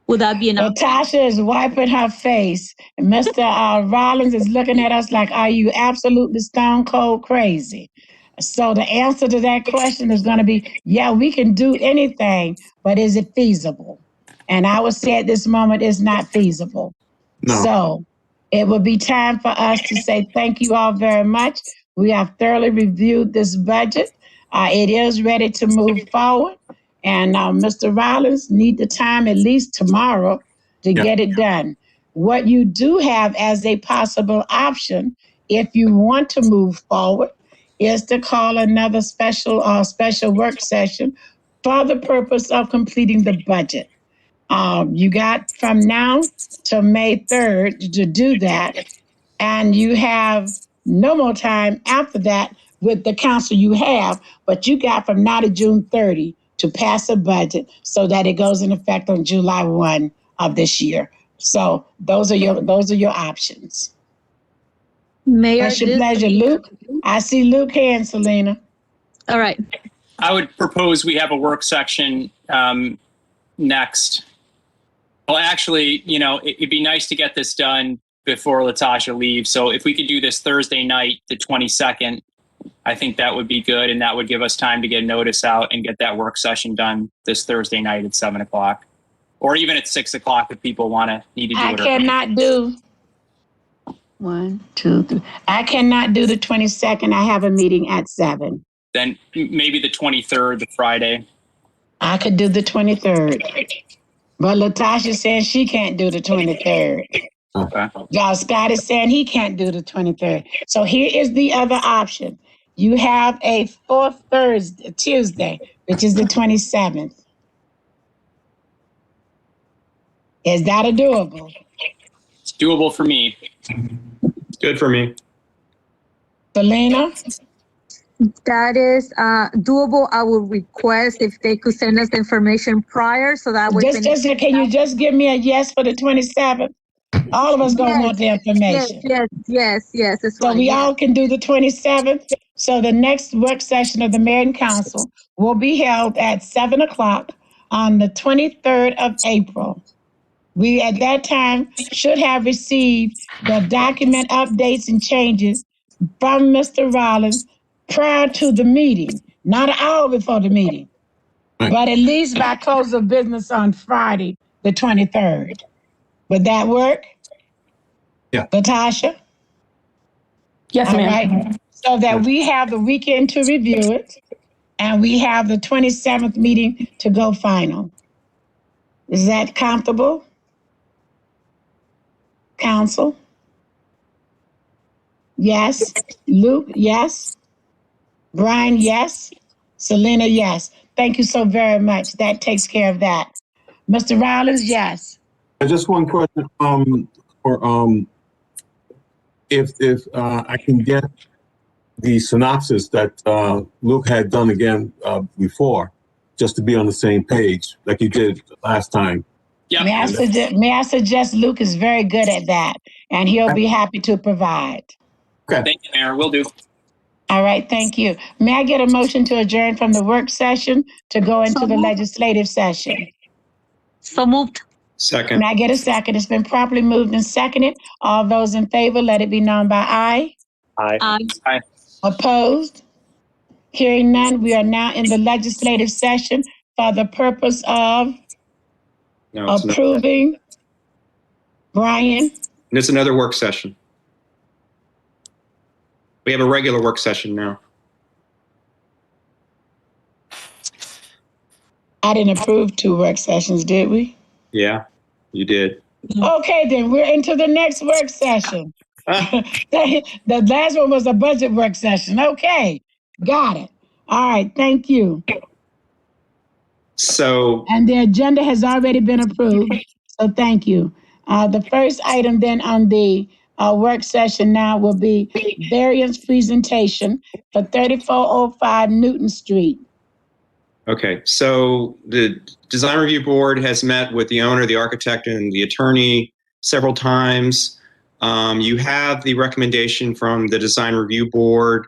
Would that be enough? Natasha is wiping her face. And Mr. Rollins is looking at us like, are you absolutely stone cold crazy? So the answer to that question is going to be, yeah, we can do anything, but is it feasible? And I would say at this moment, it's not feasible. No. So it would be time for us to say thank you all very much. We have thoroughly reviewed this budget. It is ready to move forward. And Mr. Rollins need the time at least tomorrow to get it done. What you do have as a possible option, if you want to move forward, is to call another special work session for the purpose of completing the budget. You got from now to May 3rd to do that, and you have no more time after that with the council you have, but you got from now to June 30 to pass a budget so that it goes in effect on July 1 of this year. So those are your options. Mayor, that's your pleasure, Luke. I see Luke and Selena. All right. I would propose we have a work section next. Well, actually, it'd be nice to get this done before Latasha leaves. So if we could do this Thursday night, the 22nd, I think that would be good. And that would give us time to get notice out and get that work session done this Thursday night at 7:00 or even at 6:00 if people need to do it. I cannot do 1, 2, 3. I cannot do the 22nd. I have a meeting at 7. Then maybe the 23rd, the Friday. I could do the 23rd. But Latasha says she can't do the 23rd. Okay. Scott is saying he can't do the 23rd. So here is the other option. You have a fourth Tuesday, which is the 27th. Is that a doable? It's doable for me. Good for me. Selena? That is doable. I would request if they could send us the information prior so that we Can you just give me a yes for the 27th? All of us gonna want the information. Yes, that's So right. we all can do the 27th. So the next work session of the Mayor and Council will be held at 7 o'clock on the 23rd of April. We at that time should have received the document updates and changes from Mr. Rollins prior to the meeting, not an hour before the meeting, but at least by close of business on Friday, the 23rd. Would that work? Yeah. Latasha? Yes, All ma'am. right. So that we have the weekend to review it and we have the 27th meeting to go final. Is that comfortable? Council? Yes. Luke, yes. Brian, yes. Selena, yes. Thank you so very much. That takes care of that. Mr. Rollins, yes. Just one question. If I can get the synopsis that Luke had done again before, just to be on the same page, like you did last time. Yeah. May I suggest Luke is very good at that, and he'll be happy to provide. Okay. Thank you, Mayor. Will do. All right, thank you. May I get a motion to adjourn from the work session to go into the legislative session? So moved. Second. May I get a second? It's been properly moved and seconded. All those in favor, let it be known by aye. Aye. Aye. Opposed? Hearing none, we are now in the legislative session for the purpose of No, it's not. approving. Brian? And it's another work session. We have a regular work session now. I didn't approve 2 work sessions, did we? Yeah, you did. Okay, then we're into the next work session. The last one was a budget work session. Okay, got it. All right, thank you. So, And the agenda has already been approved, so thank you. The first item then on the work session now will be variance presentation for 3405 Newton Street. okay, so the design review board has met with the owner, the architect, and the attorney several times. You have the recommendation from the design review board.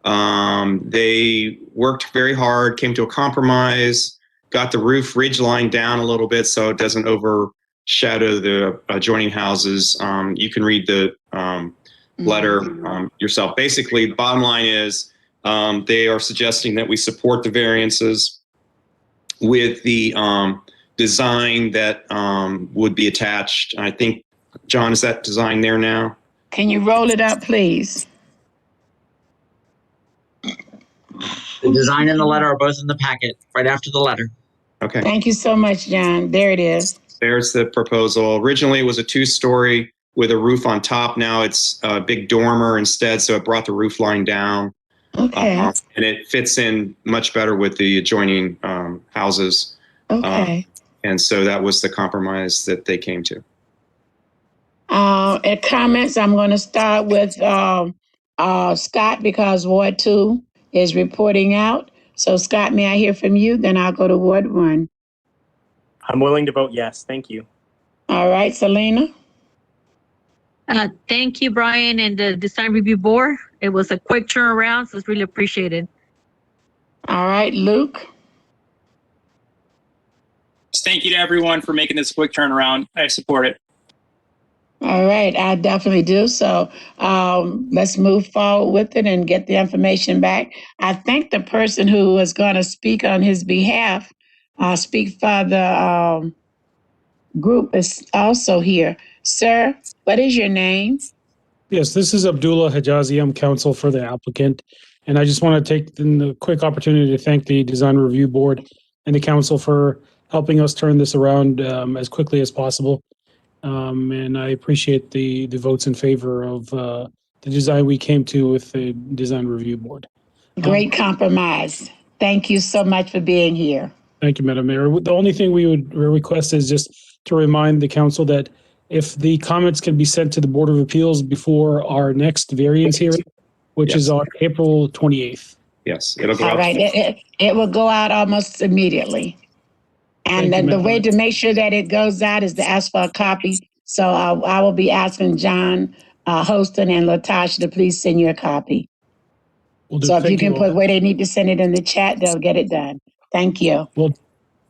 They worked very hard, came to a compromise, got the roof ridge line down a little bit so it doesn't overshadow the adjoining houses. You can read the letter yourself. Basically, the bottom line is they are suggesting that we support the variances with the design that would be attached. I think, John, is that design there now? Can you roll it up, please? The design and the letter are both in the packet right after the letter. Okay. Thank you so much, John. There it is. There's the proposal. Originally, it was a 2-story with a roof on top. Now it's a big dormer instead, so it brought the roof line down. Okay. And it fits in much better with the adjoining houses. Okay. And so that was the compromise that they came to. At comments, I'm going to start with Scott because Ward 2 is reporting out. So, Scott, may I hear from you? Then I'll go to Ward 1. I'm willing to vote yes. Thank you. All right, Selena? Thank you, Brian, and the design review board. It was a quick turnaround, so it's really appreciated. All right, Luke? Thank you to everyone for making this quick turnaround. I support it. All right, I definitely do. So let's move forward with it and get the information back. I think the person who was going to speak on his behalf, speak for the group is also here. Sir, what is your name? Yes, this is Abdullah Hijazi. I'm counsel for the applicant. And I just want to take the quick opportunity to thank the Design Review Board and the council for helping us turn this around as quickly as possible. And I appreciate the votes in favor of the design we came to with the Design Review Board. Great compromise. Thank you so much for being here. Thank you, Madam Mayor. The only thing we would request is just to remind the council that if the comments can be sent to the Board of Appeals before our next variance hearing, which is on April 28th. Yes, it'll go All out. right, it will go out almost immediately. And then the way to make sure that it goes out is to ask for a copy. So I will be asking John Hostin and Latasha to please send you a copy. So if you can put where they need to send it in the chat, they'll get it done. Thank you. Well,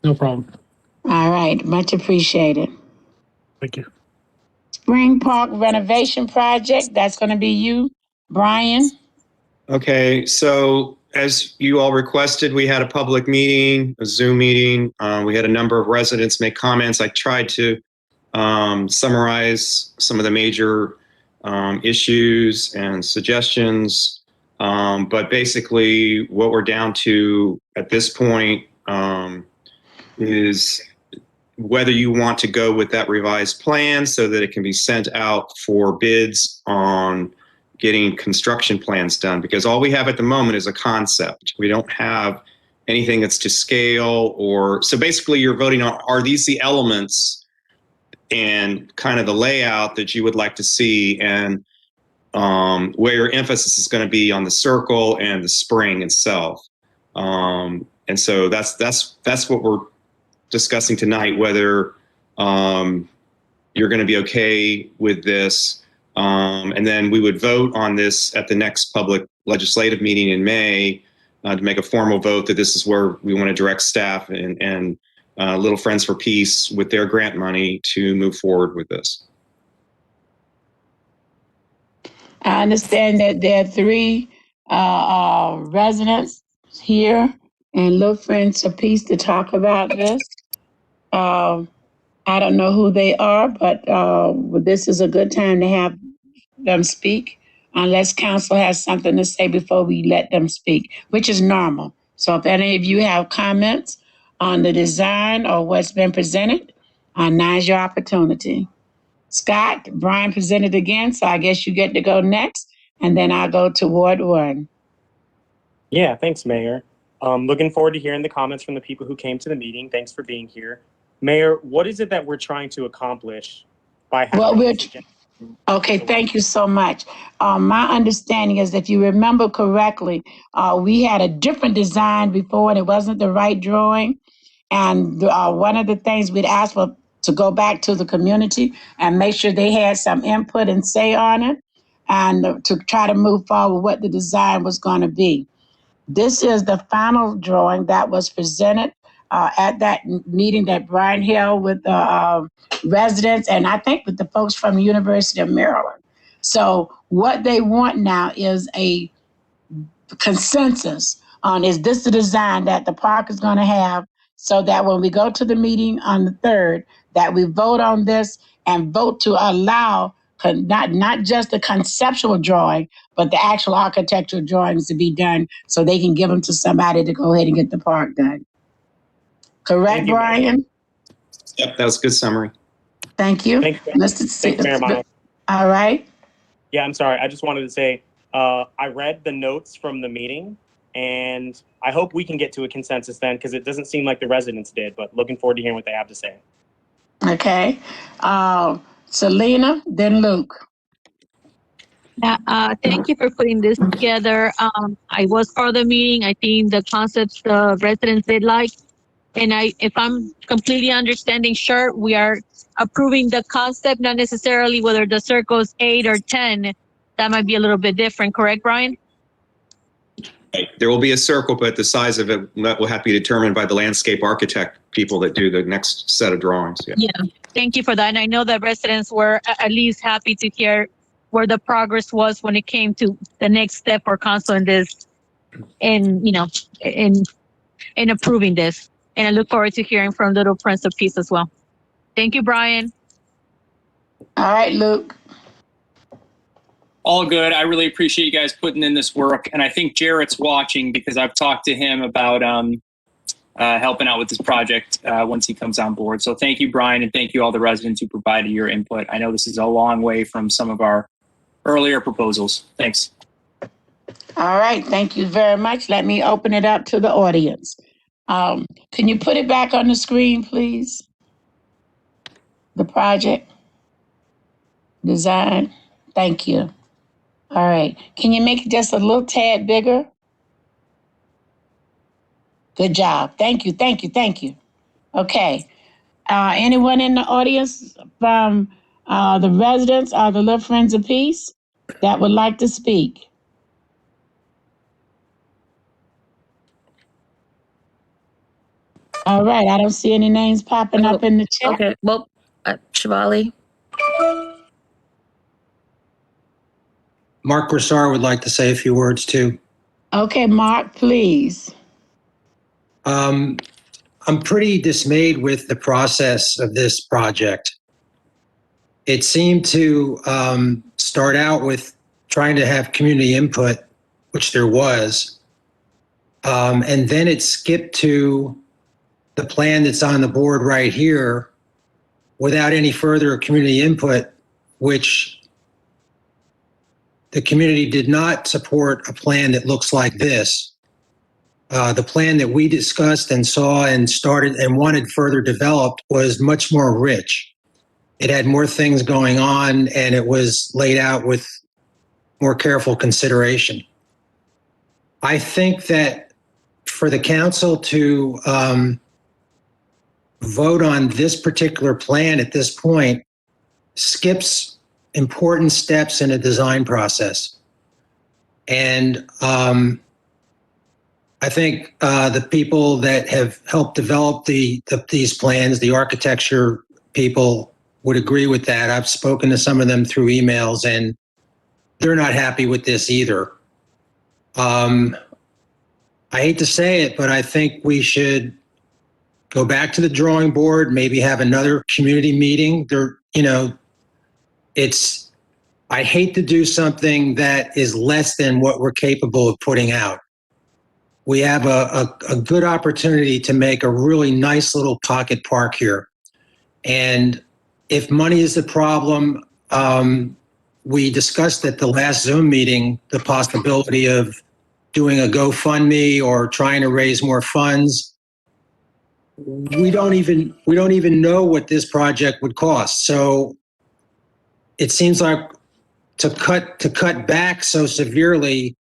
no problem. All right, much appreciated. Thank you. Spring Park renovation project, that's going to be you, Brian. Okay, so as you all requested, we had a public meeting, a Zoom meeting. We had a number of residents make comments. I tried to summarize some of the major issues and suggestions. But basically, what we're down to at this point is whether you want to go with that revised plan so that it can be sent out for bids on getting construction plans done, because all we have at the moment is a concept. We don't have anything that's to scale or, so basically you're voting on, are these the elements and kind of the layout that you would like to see, and where your emphasis is going to be on the circle and the spring itself. And so that's what we're discussing tonight, whether you're going to be okay with this. And then we would vote on this at the next public legislative meeting in May to make a formal vote that this is where we want to direct staff and Little Friends for Peace with their grant money to move forward with this. I understand that there are 3 residents here and Little Friends of Peace to talk about this. I don't know who they are, but this is a good time to have them speak, unless council has something to say before we let them speak, which is normal. So if any of you have comments on the design or what's been presented, now's your opportunity. Scott, Brian presented again, so I guess you get to go next, and then I'll go to Ward 1. Yeah, thanks, Mayor. Looking forward to hearing the comments from the people who came to the meeting. Thanks for being here. Mayor, what is it that we're trying to accomplish by having Okay, thank you so much. My understanding is, if you remember correctly, we had a different design before and it wasn't the right drawing. And one of the things we'd asked for to go back to the community and make sure they had some input and say on it, and to try to move forward what the design was going to be. This is the final drawing that was presented at that meeting that Brian held with the residents and I think with the folks from the University of Maryland. So what they want now is a consensus on, is this the design that the park is going to have, so that when we go to the meeting on the 3rd, that we vote on this and vote to allow not just the conceptual drawing, but the actual architectural drawings to be done so they can give them to somebody to go ahead and get the park done. Correct, Brian? Yep, that was a good summary. Thank you. Thanks, Mayor Miles. All right. Yeah, I'm sorry. I just wanted to say, I read the notes from the meeting, and I hope we can get to a consensus then, because it doesn't seem like the residents did, but looking forward to hearing what they have to say. Okay. Selena, then Luke. Thank you for putting this together. I was part of the meeting. I think the concepts the residents did like. And if I'm completely understanding, sure, we are approving the concept, not necessarily whether the circle is 8 or 10. That might be a little bit different, correct, Brian? There will be a circle, but the size of it will have to be determined by the landscape architect people that do the next set of drawings. Yeah, thank you for that. And I know that residents were at least happy to hear where the progress was when it came to the next step for council in this, in approving this. And I look forward to hearing from Little Friends of Peace as well. Thank you, Brian. All right, Luke. All good. I really appreciate you guys putting in this work. And I think Jarrett's watching because I've talked to him about helping out with this project once he comes on board. So thank you, Brian, and thank you all the residents who provided your input. I know this is a long way from some of our earlier proposals. Thanks. All right, thank you very much. Let me open it up to the audience. Can you put it back on the screen, please? The project design. Thank you. All right. Can you make it just a little tad bigger? Good job. Thank you. Thank you. Thank you. Okay. Anyone in the audience from the residents or the Little Friends of Peace that would like to speak? All right. I don't see any names popping up in the chat. Okay. Well, Shivali. Mark Broussard would like to say a few words too. Okay, Mark, please. I'm pretty dismayed with the process of this project. It seemed to start out with trying to have community input, which there was, and then it skipped to the plan that's on the board right here without any further community input, which the community did not support a plan that looks like this. The plan that we discussed and saw and started and wanted further developed was much more rich. It had more things going on and it was laid out with more careful consideration. I think that for the council to vote on this particular plan at this point skips important steps in a design process. And I think the people that have helped develop these plans, the architecture people, would agree with that. I've spoken to some of them through emails and they're not happy with this either. I hate to say it, but I think we should go back to the drawing board, maybe have another community meeting. I hate to do something that is less than what we're capable of putting out. We have a good opportunity to make a really nice little pocket park here. And if money is the problem, we discussed at the last Zoom meeting the possibility of doing a GoFundMe or trying to raise more funds. We don't even know what this project would cost. So it seems like to cut back so severely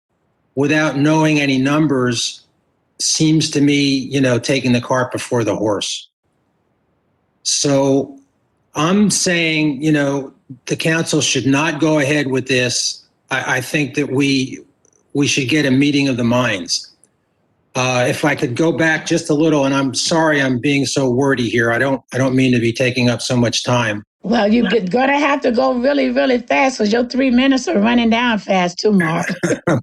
without knowing any numbers seems to me, taking the cart before the horse. So I'm saying, the council should not go ahead with this. I think that we should get a meeting of the minds. If I could go back just a little, and I'm sorry I'm being so wordy here. I don't mean to be taking up so much time. Well, you're gonna have to go really, really fast because your 3 minutes are running down fast too, Mark.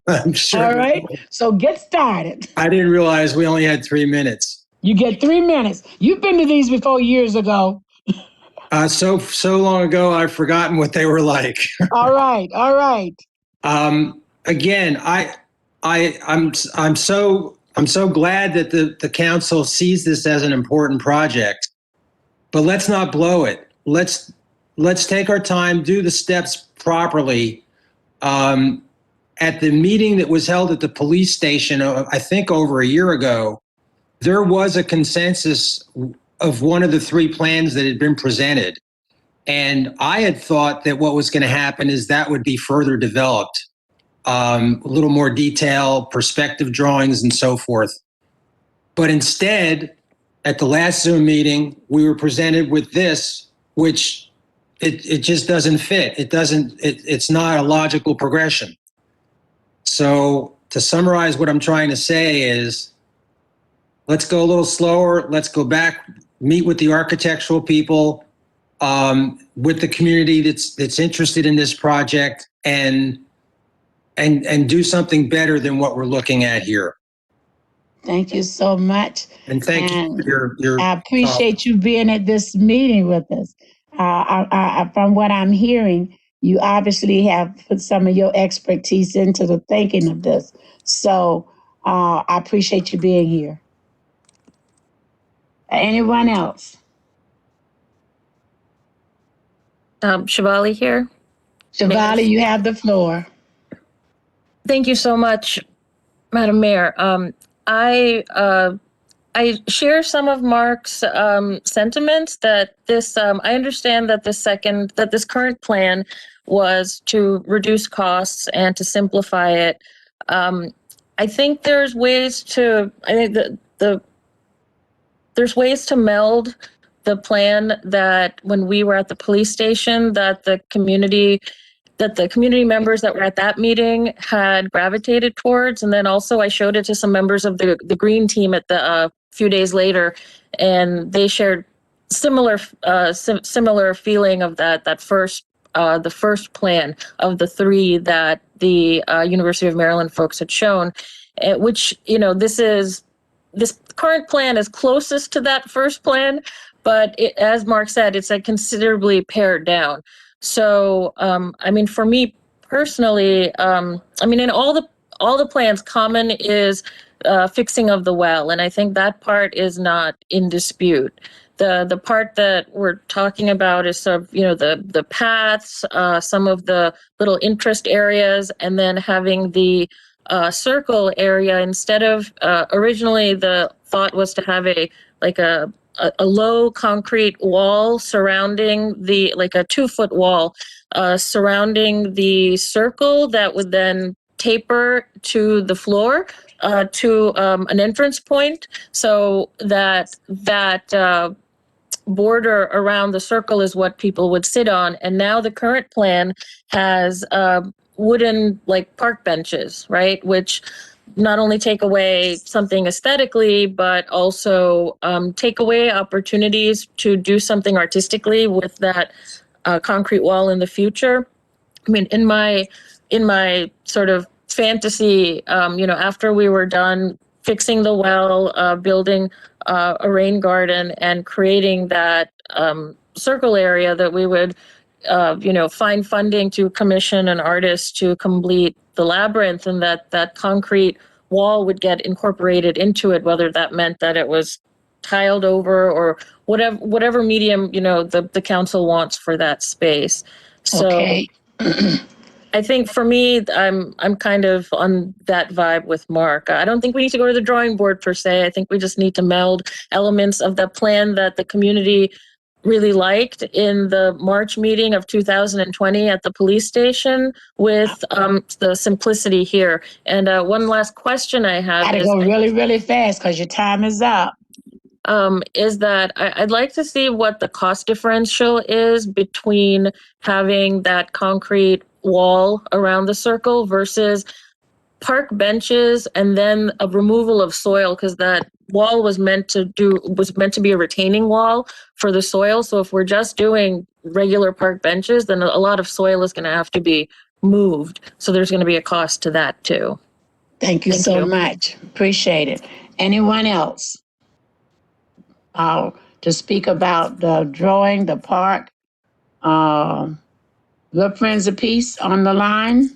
I'm sure. All right, so get started. I didn't realize we only had 3 minutes. You get 3 minutes. You've been to these before years ago. So long ago, I've forgotten what they were like. All right. Again, I'm so glad that the council sees this as an important project, but let's not blow it. Let's take our time, do the steps properly. At the meeting that was held at the police station, I think over a year ago, there was a consensus of one of the 3 plans that had been presented. And I had thought that what was going to happen is that would be further developed, a little more detail, perspective drawings and so forth. But instead, at the last Zoom meeting, we were presented with this, which it just doesn't fit. It's not a logical progression. So to summarize what I'm trying to say is, let's go a little slower. Let's go back, meet with the architectural people, with the community that's interested in this project, and do something better than what we're looking at here. Thank you so much. And thank you for your I appreciate you being at this meeting with us. From what I'm hearing, you obviously have put some of your expertise into the thinking of this. So I appreciate you being here. Anyone else? Shivali here. Shivali, you have the floor. Thank you so much, Madam Mayor. I share some of Mark's sentiments that this. I understand that this current plan was to reduce costs and to simplify it. I think there's ways to. I think there's ways to meld the plan that when we were at the police station that the community members that were at that meeting had gravitated towards. And then also I showed it to some members of the green team at the few days later, and they shared similar feeling of the first plan of the three that the University of Maryland folks had shown, which, this current plan is closest to that first plan, but as Mark said, it's considerably pared down. So, for me personally, in all the plans, common is fixing of the well, and I think that part is not in dispute. The part that we're talking about is sort of, the paths, some of the little interest areas, and then having the circle area instead of originally the thought was to have a low concrete wall surrounding a 2-foot wall surrounding the circle that would then taper to the floor to an entrance point, so that border around the circle is what people would sit on. And now the current plan has wooden park benches, right, which not only take away something aesthetically, but also take away opportunities to do something artistically with that concrete wall in the future. In my sort of fantasy, after we were done fixing the well, building a rain garden, and creating that circle area, that we would find funding to commission an artist to complete the labyrinth, and that concrete wall would get incorporated into it, whether that meant that it was tiled over or whatever medium the council wants for that space. So Okay. I think for me, I'm kind of on that vibe with Mark. I don't think we need to go to the drawing board per se. I think we just need to meld elements of the plan that the community really liked in the March meeting of 2020 at the police station with the simplicity here. And one last question I have Gotta go really, really fast because your time is up. Is that I'd like to see what the cost differential is between having that concrete wall around the circle versus park benches and then a removal of soil, because that wall was meant to be a retaining wall for the soil. So if we're just doing regular park benches, then a lot of soil is going to have to be moved. So there's going to be a cost to that too. Thank you so much. Appreciate it. Anyone else? To speak about the drawing, the park. Good friends of peace on the line.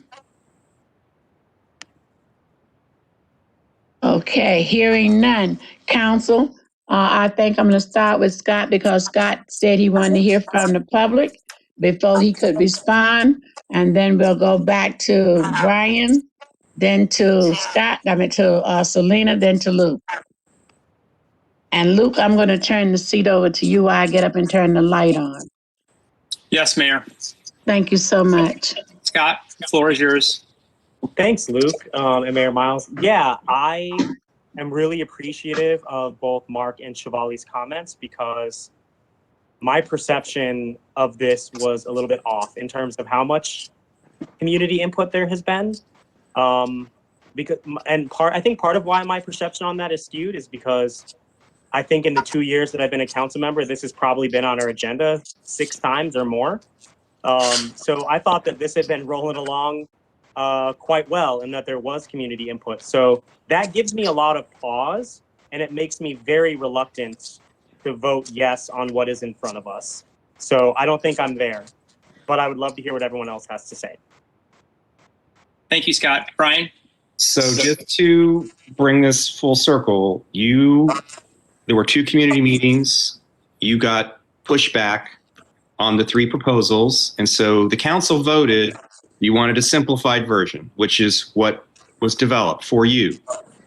Okay, hearing none. Council, I think I'm going to start with Scott because Scott said he wanted to hear from the public before he could respond. And then we'll go back to Brian, then to Scott, to Selena, then to Luke. And Luke, I'm going to turn the seat over to you while I get up and turn the light on. Yes, Mayor. Thank you so much. Scott, the floor is yours. Thanks, Luke, and Mayor Miles. Yeah, I am really appreciative of both Mark and Shivali's comments, because my perception of this was a little bit off in terms of how much community input there has been. I think part of why my perception on that is skewed is because I think in the 2 years that I've been a council member, this has probably been on our agenda 6 times or more. So I thought that this had been rolling along quite well and that there was community input. So that gives me a lot of pause, and it makes me very reluctant to vote yes on what is in front of us. So I don't think I'm there. but I would love to hear what everyone else has to say. Thank you, Scott. Brian? So just to bring this full circle, there were 2 community meetings. You got pushback on the 3 proposals. And so the council voted, you wanted a simplified version, which is what was developed for you.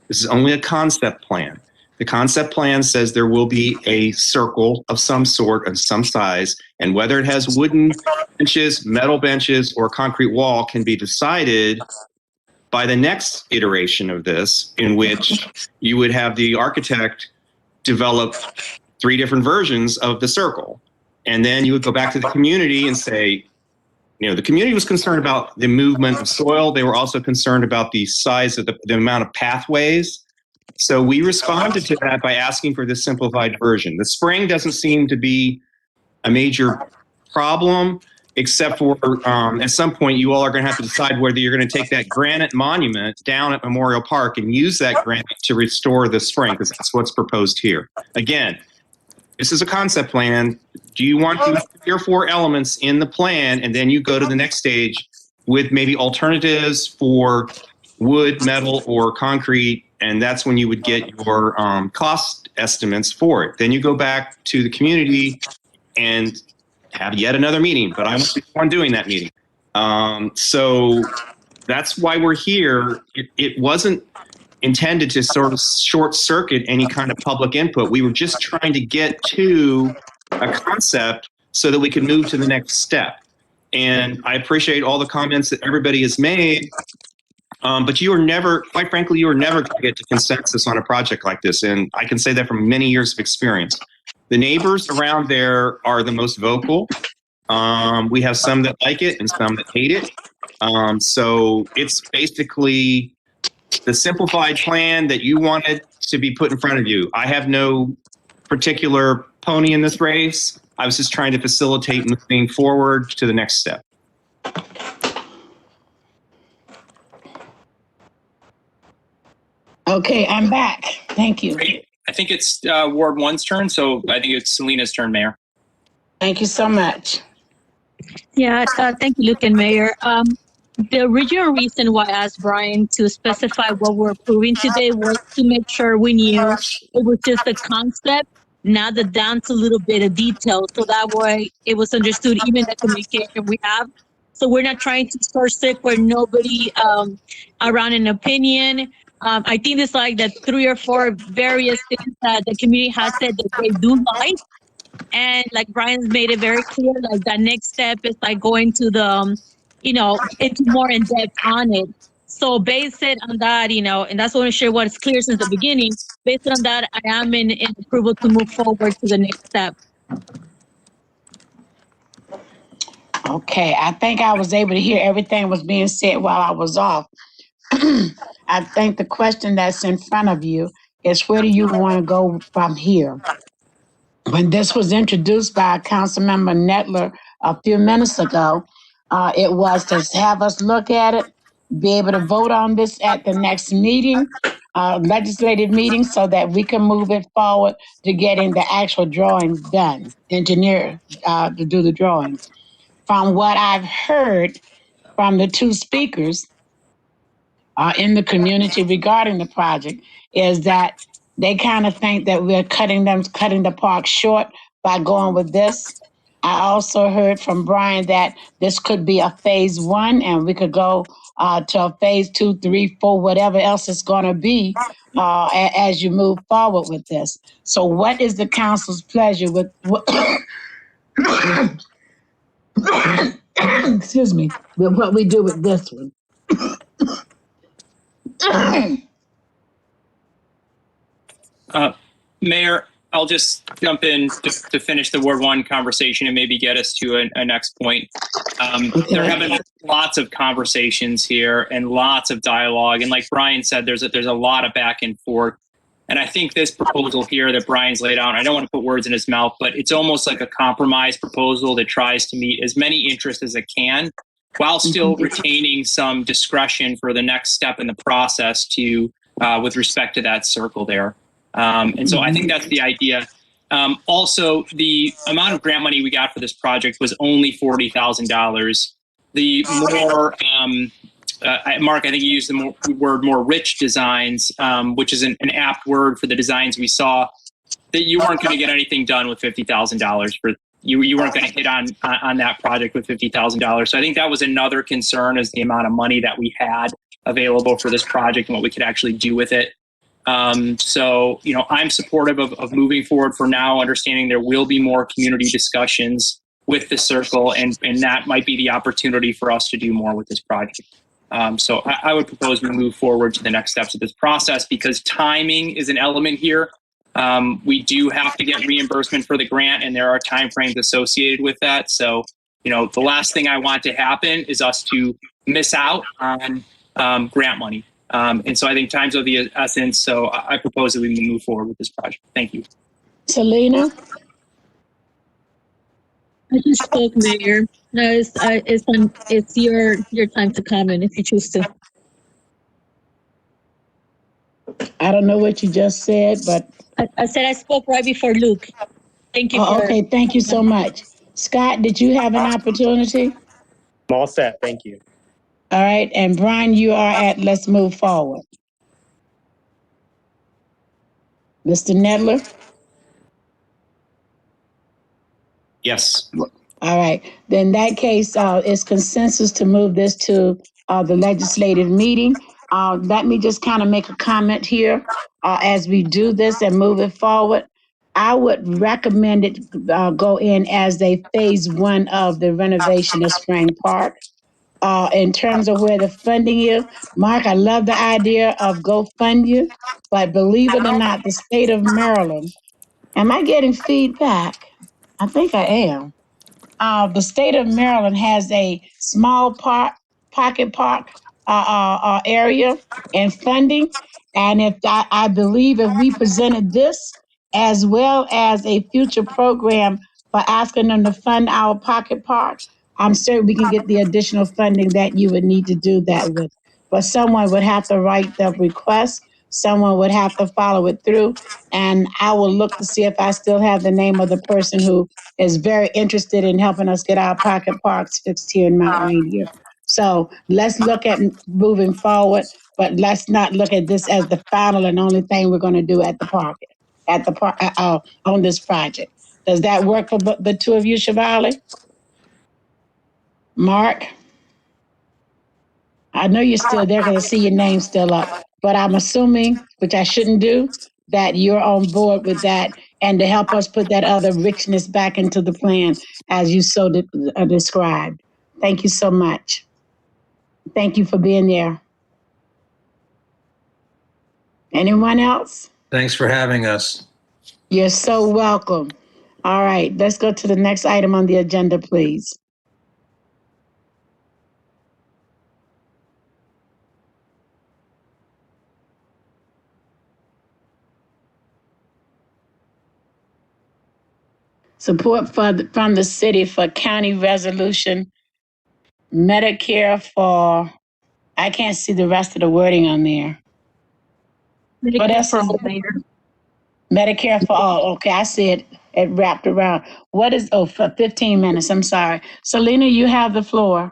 This is only a concept plan. The concept plan says there will be a circle of some sort of some size, and whether it has wooden benches, metal benches, or concrete wall can be decided by the next iteration of this, in which you would have the architect develop 3 different versions of the circle. And then you would go back to the community and say, the community was concerned about the movement of soil. They were also concerned about the size of the amount of pathways. So we responded to that by asking for this simplified version. The spring doesn't seem to be a major problem, except for at some point you all are going to have to decide whether you're going to take that granite monument down at Memorial Park and use that granite to restore the spring, because that's what's proposed here. Again, this is a concept plan. Do you want these 3 or 4 elements in the plan, and then you go to the next stage with maybe alternatives for wood, metal, or concrete, and that's when you would get your cost estimates for it. Then you go back to the community and have yet another meeting, but I won't be the one doing that meeting. So that's why we're here. It wasn't intended to sort of short circuit any kind of public input. We were just trying to get to a concept so that we could move to the next step. And I appreciate all the comments that everybody has made. But you are never, quite frankly, you are never going to get to consensus on a project like this. And I can say that from many years of experience. The neighbors around there are the most vocal. We have some that like it and some that hate it. So it's basically the simplified plan that you wanted to be put in front of you. I have no particular pony in this race. I was just trying to facilitate moving forward to the next step. Okay, I'm back. Thank you. I think it's Ward 1's turn, so I think it's Selena's turn, Mayor. Thank you so much. Yeah, thank you, Luke and Mayor. The original reason why I asked Brian to specify what we're approving today was to make sure we knew it was just a concept, not the down to a little bit of detail. So that way it was understood, even the communication we have. So we're not trying to start sick where nobody around an opinion. I think it's like the 3 or 4 various things that the community has said that they do like. And like Brian's made it very clear, like that next step is like going to the, into more in depth on it. So based on that, and that's what I want to share what is clear since the beginning. Based on that, I am in approval to move forward to the next step. Okay, I think I was able to hear everything was being said while I was off. I think the question that's in front of you is, where do you want to go from here? When this was introduced by Councilmember Nettler a few minutes ago, it was to have us look at it, be able to vote on this at the next meeting, legislative meeting, so that we can move it forward to getting the actual drawings done, engineer to do the drawings. From what I've heard from the 2 speakers in the community regarding the project, is that they kind of think that we're cutting the park short by going with this. I also heard from Brian that this could be a phase 1, and we could go to a phase 2, 3, 4, whatever else it's going to be as you move forward with this. So what is the council's pleasure with excuse me, with what we do with this one? Mayor, I'll just jump in to finish the Ward 1 conversation and maybe get us to a next point. There have been lots of conversations here and lots of dialogue. And like Brian said, there's a lot of back and forth. And I think this proposal here that Brian's laid out, I don't want to put words in his mouth, but it's almost like a compromise proposal that tries to meet as many interests as it can, while still retaining some discretion for the next step in the process to, with respect to that circle there. And so I think that's the idea. Also, the amount of grant money we got for this project was only $40,000. The more, Mark, I think you used the word more rich designs, which is an apt word for the designs we saw, that you weren't going to get anything done with $50,000 for you weren't going to hit on that project with $50,000. So I think that was another concern, is the amount of money that we had available for this project and what we could actually do with it. So, I'm supportive of moving forward for now, understanding there will be more community discussions with the circle, and that might be the opportunity for us to do more with this project. So I would propose we move forward to the next steps of this process, because timing is an element here. We do have to get reimbursement for the grant, and there are timeframes associated with that. So, the last thing I want to happen is us to miss out on grant money. And so I think time's of the essence. So I propose that we move forward with this project. Thank you. Selena? I just spoke, Mayor. No, it's your time to comment if you choose to. I don't know what you just said, but I said I spoke right before Luke. Thank you. okay, thank you so much. Scott, did you have an opportunity? I'm all set. Thank you. All right, and Brian, you are at let's move forward. Mr. Nedler? Yes. All right. Then in that case, it's consensus to move this to the legislative meeting. Let me just kind of make a comment here as we do this and move it forward. I would recommend it go in as a phase one of the renovation of Spring Park. In terms of where the funding is, Mark, I love the idea of Go Fund You, but believe it or not, the state of Maryland, am I getting feedback? I think I am. The state of Maryland has a small pocket park area and funding. And if I believe if we presented this as well as a future program for asking them to fund our pocket park, I'm certain we can get the additional funding that you would need to do that with. But someone would have to write the request. Someone would have to follow it through. And I will look to see if I still have the name of the person who is very interested in helping us get our pocket parks fixed here in Mount Rainier. So let's look at moving forward, but let's not look at this as the final and only thing we're going to do at the park, on this project. Does that work for the two of you, Shivali? Mark? I know you're still there because I see your name still up, but I'm assuming, which I shouldn't do, that you're on board with that and to help us put that other richness back into the plan as you so described. Thank you so much. Thank you for being there. Anyone else? Thanks for having us. You're so welcome. All right, let's go to the next item on the agenda, please. Support from the city for county resolution, Medicare for, I can't see the rest of the wording on there. Medicare for all, Mayor. Medicare for all. Okay, I see it. It wrapped around. What is, for 15 minutes, I'm sorry. Selena, you have the floor.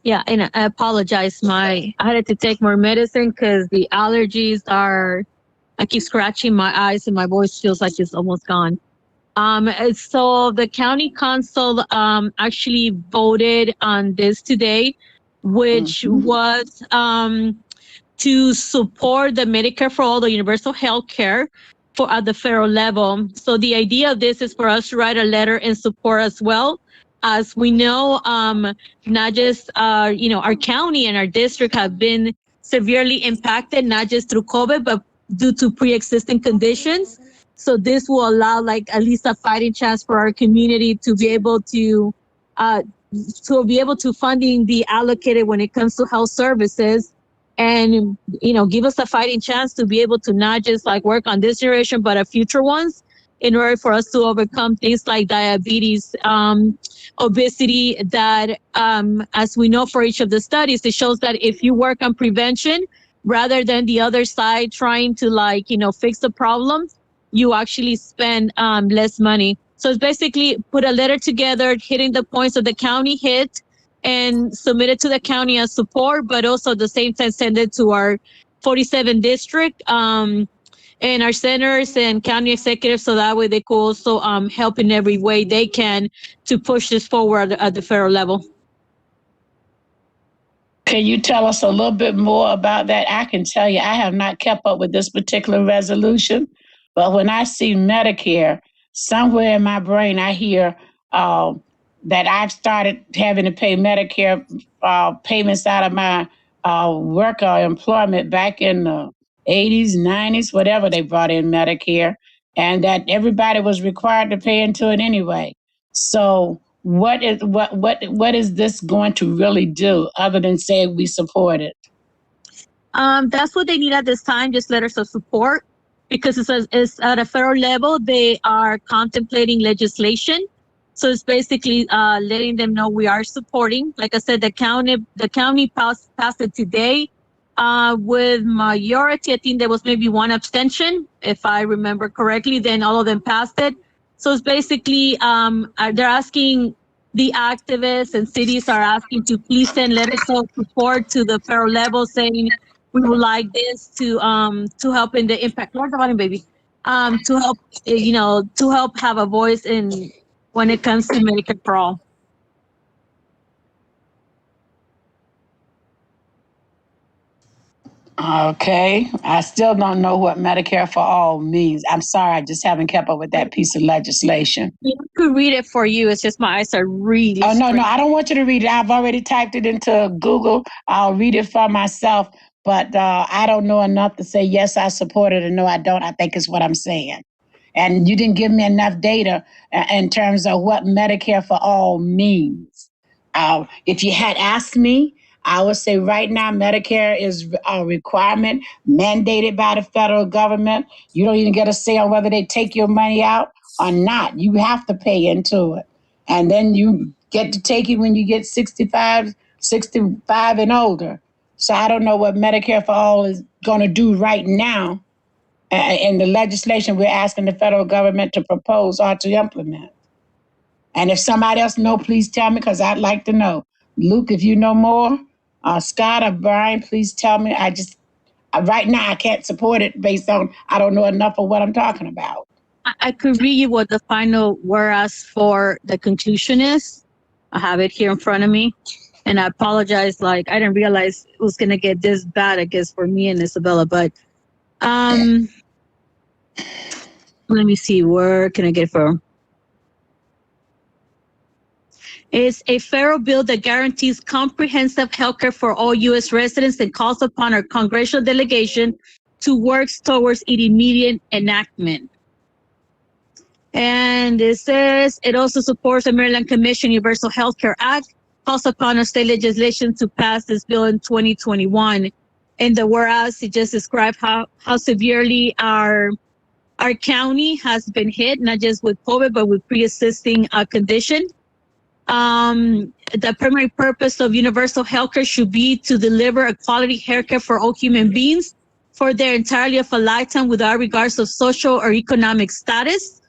Yeah, and I apologize. I had to take more medicine because the allergies I keep scratching my eyes and my voice feels like it's almost gone. So the county council actually voted on this today, which was to support the Medicare for all, the universal health care at the federal level. So the idea of this is for us to write a letter in support as well. As we know, not just our county and our district have been severely impacted, not just through COVID, but due to pre-existing conditions. So this will allow at least a fighting chance for our community to be able to funding be allocated when it comes to health services, and give us a fighting chance to be able to not just work on this generation but future ones, in order for us to overcome things like diabetes, obesity, that as we know for each of the studies, it shows that if you work on prevention rather than the other side trying to fix the problem, you actually spend less money. So it's basically put a letter together, hitting the points that the county hit, and submit it to the county as support, but also at the same time send it to our 47 district and our senators and county executives, so that way they could also help in every way they can to push this forward at the federal level. Can you tell us a little bit more about that? I can tell you, I have not kept up with this particular resolution, but when I see Medicare, somewhere in my brain, I hear that I've started having to pay Medicare payments out of my work or employment back in the 80s, 90s, whatever they brought in Medicare, and that everybody was required to pay into it anyway. So what is this going to really do other than say we support it? That's what they need at this time, just letters of support, because it's at a federal level. They are contemplating legislation. So it's basically letting them know we are supporting. Like I said, the county passed it today with majority. I think there was maybe one abstention, if I remember correctly. Then all of them passed it. So it's basically they're asking, the activists and cities are asking to please send letters of support to the federal level, saying we would like this to help in the impact. Lord, the volume, baby. To help, to help have a voice in when it comes to Medicare for all. Okay, I still don't know what Medicare for all means. I'm sorry, I just haven't kept up with that piece of legislation. I could read it for you. It's just my eyes are really. Oh, no, I don't want you to read it. I've already typed it into Google. I'll read it for myself, but I don't know enough to say, yes, I support it, and no, I don't. I think is what I'm saying. And you didn't give me enough data in terms of what Medicare for all means. If you had asked me, I would say right now Medicare is a requirement mandated by the federal government. You don't even get a say on whether they take your money out or not. You have to pay into it. And then you get to take it when you get 65 and older. So I don't know what Medicare for all is going to do right now in the legislation we're asking the federal government to propose or to implement. And if somebody else know, please tell me, because I'd like to know. Luke, if you know more, Scott or Brian, please tell me. Right now I can't support it based on I don't know enough of what I'm talking about. I could read you what the final whereas for the conclusion is. I have it here in front of me. And I apologize, I didn't realize it was going to get this bad, I guess, for me and Isabella. But let me see, where can I get it from? It's a federal bill that guarantees comprehensive health care for all U.S. residents and calls upon our congressional delegation to work towards its immediate enactment. And it says it also supports the Maryland Commission Universal Health Care Act, calls upon our state legislation to pass this bill in 2021. And the whereas, it just described how severely our county has been hit, not just with COVID, but with pre-existing condition. The primary purpose of universal healthcare should be to deliver a quality healthcare for all human beings for their entirety of a lifetime without regards of social or economic status.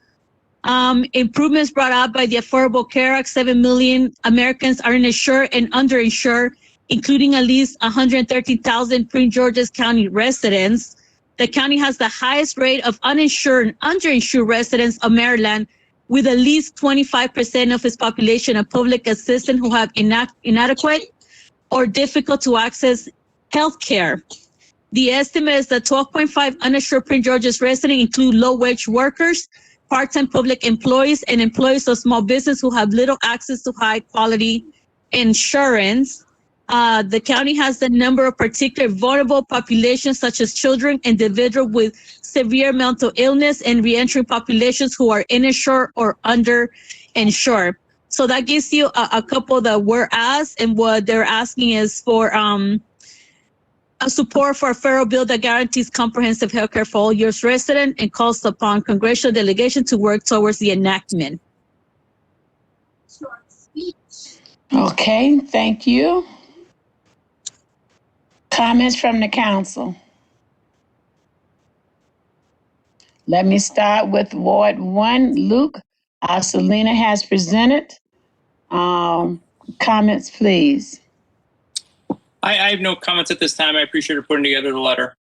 Improvements brought out by the Affordable Care Act, 7 million Americans are uninsured and underinsured, including at least 130,000 Prince George's County residents. The county has the highest rate of uninsured and underinsured residents of Maryland, with at least 25% of its population of public assistance who have inadequate or difficult to access health care. The estimate is that 12.5 uninsured Prince George's residents include low-wage workers, part-time public employees, and employees of small business who have little access to high-quality insurance. The county has a number of particularly vulnerable populations, such as children, individuals with severe mental illness, and reentry populations who are uninsured or underinsured. So that gives you a couple that were asked, and what they're asking is for a support for a federal bill that guarantees comprehensive health care for all U.S. residents and calls upon congressional delegation to work towards the enactment. Okay, thank you. Comments from the council? Let me start with Ward 1. Luke, Selena has presented. Comments, please. I have no comments at this time. I appreciate her putting together the letter.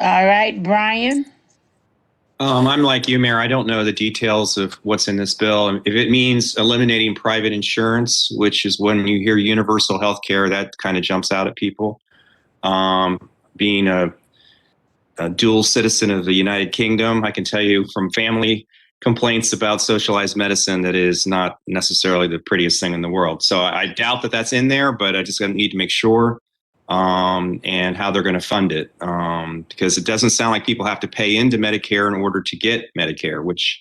All right, Brian. I'm like you, Mayor. I don't know the details of what's in this bill. If it means eliminating private insurance, which is when you hear universal health care, that kind of jumps out at people. Being a dual citizen of the United Kingdom, I can tell you from family complaints about socialized medicine that is not necessarily the prettiest thing in the world. So I doubt that that's in there, but I just need to make sure and how they're going to fund it, because it doesn't sound like people have to pay into Medicare in order to get Medicare, which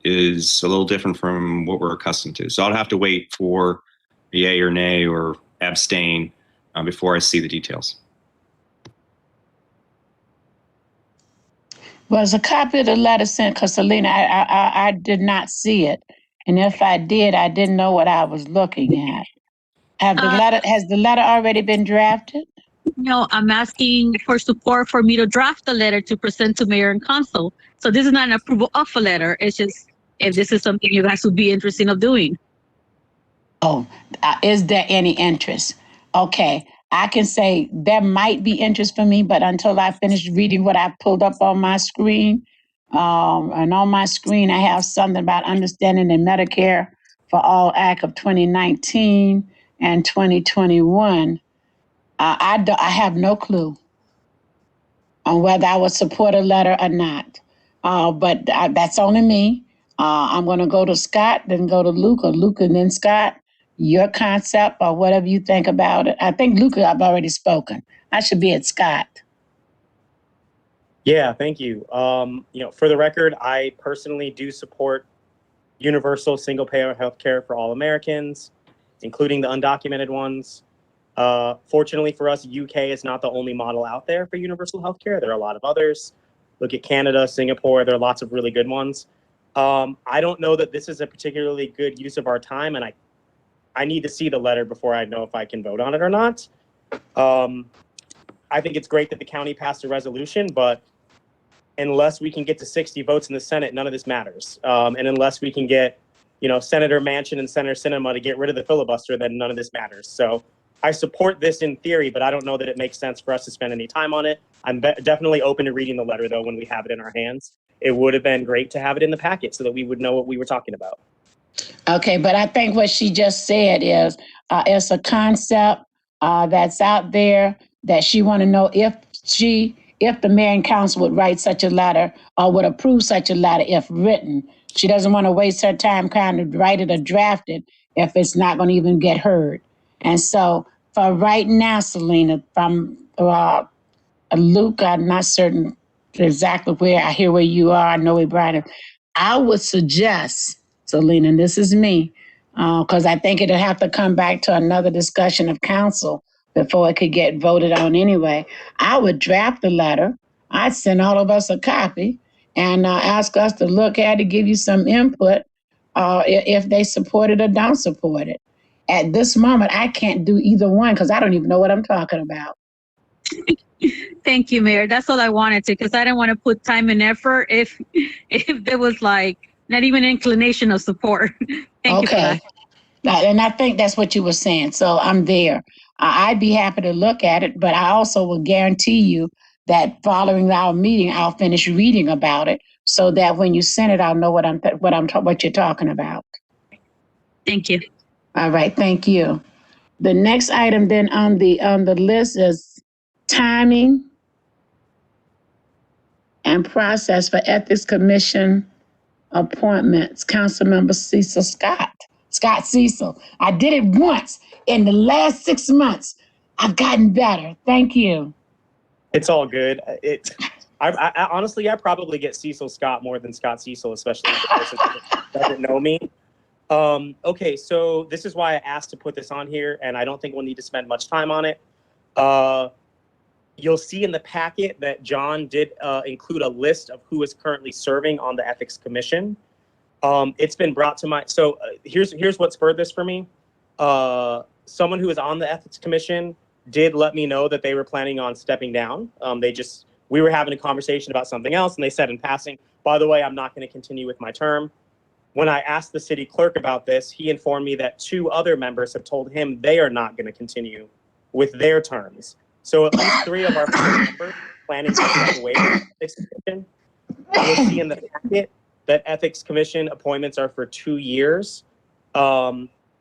is a little different from what we're accustomed to. So I'll have to wait for the yay or nay or abstain before I see the details. Was a copy of the letter sent? Because Selena, I did not see it, and if I did, I didn't know what I was looking at. Has the letter already been drafted? No, I'm asking for support for me to draft the letter to present to mayor and council. So this is not an approval of a letter. It's just if this is something you guys would be interested in doing. Oh, is there any interest? Okay, I can say there might be interest for me, but until I finish reading what I pulled up on my screen, and on my screen I have something about understanding the Medicare for All Act of 2019 and 2021. I have no clue on whether I would support a letter or not. But that's only me. I'm going to go to Scott, then go to Luke, or Luke and then Scott. Your concept or whatever you think about it. I think Luke, I've already spoken. I should be at Scott. Yeah, thank you. For the record, I personally do support universal single-payer healthcare for all Americans, including the undocumented ones. Fortunately for us, UK is not the only model out there for universal healthcare. There are a lot of others. Look at Canada, Singapore. There are lots of really good ones. I don't know that this is a particularly good use of our time, and I need to see the letter before I know if I can vote on it or not. I think it's great that the county passed a resolution, but unless we can get to 60 votes in the Senate, none of this matters. And unless we can get, Senator Manchin and Senator Sinema to get rid of the filibuster, then none of this matters. So I support this in theory, but I don't know that it makes sense for us to spend any time on it. I'm definitely open to reading the letter, though, when we have it in our hands. It would have been great to have it in the packet so that we would know what we were talking about. Okay, but I think what she just said is it's a concept that's out there that she want to know if the mayor and council would write such a letter or would approve such a letter if written. She doesn't want to waste her time kind of write it or draft it if it's not going to even get heard. And so for right now, Selena, from Luke, I'm not certain exactly where. I hear where you are. I know where Brian is. I would suggest, Selena, and this is me, because I think it'll have to come back to another discussion of council before it could get voted on anyway. I would draft the letter. I'd send all of us a copy and ask us to look at it, give you some input if they support it or don't support it. At this moment, I can't do either one because I don't even know what I'm talking about. Thank you, Mayor. That's all I wanted to, because I didn't want to put time and effort if there was like not even an inclination of support. Thank you for that. And I think that's what you were saying. So I'm there. I'd be happy to look at it, but I also will guarantee you that following our meeting, I'll finish reading about it so that when you send it, I'll know what you're talking about. Thank you. All right, thank you. The next item then on the list is timing and process for Ethics Commission appointments. Councilmember Cecil Scott Cecil. I did it once in the last 6 months. I've gotten better. Thank you. It's all good. I honestly, I probably get Cecil Scott more than Scott Cecil, especially if the person doesn't know me. Okay, so this is why I asked to put this on here, and I don't think we'll need to spend much time on it. You'll see in the packet that John did include a list of who is currently serving on the Ethics Commission. It's been brought to my, so here's what spurred this for me. Someone who is on the Ethics Commission did let me know that they were planning on stepping down. They just we were having a conversation about something else, and they said in passing, by the way, I'm not going to continue with my term. When I asked the city clerk about this, he informed me that 2 other members have told him they are not going to continue with their terms. So at least 3 of our members planning to step away from the Ethics Commission. You'll see in the packet that Ethics Commission appointments are for 2 years,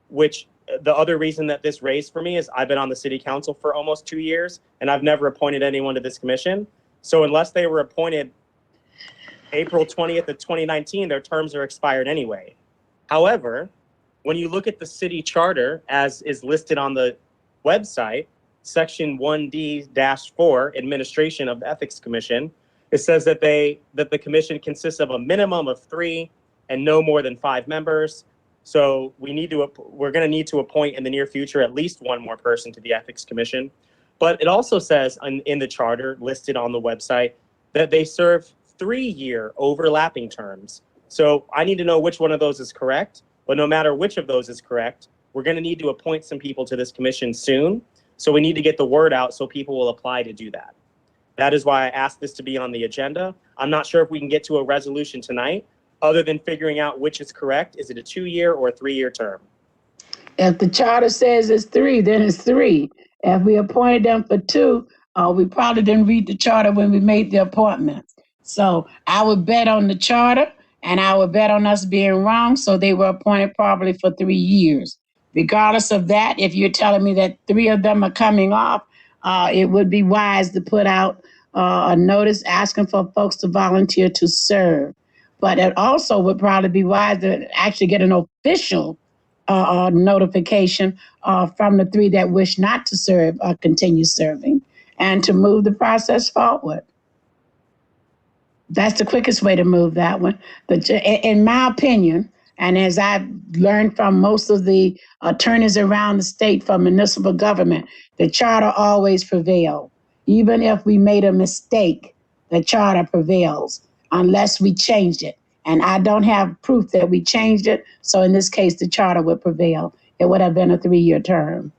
which the other reason that this raised for me is I've been on the city council for almost 2 years, and I've never appointed anyone to this commission. So unless they were appointed April 20th of 2019, their terms are expired anyway. However, when you look at the city charter as is listed on the website, section 1D-4, administration of the Ethics Commission, it says that the commission consists of a minimum of 3 and no more than 5 members. So we're going to need to appoint in the near future at least 1 more person to the Ethics Commission. But it also says in the charter listed on the website that they serve 3-year overlapping terms. So I need to know which one of those is correct. But no matter which of those is correct, we're going to need to appoint some people to this commission soon. So we need to get the word out so people will apply to do that. That is why I asked this to be on the agenda. I'm not sure if we can get to a resolution tonight, other than figuring out which is correct. Is it a 2-year or a 3-year term? If the charter says it's 3, then it's 3. If we appointed them for 2, we probably didn't read the charter when we made the appointments. So I would bet on the charter, and I would bet on us being wrong. So they were appointed probably for 3 years. Regardless of that, if you're telling me that 3 of them are coming off, it would be wise to put out a notice asking for folks to volunteer to serve. But it also would probably be wise to actually get an official notification from the 3 that wish not to serve or continue serving, and to move the process forward. That's the quickest way to move that one. But in my opinion, and as I've learned from most of the attorneys around the state for municipal government, the charter always prevails. Even if we made a mistake, the charter prevails unless we changed it. And I don't have proof that we changed it. So in this case, the charter would prevail. It would have been a 3-year term.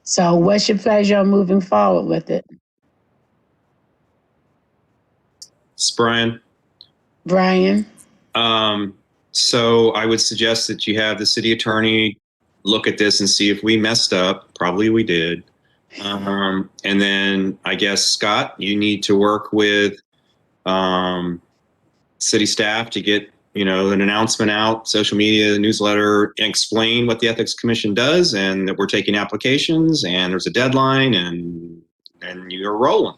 So what's your pleasure on moving forward with it? It's Brian. Brian? So I would suggest that you have the city attorney look at this and see if we messed up. Probably we did. And then I guess, Scott, you need to work with city staff to get, an announcement out, social media, newsletter, and explain what the Ethics Commission does and that we're taking applications and there's a deadline and you're rolling.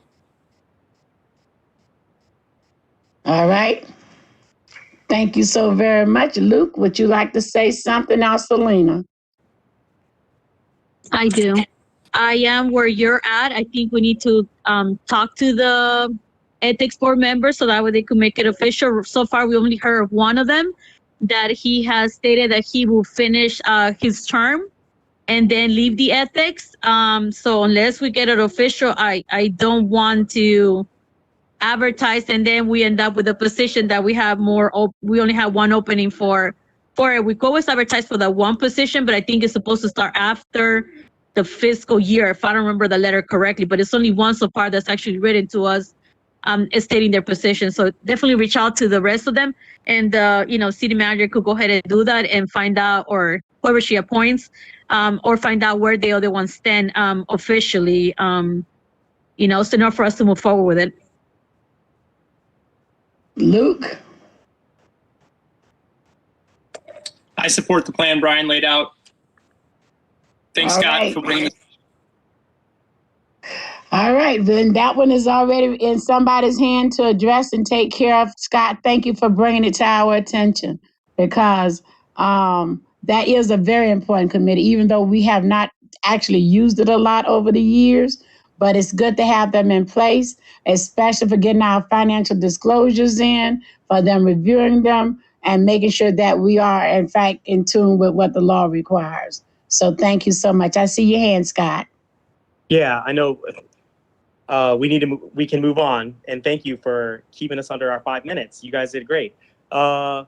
All right. Thank you so very much. Luke, would you like to say something else, Selena? I do. I am where you're at. I think we need to talk to the ethics board members so that way they could make it official. So far, we only heard of one of them that he has stated that he will finish his term and then leave the ethics. So unless we get it official, I don't want to advertise and then we end up with a position that we have we only have one opening for it. We could always advertise for that one position, but I think it's supposed to start after the fiscal year, if I don't remember the letter correctly, but it's only one so far that's actually written to us stating their position. So definitely reach out to the rest of them, and city manager could go ahead and do that and find out, or whoever she appoints, or find out where the other ones stand officially, so enough for us to move forward with it. Luke? I support the plan Brian laid out. Thanks, All Scott, right. for bringing this. All right, then that one is already in somebody's hand to address and take care of. Scott, thank you for bringing it to our attention, because that is a very important committee, even though we have not actually used it a lot over the years. But it's good to have them in place, especially for getting our financial disclosures in, for them reviewing them, and making sure that we are, in fact, in tune with what the law requires. So thank you so much. I see your hand, Scott. Yeah, I know. We can move on. And thank you for keeping us under our 5 minutes. You guys did great. I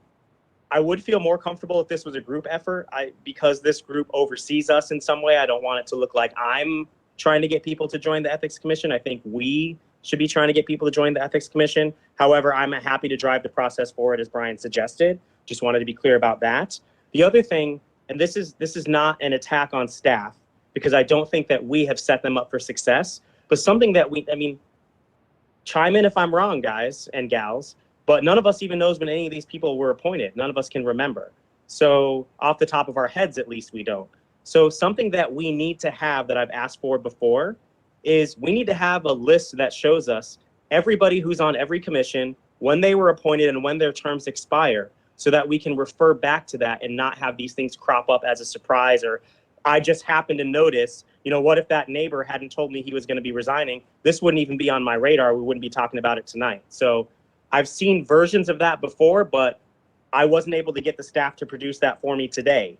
would feel more comfortable if this was a group effort. Because this group oversees us in some way, I don't want it to look like I'm trying to get people to join the Ethics Commission. I think we should be trying to get people to join the Ethics Commission. However, I'm happy to drive the process forward as Brian suggested. Just wanted to be clear about that. The other thing, and this is not an attack on staff, because I don't think that we have set them up for success, but something that chime in if I'm wrong, guys and gals, but none of us even knows when any of these people were appointed. None of us can remember. So off the top of our heads, at least we don't. So something that we need to have that I've asked for before is we need to have a list that shows us everybody who's on every commission, when they were appointed and when their terms expire, so that we can refer back to that and not have these things crop up as a surprise, or I just happened to notice, what if that neighbor hadn't told me he was going to be resigning? This wouldn't even be on my radar. We wouldn't be talking about it tonight. So I've seen versions of that before, but I wasn't able to get the staff to produce that for me today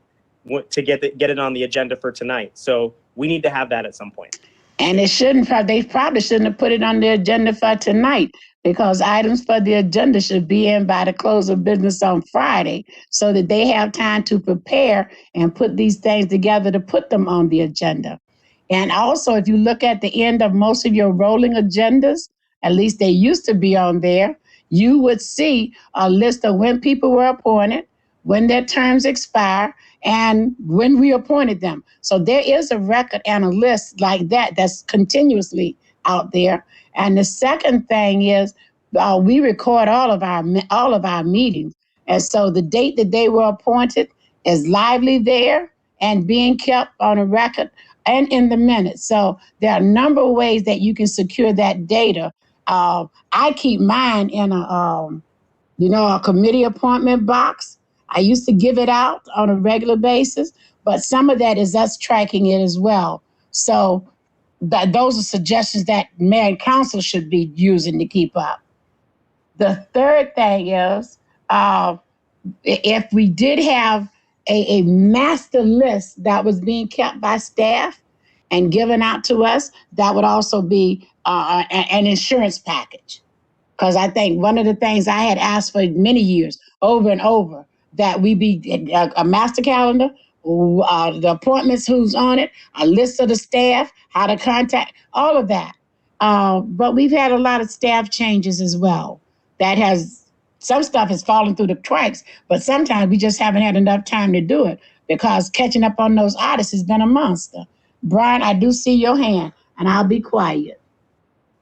to get it on the agenda for tonight. So we need to have that at some point. And they probably shouldn't have put it on the agenda for tonight, because items for the agenda should be in by the close of business on Friday, so that they have time to prepare and put these things together to put them on the agenda. And also, if you look at the end of most of your rolling agendas, at least they used to be on there, you would see a list of when people were appointed, when their terms expire, and when we appointed them. So there is a record and a list like that that's continuously out there. And the second thing is we record all of our meetings. And so the date that they were appointed is lively there and being kept on a record and in the minutes. So there are a number of ways that you can secure that data. I keep mine in a committee appointment box. I used to give it out on a regular basis, but some of that is us tracking it as well. So those are suggestions that mayor and council should be using to keep up. The third thing is, if we did have a master list that was being kept by staff and given out to us, that would also be an insurance package. Because I think one of the things I had asked for many years, over and over, that we be a master calendar, the appointments, who's on it, a list of the staff, how to contact, all of that. But we've had a lot of staff changes as well. Some stuff has fallen through the cracks, but sometimes we just haven't had enough time to do it, because catching up on those audits has been a monster. Brian, I do see your hand, and I'll be quiet.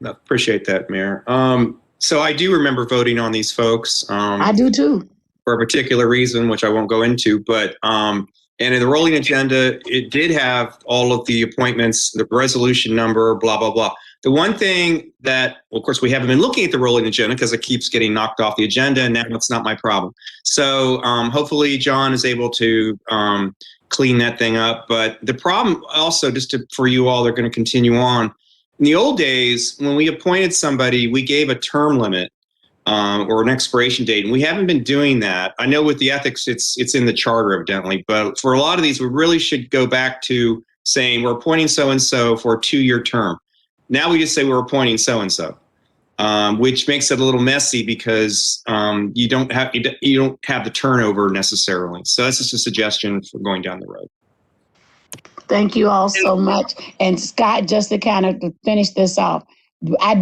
No, appreciate that, Mayor. So I do remember voting on these folks. I do too. For a particular reason, which I won't go into, but and in the rolling agenda, it did have all of the appointments, the resolution number, blah, blah, blah. The one thing that, well, of course, we haven't been looking at the rolling agenda because it keeps getting knocked off the agenda, and now it's not my problem. So hopefully John is able to clean that thing up. But the problem also, for you all, they're going to continue on. In the old days, when we appointed somebody, we gave a term limit or an expiration date, and we haven't been doing that. I know with the ethics, it's in the charter evidently, but for a lot of these, we really should go back to saying we're appointing so-and-so for a 2-year term. Now we just say we're appointing so-and-so, which makes it a little messy because you don't have the turnover necessarily. So that's just a suggestion for going down the road. Thank you all so much. And Scott, just to kind of finish this off, I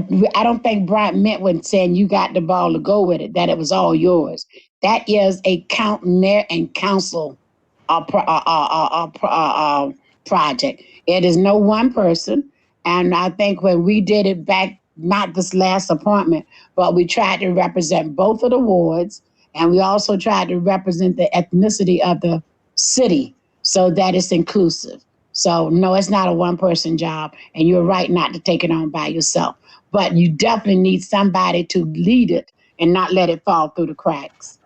don't think Brian meant when saying you got the ball to go with it, that it was all yours. That is a mayor and council project. It is no one person. And I think when we did it back, not this last appointment, but we tried to represent both of the wards, and we also tried to represent the ethnicity of the city so that it's inclusive. So no, it's not a one-person job, and you're right not to take it on by yourself. But you definitely need somebody to lead it and not let it fall through the cracks.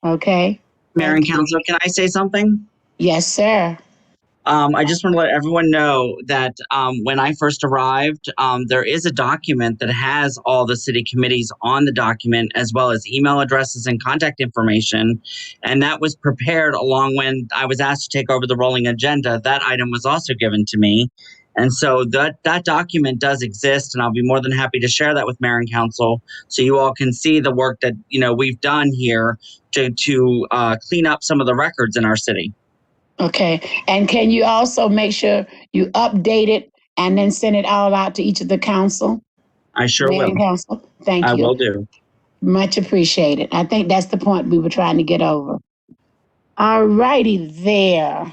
Okay? Mayor and Council, can I say something? Yes, sir. I just want to let everyone know that when I first arrived, there is a document that has all the city committees on the document, as well as email addresses and contact information. And that was prepared along when I was asked to take over the rolling agenda. That item was also given to me. And so that document does exist, and I'll be more than happy to share that with Mayor and Council so you all can see the work that we've done here to clean up some of the records in our city. Okay. And can you also make sure you update it and then send it all out to each of the council? I sure Mayor will. and council? Thank I you. will do. Much appreciated. I think that's the point we were trying to get over. All righty there.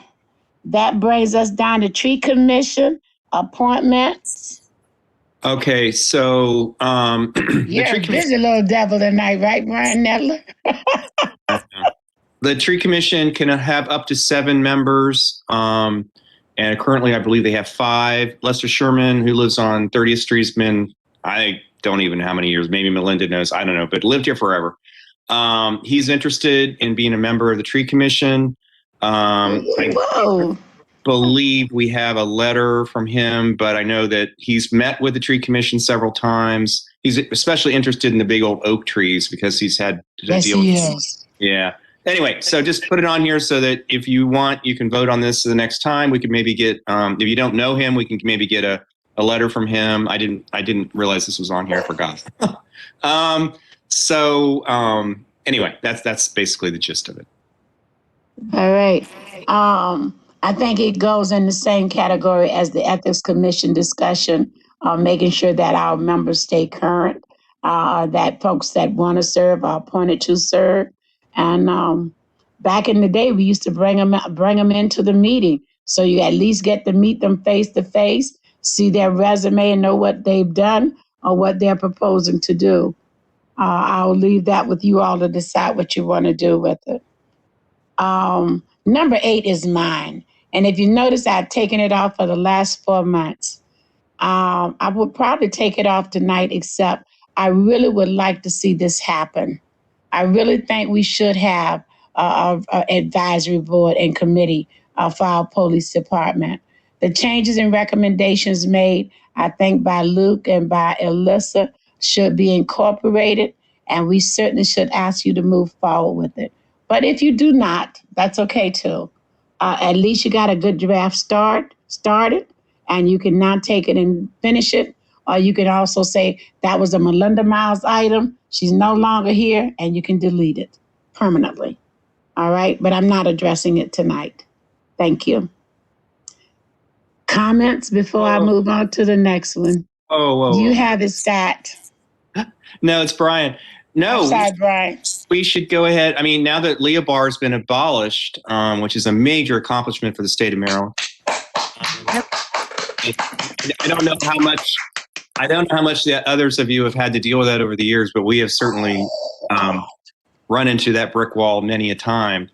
That brings us down to tree commission appointments. Okay, so the You're tree a busy little devil tonight, right, Brian Nedler? The tree commission can have up to 7 members. And currently, I believe they have 5. Lester Sherman, who lives on 30th Street, has been, I don't even know how many years, maybe Melinda knows, I don't know, but lived here forever. He's interested in being a member of the tree commission. I believe we have a letter from him, but I know that he's met with the tree commission several times. He's especially interested in the big old oak trees because he's had to deal with is. Yeah. Anyway, so just put it on here so that if you want, you can vote on this the next time. We could maybe get, if you don't know him, we can maybe get a letter from him. I didn't realize this was on here. I forgot. Anyway, that's basically the gist of it. All right. I think it goes in the same category as the Ethics Commission discussion, making sure that our members stay current, that folks that want to serve are appointed to serve. And back in the day, we used to bring them into the meeting, so you at least get to meet them face to face, see their resume, and know what they've done or what they're proposing to do. I'll leave that with you all to decide what you want to do with it. Number 8 is mine. And if you notice, I've taken it off for the last 4 months. I would probably take it off tonight, except I really would like to see this happen. I really think we should have an advisory board and committee for our police department. The changes and recommendations made, I think, by Luke and by Alyssa should be incorporated, and we certainly should ask you to move forward with it. But if you do not, that's okay too. At least you got a good draft started, and you can now take it and finish it. Or you can also say that was a Melinda Miles item. She's no longer here, and you can delete it permanently. All right, but I'm not addressing it tonight. Thank you. Comments before I move on to the next one? You have it, Scott. No, it's Brian. No, I'm sorry, Brian. We should go ahead. I mean, now that Leah Bar has been abolished, which is a major accomplishment for the state of Maryland. I don't know how much the others of you have had to deal with that over the years, but we have certainly run into that brick wall many a time.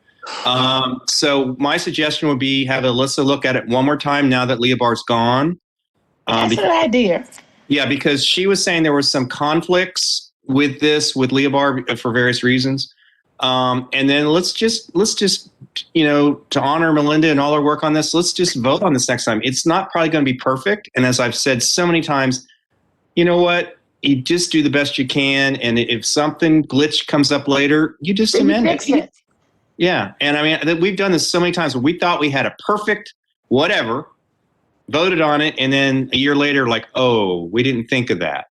So my suggestion would be have Alyssa look at it one more time now that Leah Bar's gone. That's an idea. Yeah, because she was saying there were some conflicts with Leah Bar for various reasons. And then let's just, to honor Melinda and all her work on this, let's just vote on this next time. It's not probably going to be perfect. And as I've said so many times, you know what? You just do the best you can. And if something glitch comes up later, you just amend it. Yeah. And I mean, we've done this so many times where we thought we had a perfect whatever, voted on it, and then a year later, like, oh, we didn't think of that.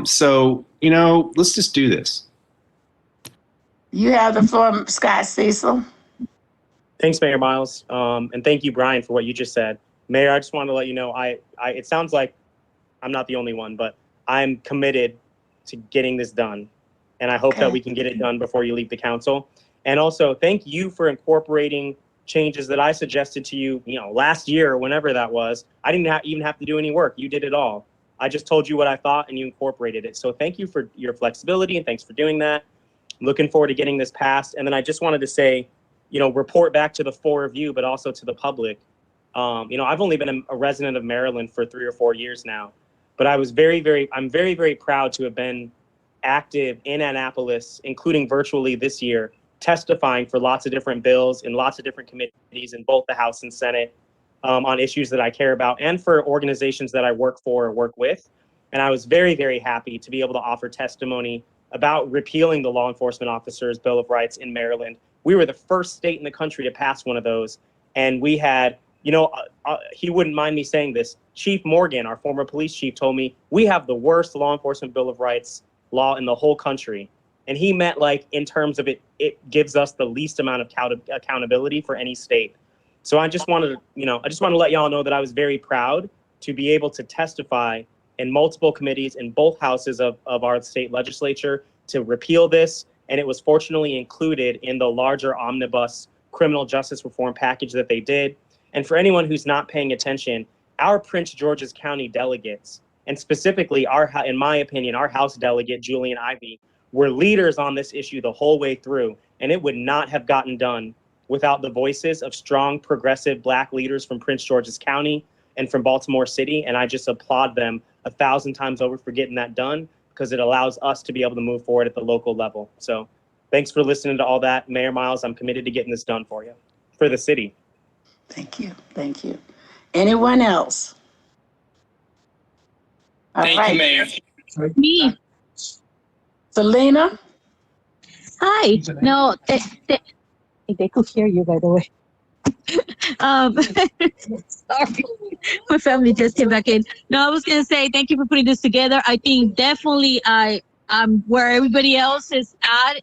So, let's just do this. You have the floor, Scott Cecil. Thanks, Mayor Miles. And thank you, Brian, for what you just said. Mayor, I just wanted to let you know, it sounds like I'm not the only one, but I'm committed to getting this done. And I hope that we can get it done before you leave the council. And also, thank you for incorporating changes that I suggested to you, last year, whenever that was. I didn't even have to do any work. You did it all. I just told you what I thought and you incorporated it. So thank you for your flexibility and thanks for doing that. I'm looking forward to getting this passed. And then I just wanted to say, report back to the 4 of you, but also to the public. I've only been a resident of Maryland for 3 or 4 years now, but I'm very, very proud to have been active in Annapolis, including virtually this year, testifying for lots of different bills in lots of different committees in both the House and Senate on issues that I care about and for organizations that I work for or work with. And I was very, very happy to be able to offer testimony about repealing the Law Enforcement Officers' Bill of Rights in Maryland. We were the first state in the country to pass one of those. And we had, he wouldn't mind me saying this, Chief Morgan, our former police chief, told me, we have the worst Law Enforcement Bill of Rights law in the whole country. And he meant in terms of it gives us the least amount of accountability for any state. So I just wanted to, let y'all know that I was very proud to be able to testify in multiple committees in both houses of our state legislature to repeal this. And it was fortunately included in the larger omnibus criminal justice reform package that they did. And for anyone who's not paying attention, our Prince George's County delegates, and specifically in my opinion, our House delegate, Julian Ivey, were leaders on this issue the whole way through. And it would not have gotten done without the voices of strong, progressive Black leaders from Prince George's County and from Baltimore City. And I just applaud them 1,000 times over for getting that done, because it allows us to be able to move forward at the local level. So thanks for listening to all that. Mayor Miles, I'm committed to getting this done for you, for the city. Thank you. Thank you. Anyone else? All Thank right. you, Mayor. Me. Selena? Hi. No, they could hear you, by the way. Sorry, my family just came back in. No, I was gonna say thank you for putting this together. I think definitely I'm where everybody else is at.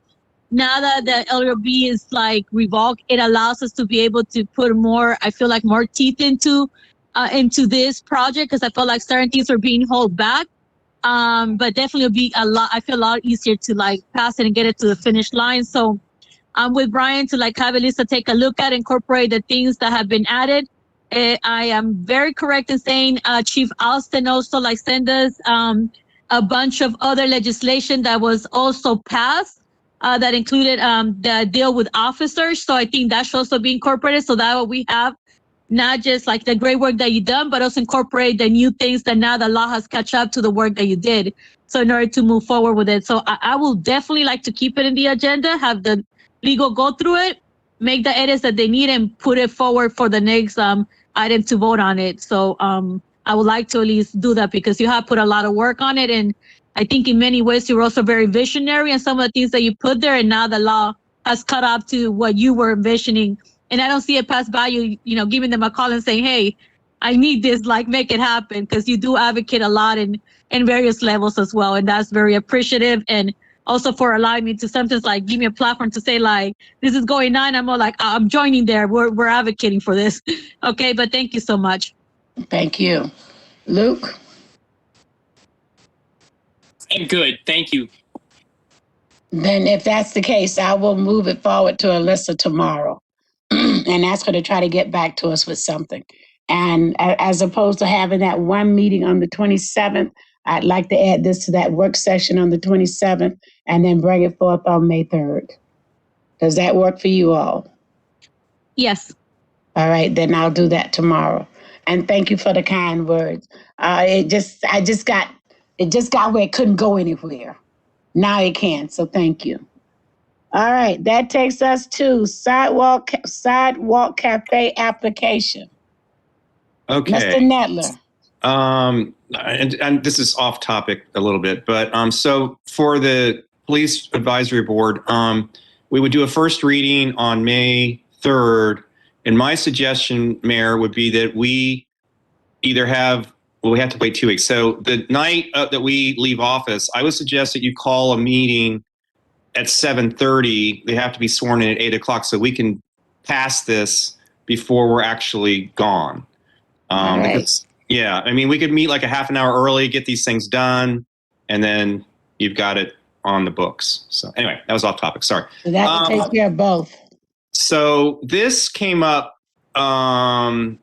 Now that the LRB is like revoked, it allows us to be able to put more, I feel like, more teeth into this project, because I felt like certain things were being held back. But definitely it'll be I feel a lot easier to like pass it and get it to the finish line. So I'm with Brian to like have Elisa take a look at, incorporate the things that have been added. I am very correct in saying Chief Alston also like sent us a bunch of other legislation that was also passed that included the deal with officers. So I think that should also be incorporated, so that what we have not just like the great work that you've done, but also incorporate the new things that now the law has catch up to the work that you did. So in order to move forward with it. So I will definitely like to keep it in the agenda, have the legal go through it, make the edits that they need, and put it forward for the next item to vote on it. So I would like to at least do that, because you have put a lot of work on it. And I think in many ways you were also very visionary in some of the things that you put there, and now the law has caught up to what you were envisioning. And I don't see it pass by you, giving them a call and saying, hey, I need this, like, make it happen, because you do advocate a lot in various levels as well. And that's very appreciative. And also for allowing me to sometimes like give me a platform to say like, this is going on. I'm more like, I'm joining there. We're advocating for this. Okay, but thank you so much. Thank you. Luke? I'm good. Thank you. Then if that's the case, I will move it forward to Alyssa tomorrow and ask her to try to get back to us with something. And as opposed to having that one meeting on the 27th, I'd like to add this to that work session on the 27th and then bring it forth on May 3rd. Does that work for you all? Yes. All right, then I'll do that tomorrow. And thank you for the kind words. It just got where it couldn't go anywhere. Now it can, so thank you. All right, that takes us to sidewalk cafe application. Okay. Mr. Netler. And this is off topic a little bit, but so for the police advisory board, we would do a first reading on May 3rd. And my suggestion, Mayor, would be that we either we have to wait 2 weeks. So the night that we leave office, I would suggest that you call a meeting at 7:30. They have to be sworn in at 8 o'clock so we can pass this before we're actually gone. All right. Because, yeah, I mean, we could meet like a half an hour early, get these things done, and then you've got it on the books. So anyway, that was off topic. Sorry. So that takes care of both. So this came up mostly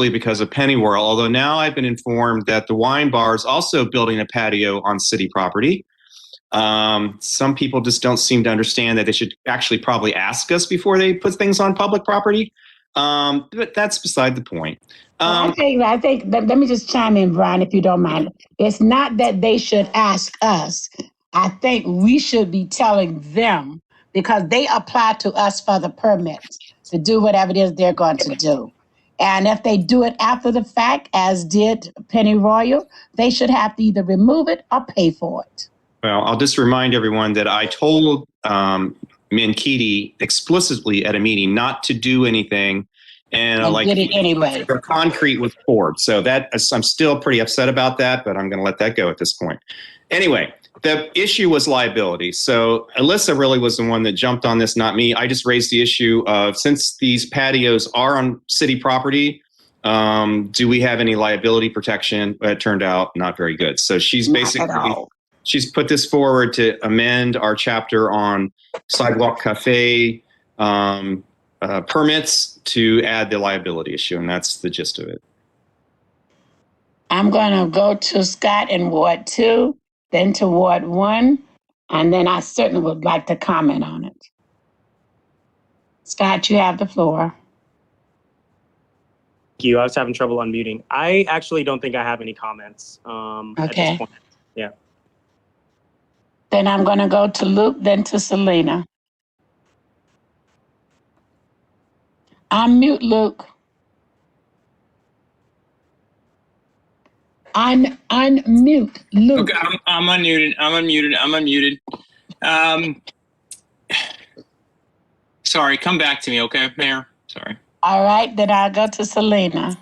because of Pennyworld, although now I've been informed that the wine bar is also building a patio on city property. Some people just don't seem to understand that they should actually probably ask us before they put things on public property. But that's beside the point. I think, let me just chime in, Brian, if you don't mind. It's not that they should ask us. I think we should be telling them, because they apply to us for the permits to do whatever it is they're going to do. And if they do it after the fact, as did Penny Royal, they should have to either remove it or pay for it. Well, I'll just remind everyone that I told Mankiti explicitly at a meeting not to do anything. And did it anyway. The concrete was poured. So I'm still pretty upset about that, but I'm going to let that go at this point. Anyway, the issue was liability. So Alyssa really was the one that jumped on this, not me. I just raised the issue of, since these patios are on city property, Do we have any liability protection? It turned out not very good. So she's she's put this forward to amend our chapter on sidewalk cafe permits to add the liability issue, and that's the gist of it. I'm going to go to Scott in Ward 2, then to Ward 1, and then I certainly would like to comment on it. Scott, you have the floor. Thank you. I was having trouble unmuting. I actually don't think I have any comments at this point. Yeah. Then I'm going to go to Luke, then to Selena. Unmute, Luke. Unmute, Luke. Okay, I'm unmuted. I'm unmuted. Sorry, come back to me, okay, Mayor? Sorry. All right, then I'll go to Selena.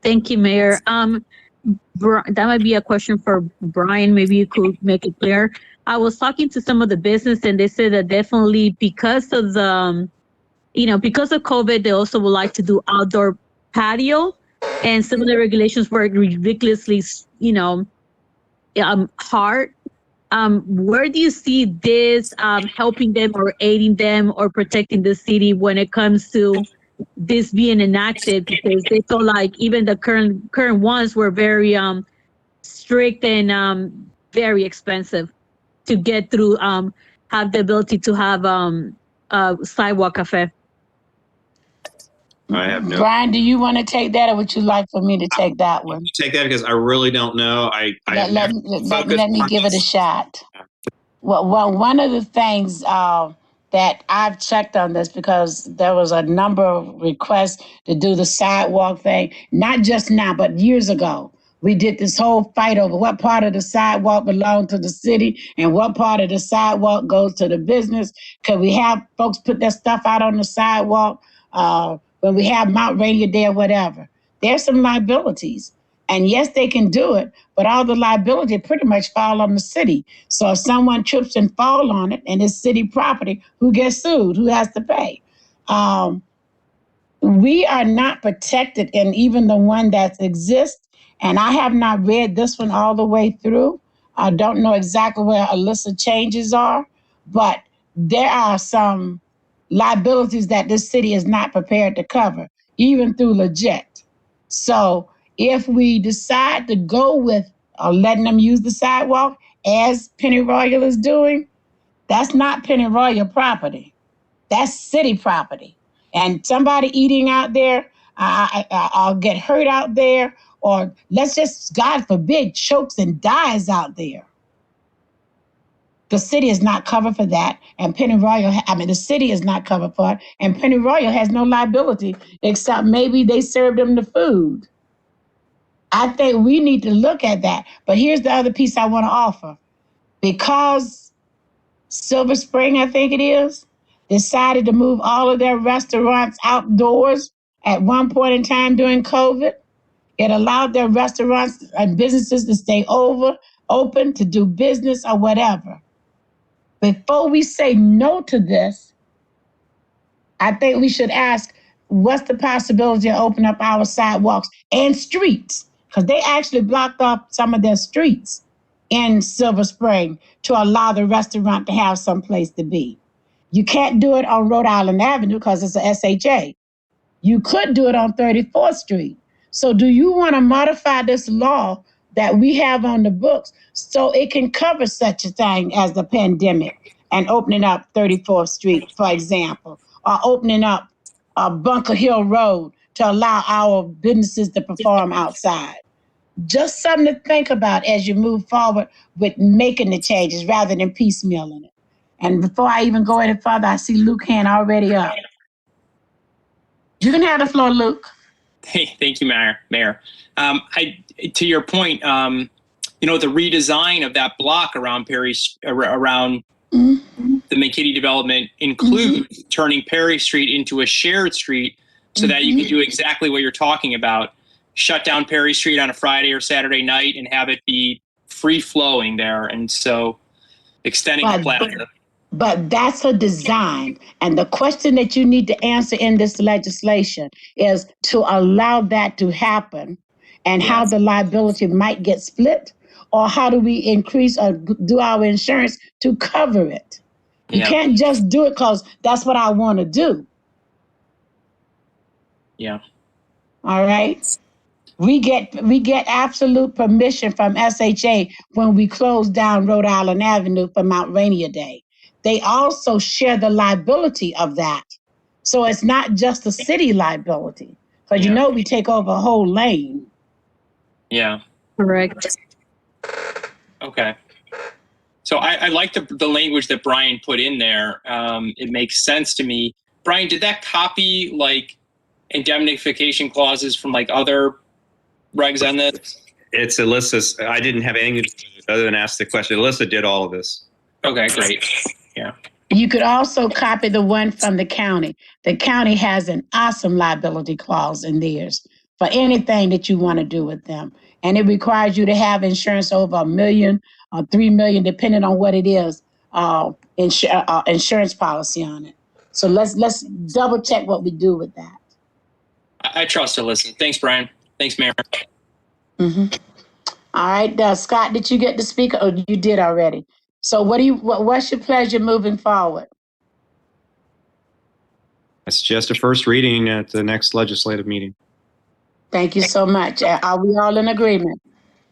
Thank you, Mayor. That might be a question for Brian. Maybe you could make it clear. I was talking to some of the business, and they said that definitely because of the, because of COVID, they also would like to do outdoor patio, and some of the regulations were ridiculously, hard. Where do you see this helping them or aiding them or protecting the city when it comes to this being enacted? Because they feel like even the current ones were very strict and very expensive to get through. Have the ability to have a sidewalk cafe. I have no. Brian, do you want to take that, or would you like for me to take that one? Take that because I really don't know. Let me give it a shot. Well, one of the things that I've checked on this, because there was a number of requests to do the sidewalk thing, not just now, but years ago. We did this whole fight over what part of the sidewalk belonged to the city and what part of the sidewalk goes to the business. Could we have folks put their stuff out on the sidewalk when we have Mount Rainier Day or whatever? There's some liabilities. And yes, they can do it, but all the liability pretty much fall on the city. So if someone trips and fall on it and it's city property, who gets sued? Who has to pay? We are not protected in even the one that exists. And I have not read this one all the way through. I don't know exactly where Alyssa changes are, but there are some liabilities that this city is not prepared to cover, even through legit. So if we decide to go with letting them use the sidewalk, as Pennyroyal is doing, that's not Pennyroyal property. That's city property. And somebody eating out there, I'll get hurt out there, or let's just, God forbid, chokes and dies out there. The city is not covered for that, and the city is not covered for it, and Pennyroyal has no liability except maybe they served them the food. I think we need to look at that. But here's the other piece I want to offer. Because Silver Spring, I think it is, decided to move all of their restaurants outdoors at one point in time during COVID, it allowed their restaurants and businesses to stay open, to do business or whatever. Before we say no to this, I think we should ask, what's the possibility of opening up our sidewalks and streets? Because they actually blocked off some of their streets in Silver Spring to allow the restaurant to have some place to be. You can't do it on Rhode Island Avenue because it's a SHA. You could do it on 34th Street. So do you want to modify this law that we have on the books so it can cover such a thing as the pandemic and opening up 34th Street, for example, or opening up Bunker Hill Road to allow our businesses to perform outside? Just something to think about as you move forward with making the changes rather than piecemealing it. And before I even go any further, I see Luke hand already up. You can have the floor, Luke. Hey, thank you, Mayor. To your point, the redesign of that block around around the McKitty development includes turning Perry Street into a shared street so that you can do exactly what you're talking about. Shut down Perry Street on a Friday or Saturday night and have it be free flowing there. And so extending the plaza. But that's a design. And the question that you need to answer in this legislation is to allow that to happen and how the liability might get split, or how do we increase or do our insurance to cover it? You can't just do it because that's what I want to do. Yeah. All right. We get absolute permission from SHA when we close down Rhode Island Avenue for Mount Rainier Day. They also share the liability of that. So it's not just a city liability, because you know we take over a whole lane. Yeah. Correct. Okay. So I like the language that Brian put in there. It makes sense to me. Brian, did that copy like indemnification clauses from like other regs on this? It's Alyssa's. I didn't have anything to do with it other than ask the question. Alyssa did all of this. Okay, great. Yeah. You could also copy the one from the county. The county has an awesome liability clause in theirs for anything that you want to do with them. And it requires you to have insurance over $1 million or $3 million, depending on what it is, insurance policy on it. So let's double check what we do with that. I trust Alyssa. Thanks, Brian. Thanks, Mayor. Mm-hmm. All right, Scott, did you get to speak? Or you did already? So what's your pleasure moving forward? It's just a first reading at the next legislative meeting. Thank you so much. Are we all in agreement?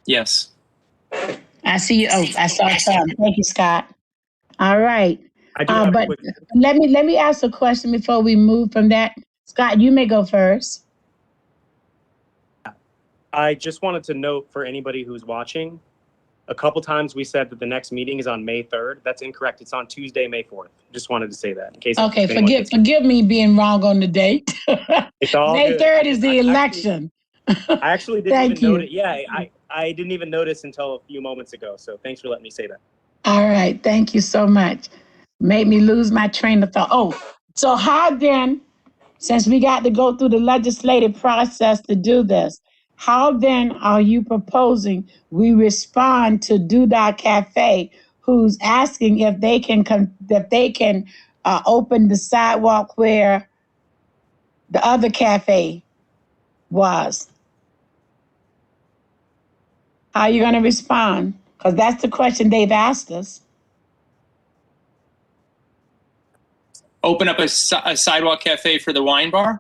Yes. I see you. Oh, I saw Tom. Thank you, Scott. All right. I do have but a quick... let me ask a question before we move from that. Scott, you may go first. I just wanted to note for anybody who's watching, a couple times we said that the next meeting is on May 3rd. That's incorrect. It's on Tuesday, May 4th. Just wanted to say that in case. Okay, forgive me being wrong on the date. It's all May good. 3rd is the election. I actually didn't Thank even you. notice. Yeah, I didn't even notice until a few moments ago. So thanks for letting me say that. All right. Thank you so much. Made me lose my train of thought. Oh, so how then, since we got to go through the legislative process to do this, how then are you proposing we respond to Doodah Cafe, who's asking if they can open the sidewalk where the other cafe was? How are you going to respond? Because that's the question they've asked us. Open up a sidewalk cafe for the wine bar?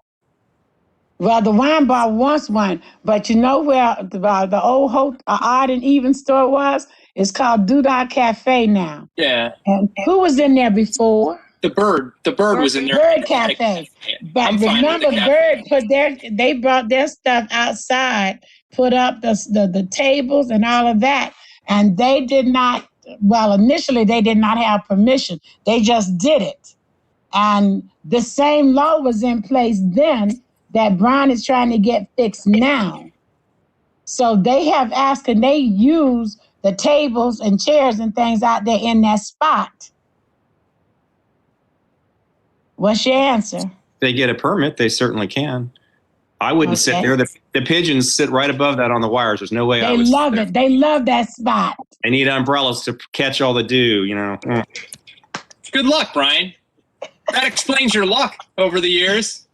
Well, the wine bar wants one, but you know where the old Odd and Even store was? It's called Doodah Cafe now. Yeah. And who was in there before? The Bird was in there. Bird Cafe. But remember, Bird they brought their stuff outside, put up the tables and all of that. And they did not, well, initially they did not have permission. They just did it. And the same law was in place then that Brian is trying to get fixed now. So they have asked, and they use the tables and chairs and things out there in that spot. What's your answer? If they get a permit, they certainly can. I wouldn't sit there. The pigeons sit right above that on the wires. There's no way I would sit there. They love it. They love that spot. They need umbrellas to catch all the dew, you know. Good luck, Brian. That explains your luck over the years.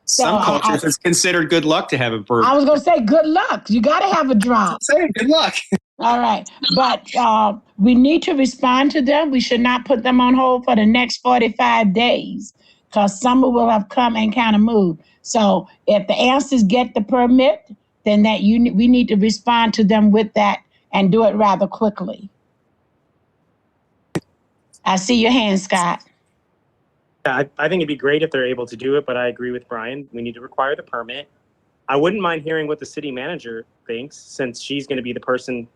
Some cultures it's considered good luck to have a bird. I was going to say good luck. You got to have a drop. Say good luck. All right. But we need to respond to them. We should not put them on hold for the next 45 days because summer will have come and kind of moved. So if the answers get the permit, then we need to respond to them with that and do it rather quickly. I see your hand, Scott. Yeah, I think it'd be great if they're able to do it, but I agree with Brian. We need to require the permit. I wouldn't mind hearing what the city manager thinks, since she's going to be the person,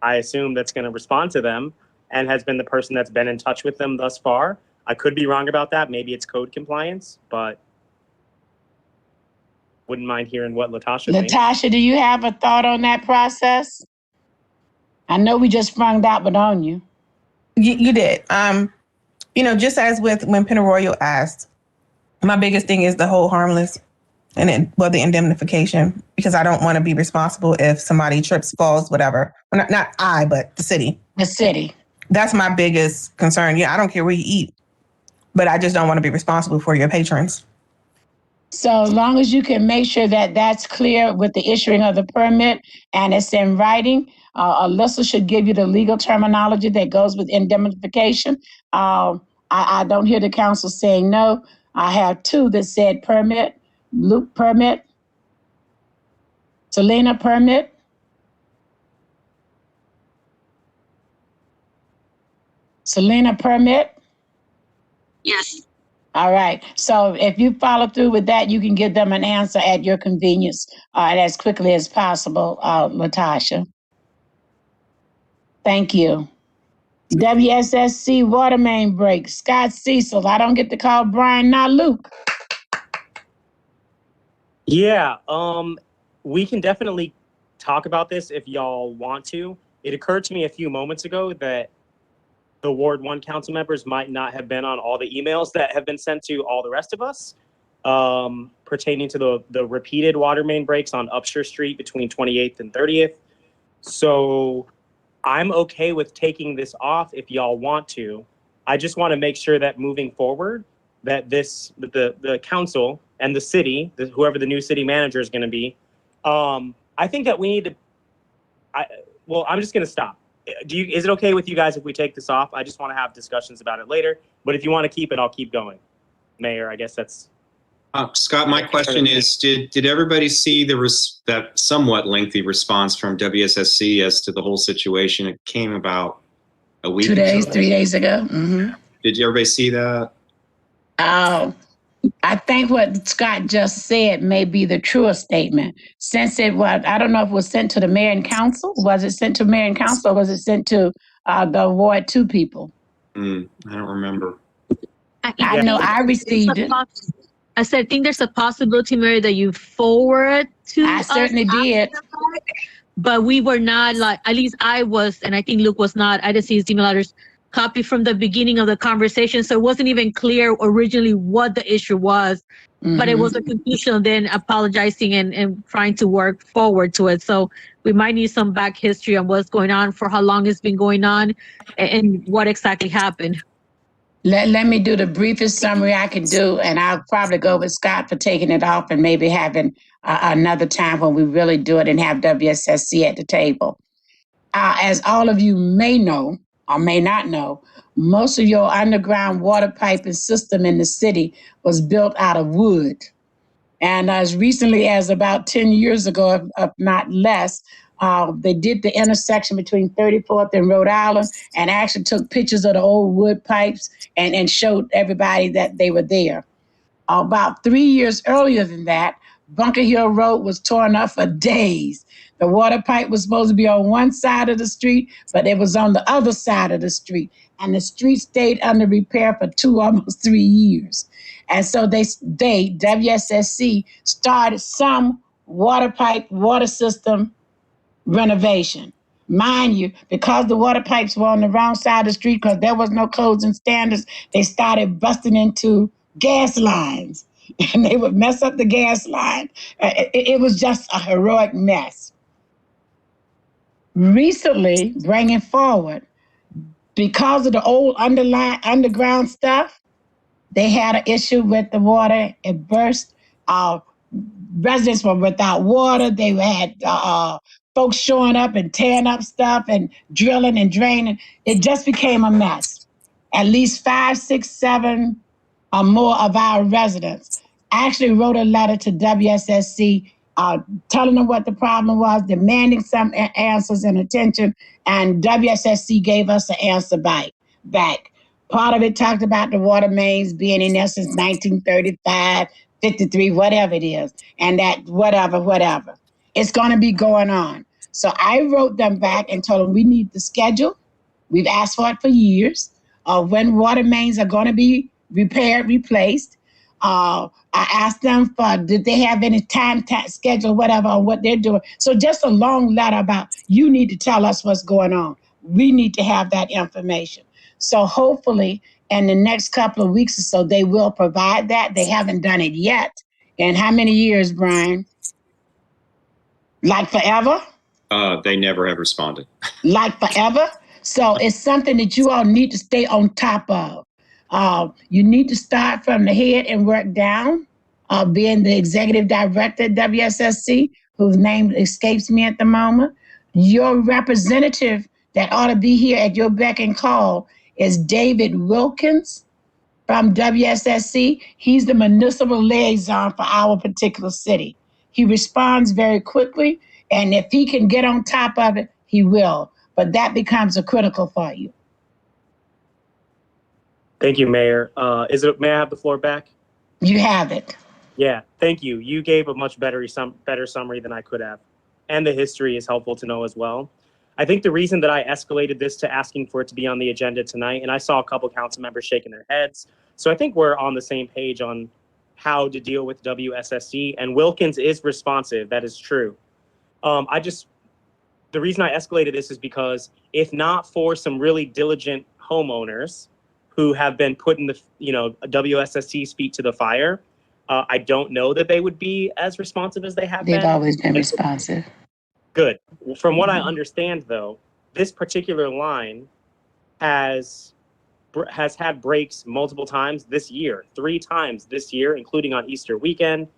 I assume, that's going to respond to them and has been the person that's been in touch with them thus far. I could be wrong about that. Maybe it's code compliance, but wouldn't mind hearing what Latasha thinks. Latasha, do you have a thought on that process? I know we just sprung that one on you. You did. Just as with when Pennyroyal asked, my biggest thing is the whole harmless the indemnification, because I don't want to be responsible if somebody trips, falls, whatever. Well, not I, but the city. The city. That's my biggest concern. Yeah, I don't care where you eat, but I just don't want to be responsible for your patrons. So as long as you can make sure that that's clear with the issuing of the permit and it's in writing, Alyssa should give you the legal terminology that goes with indemnification. I don't hear the council saying no. I have two that said permit, Luke permit, Selena permit. Selena permit? Yes. All right. So if you follow through with that, you can give them an answer at your convenience and as quickly as possible, Latasha. Thank you. WSSC water main break. Scott Cecil. I don't get to call Brian, not Luke. Yeah, we can definitely talk about this if y'all want to. It occurred to me a few moments ago that the Ward 1 council members might not have been on all the emails that have been sent to all the rest of us pertaining to the repeated water main breaks on Upshur Street between 28th and 30th. So I'm okay with taking this off if y'all want to. I just want to make sure that moving forward, that the council and the city, whoever the new city manager is going to be, I think that we need to. I'm just going to stop. Is it okay with you guys if we take this off? I just want to have discussions about it later. But if you want to keep it, I'll keep going. Mayor, I guess that's. Scott, my question is, did everybody see that somewhat lengthy response from WSSC as to the whole situation? It came about a week 2 days, 3 days ago. Mm-hmm. Did everybody see that? I think what Scott just said may be the truest statement. Since it was, I don't know if it was sent to the mayor and council. Was it sent to mayor and council, or was it sent to the Ward 2 people? I don't remember. I know I received it. I said, I think there's a possibility, Mary, that you forward to I certainly did. But we were not at least I was, and I think Luke was not. I didn't see his email address copy from the beginning of the conversation. So it wasn't even clear originally what the issue was, but it was a confusion, then apologizing and trying to work forward to it. So we might need some back history on what's going on, for how long it's been going on, and what exactly happened. Let me do the briefest summary I can do, and I'll probably go with Scott for taking it off and maybe having another time when we really do it and have WSSC at the table. As all of you may know or may not know, most of your underground water piping system in the city was built out of wood. And as recently as about 10 years ago, if not less, they did the intersection between 34th and Rhode Island and actually took pictures of the old wood pipes and showed everybody that they were there. About 3 years earlier than that, Bunker Hill Road was torn up for days. The water pipe was supposed to be on one side of the street, but it was on the other side of the street. And the street stayed under repair for almost 3 years. And so they WSSC, started some water system renovation. Mind you, because the water pipes were on the wrong side of the street, because there was no codes and standards, they started busting into gas lines. And they would mess up the gas line. It was just a heroic mess. Recently, bringing forward, because of the old underground stuff, they had an issue with the water. It burst. Residents were without water. They had folks showing up and tearing up stuff and drilling and draining. It just became a mess. At least 5, 6, 7 or more of our residents actually wrote a letter to WSSC telling them what the problem was, demanding some answers and attention, and WSSC gave us an answer back. Part of it talked about the water mains being in there since 1935, 53, whatever it is, and that whatever. It's going to be going on. So I wrote them back and told them we need the schedule. We've asked for it for years, when water mains are going to be repaired, replaced. I asked them did they have any time schedule, whatever, on what they're doing. So just a long letter about, you need to tell us what's going on. We need to have that information. So hopefully in the next couple of weeks or so, they will provide that. They haven't done it yet. And how many years, Brian? Like forever? They never have responded. Like forever? So it's something that you all need to stay on top of. You need to start from the head and work down. Being the executive director at WSSC, whose name escapes me at the moment, your representative that ought to be here at your beck and call is David Wilkins from WSSC. He's the municipal liaison for our particular city. He responds very quickly, and if he can get on top of it, he will. But that becomes a critical for you. Thank you, Mayor. May I have the floor back? You have it. Yeah, thank you. You gave a much better summary than I could have. And the history is helpful to know as well. I think the reason that I escalated this to asking for it to be on the agenda tonight, and I saw a couple council members shaking their heads. So I think we're on the same page on how to deal with WSSC, and Wilkins is responsive. That is true. The reason I escalated this is because if not for some really diligent homeowners who have been putting the, WSSC's feet to the fire, I don't know that they would be as responsive as they have been. They've always been responsive. Good. From what I understand, though, this particular line has had breaks multiple times this year, 3 times this year, including on Easter weekend.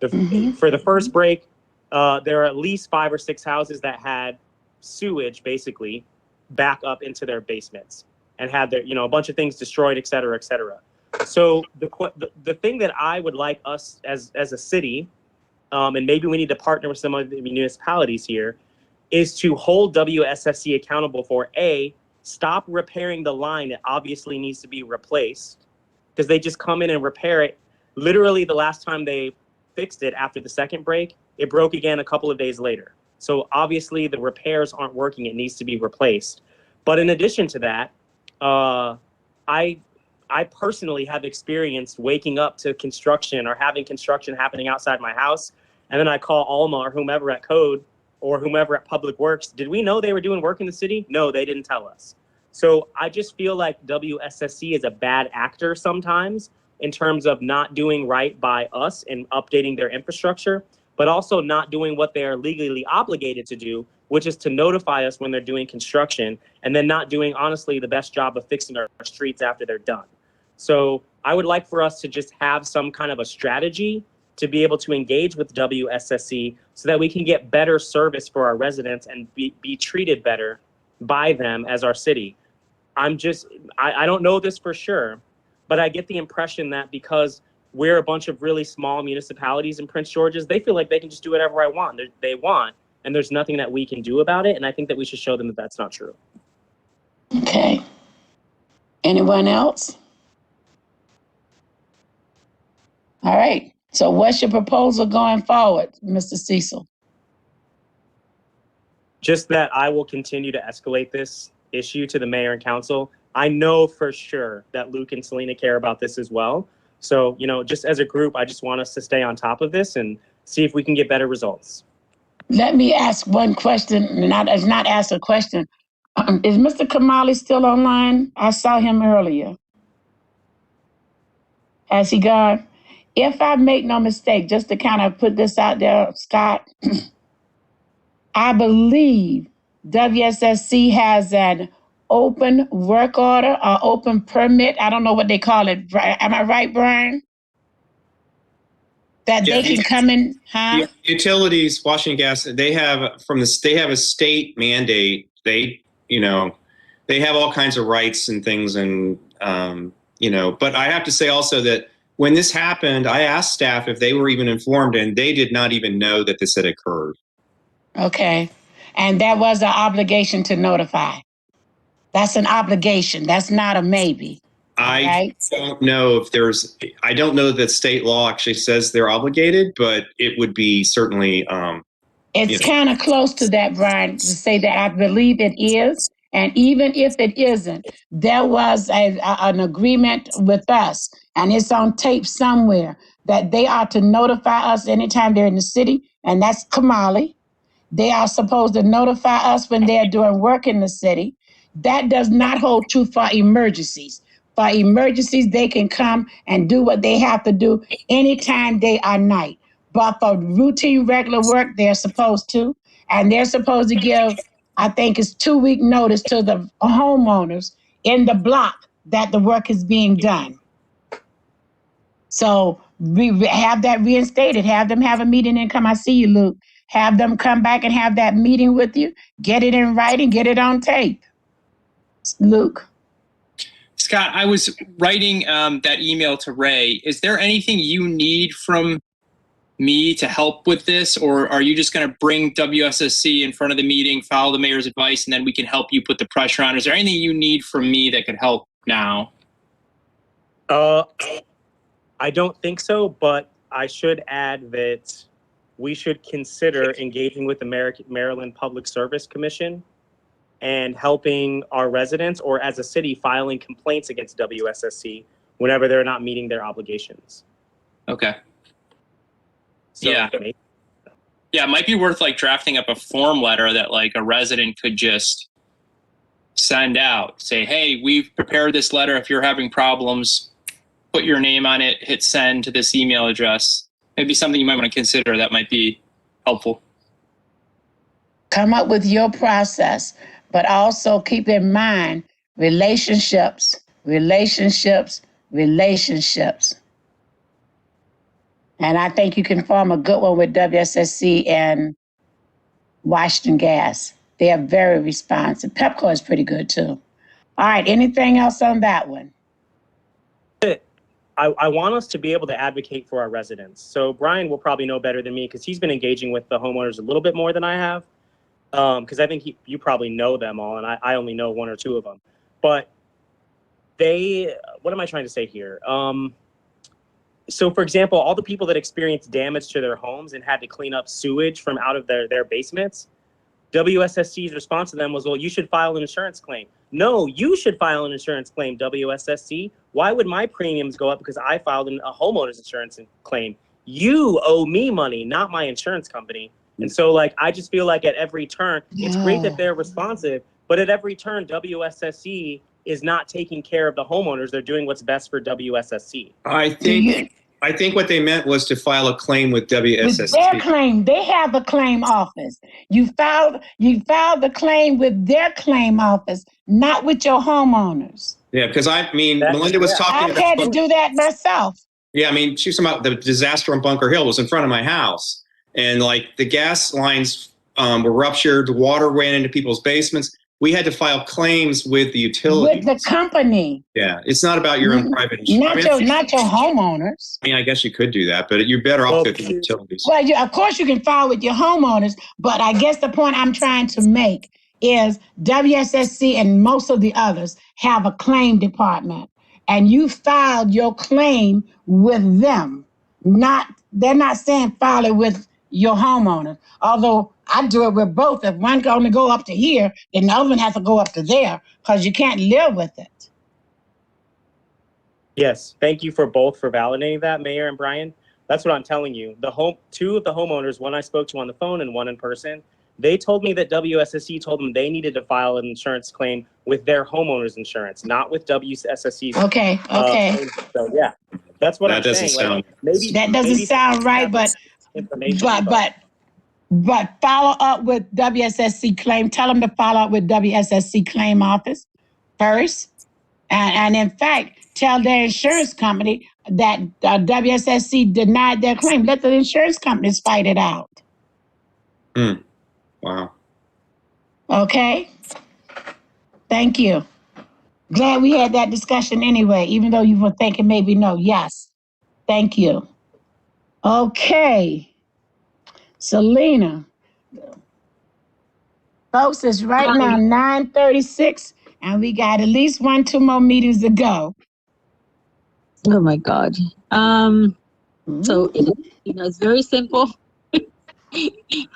For the first break, there are at least 5 or 6 houses that had sewage basically back up into their basements and had their, a bunch of things destroyed, et cetera, et cetera. So the thing that I would like us as a city, and maybe we need to partner with some of the municipalities here, is to hold WSSC accountable for stop repairing the line that obviously needs to be replaced, because they just come in and repair it. Literally the last time they fixed it after the second break, it broke again a couple of days later. So obviously the repairs aren't working. It needs to be replaced. But in addition to that, I personally have experienced waking up to construction or having construction happening outside my house. And then I call Alma or whomever at Code or whomever at Public Works. Did we know they were doing work in the city? No, they didn't tell us. So I just feel like WSSC is a bad actor sometimes in terms of not doing right by us and updating their infrastructure, but also not doing what they are legally obligated to do, which is to notify us when they're doing construction, and then not doing, honestly, the best job of fixing our streets after they're done. So I would like for us to just have some kind of a strategy to be able to engage with WSSC so that we can get better service for our residents and be treated better by them as our city. I don't know this for sure, but I get the impression that because we're a bunch of really small municipalities in Prince George's, they feel like they can just do whatever they want, and there's nothing that we can do about it. And I think that we should show them that that's not true. Okay. Anyone else? All right. So what's your proposal going forward, Mr. Cecil? Just that I will continue to escalate this issue to the mayor and council. I know for sure that Luke and Selena care about this as well. So, just as a group, I just want us to stay on top of this and see if we can get better results. Let me ask one question, not ask a question. Is Mr. Kamali still online? I saw him earlier. Has he gone? If I make no mistake, just to kind of put this out there, Scott, I believe WSSC has an open work order or open permit. I don't know what they call it. Am I right, Brian? That they can come in, huh? Utilities, Washington Gas, they have a state mandate. They have all kinds of rights and things, and but I have to say also that when this happened, I asked staff if they were even informed, and they did not even know that this had occurred. Okay. And that was an obligation to notify. That's an obligation. That's not a maybe. I don't know if I don't know that state law actually says they're obligated, but it would be certainly. It's kind of close to that, Brian, to say that I believe it is. And even if it isn't, there was an agreement with us, and it's on tape somewhere, that they are to notify us anytime they're in the city, and that's Kamali. They are supposed to notify us when they're doing work in the city. That does not hold true for emergencies. for emergencies, they can come and do what they have to do anytime, day or night. But for routine, regular work, they're supposed to. And they're supposed to give, I think it's 2-week notice to the homeowners in the block that the work is being done. So we have that reinstated. Have them have a meeting and come. I see you, Luke. Have them come back and have that meeting with you. Get it in writing. Get it on tape. Luke. Scott, I was writing that email to Ray. Is there anything you need from me to help with this, or are you just going to bring WSSC in front of the meeting, follow the mayor's advice, and then we can help you put the pressure on? Is there anything you need from me that could help now? I don't think so, but I should add that we should consider engaging with the Maryland Public Service Commission and helping our residents, or as a city, filing complaints against WSSC whenever they're not meeting their obligations. Okay. So Yeah, it might be worth like drafting up a form letter that like a resident could just send out. Say, hey, we've prepared this letter. If you're having problems, put your name on it, hit send to this email address. Maybe something you might want to consider that might be helpful. Come up with your process, but also keep in mind relationships. And I think you can form a good one with WSSC and Washington Gas. They are very responsive. Pepco is pretty good too. All right, anything else on that one? I want us to be able to advocate for our residents. So Brian will probably know better than me because he's been engaging with the homeowners a little bit more than I have. Because I think you probably know them all, and I only know 1 or 2 of them. But what am I trying to say here? So for example, all the people that experienced damage to their homes and had to clean up sewage from out of their basements, WSSC's response to them was, well, you should file an insurance claim. No, you should file an insurance claim, WSSC. Why would my premiums go up because I filed a homeowner's insurance claim? You owe me money, not my insurance company. And so, like, I just feel like at every turn, it's great that they're responsive, but at every turn, WSSC is not taking care of the homeowners. They're doing what's best for WSSC. I think what they meant was to file a claim with WSSC. With their claim, they have a claim office. You filed the claim with their claim office, not with your homeowners. Yeah, because Melinda was talking I've had to do that myself. Yeah, she was talking about the disaster on Bunker Hill was in front of my house. And like the gas lines were ruptured, the water went into people's basements. We had to file claims with the utilities. With the company. Yeah, it's not about your own private insurance. Not your homeowners. I guess you could do that, but you're better off with the utilities. Well, of course you can file with your homeowners, but I guess the point I'm trying to make is WSSC and most of the others have a claim department, and you filed your claim with them. They're not saying file it with your homeowner. Although I do it with both. If one can only go up to here, then the other one has to go up to there because you can't live with it. Yes, thank you for validating that, Mayor and Brian. That's what I'm telling you. 2 of the homeowners, one I spoke to on the phone and one in person, they told me that WSSC told them they needed to file an insurance claim with their homeowner's insurance, not with WSSC's. Okay. So yeah, that's what I'm saying. That doesn't sound right, but follow up with WSSC claim. Tell them to follow up with WSSC claim office first. And in fact, tell their insurance company that WSSC denied their claim. Let the insurance companies fight it out. Wow. Okay. Thank you. Glad we had that discussion anyway, even though you were thinking maybe no. Yes. Thank you. Okay. Selena. Folks, it's right now 9:36, and we got at least 1-2 more meetings to go. Oh my God. So it's very simple.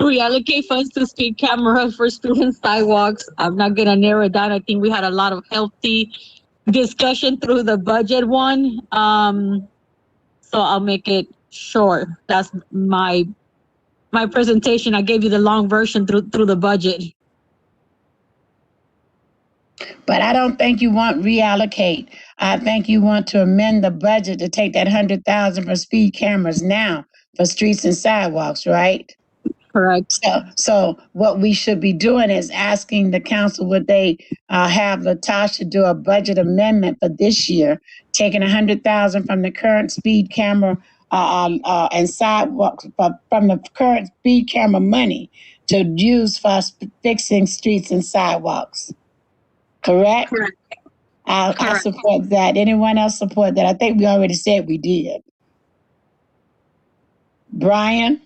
Reallocate funds to speed cameras for student sidewalks. I'm not gonna narrow it down. I think we had a lot of healthy discussion through the budget one. So I'll make it short. That's my presentation. I gave you the long version through the budget. But I don't think you want reallocate. I think you want to amend the budget to take that 100,000 for speed cameras now for streets and sidewalks, right? Correct. So what we should be doing is asking the council, would they have Latasha do a budget amendment for this year, taking 100,000 from the current speed camera and sidewalks from the current speed camera money to use for fixing streets and sidewalks. Correct? Correct. I support that. Anyone else support that? I think we already said we did. Brian?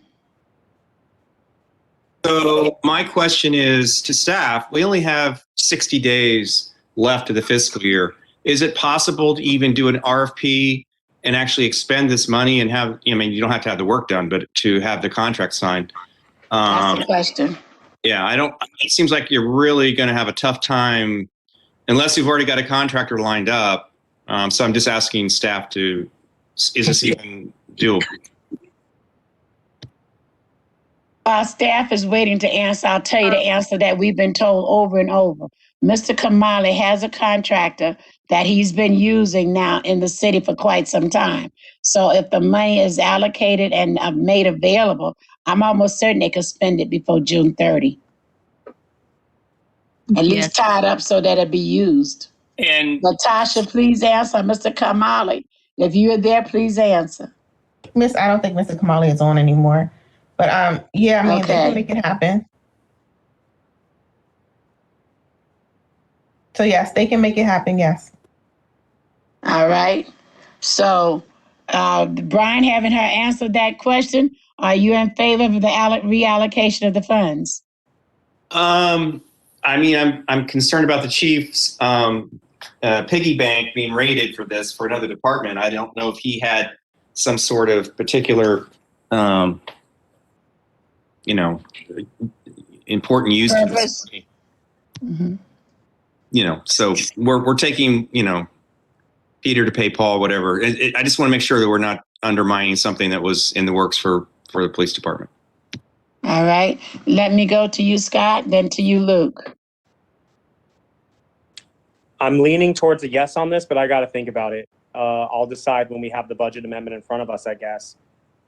So my question is to staff, we only have 60 days left of the fiscal year. Is it possible to even do an RFP and actually expend this money and have, I mean, you don't have to have the work done, but to have the contract signed? That's the question. Yeah, it seems like you're really going to have a tough time unless you've already got a contractor lined up. So I'm just asking staff is this even doable? Our staff is waiting to answer. I'll tell you the answer that we've been told over and over. Mr. Kamali has a contractor that he's been using now in the city for quite some time. So if the money is allocated and made available, I'm almost certain they could spend it before June 30. At least tied up so that it be used. And Latasha, please answer. Mr. Kamali, if you are there, please answer. I don't think Mr. Kamali is on anymore. But yeah, I mean, they can make it happen. So yes, they can make it happen. Yes. All right. So, Brian, having her answered that question, are you in favor of the reallocation of the funds? I mean, I'm concerned about the chief's piggy bank being raided for this for another department. I don't know if he had some sort of particular, important use to this. Mm-hmm. So we're taking, Peter to pay Paul, whatever. I just want to make sure that we're not undermining something that was in the works for the police department. All right. Let me go to you, Scott, then to you, Luke. I'm leaning towards a yes on this, but I got to think about it. I'll decide when we have the budget amendment in front of us, I guess.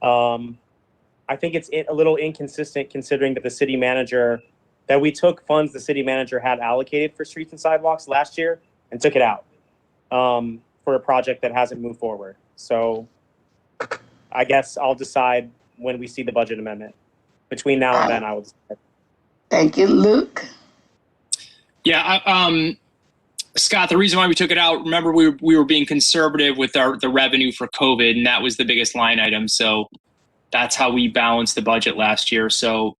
I think it's a little inconsistent considering that that we took funds the city manager had allocated for streets and sidewalks last year and took it out for a project that hasn't moved forward. So I guess I'll decide when we see the budget amendment. Between now and then, I will decide. Thank you, Luke. Yeah, Scott, the reason why we took it out, remember we were being conservative with the revenue for COVID, and that was the biggest line item. So that's how we balanced the budget last year. So,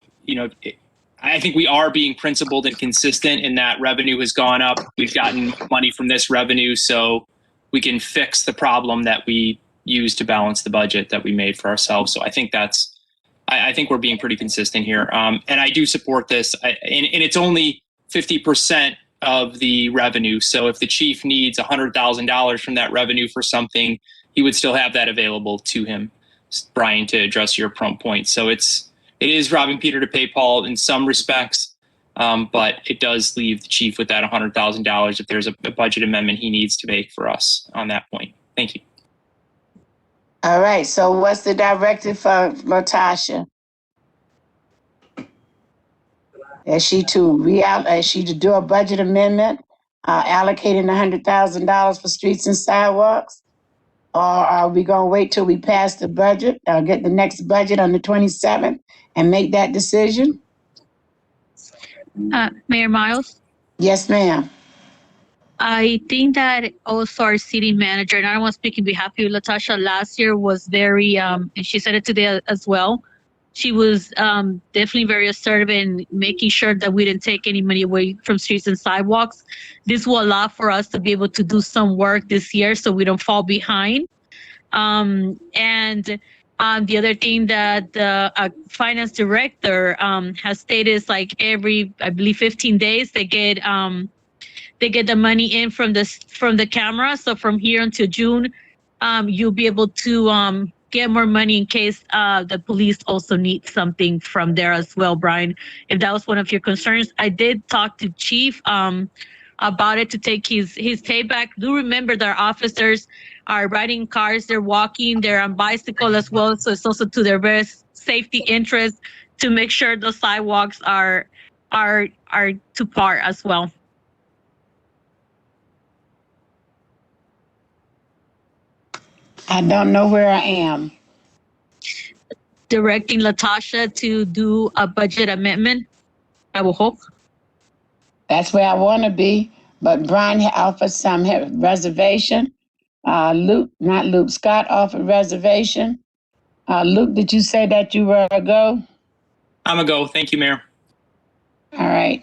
I think we are being principled and consistent in that revenue has gone up. We've gotten money from this revenue, so we can fix the problem that we used to balance the budget that we made for ourselves. So I think I think we're being pretty consistent here. And I do support this. And it's only 50% of the revenue. So if the chief needs $100,000 from that revenue for something, he would still have that available to him, Brian, to address your point. So it is robbing Peter to pay Paul in some respects, but it does leave the chief with that $100,000 if there's a budget amendment he needs to make for us on that point. Thank you. All right. So what's the directive for Latasha? Is she to do a budget amendment, allocating $100,000 for streets and sidewalks? Or are we going to wait till we pass the budget, get the next budget on the 27th and make that decision? Mayor Miles? Yes, ma'am. I think that also our city manager, and I don't want to speak on behalf of you, Latasha, last year was very, and she said it today as well, she was definitely very assertive in making sure that we didn't take any money away from streets and sidewalks. This will allow for us to be able to do some work this year so we don't fall behind. And the other thing that the finance director has stated is like every, I believe, 15 days they get the money in from the camera. So from here until June, you'll be able to get more money in case the police also need something from there as well, Brian. If that was one of your concerns, I did talk to Chief about it to take his payback. Do remember that our officers are riding cars, they're walking, they're on bicycle as well. So it's also to their best safety interest to make sure the sidewalks are to par as well. I don't know where I am. Directing Latasha to do a budget amendment, I will hope. That's where I want to be. But Brian offered some reservation. Scott offered reservation. Luke, did you say that you were a go? I'm a go. Thank you, Mayor. All right.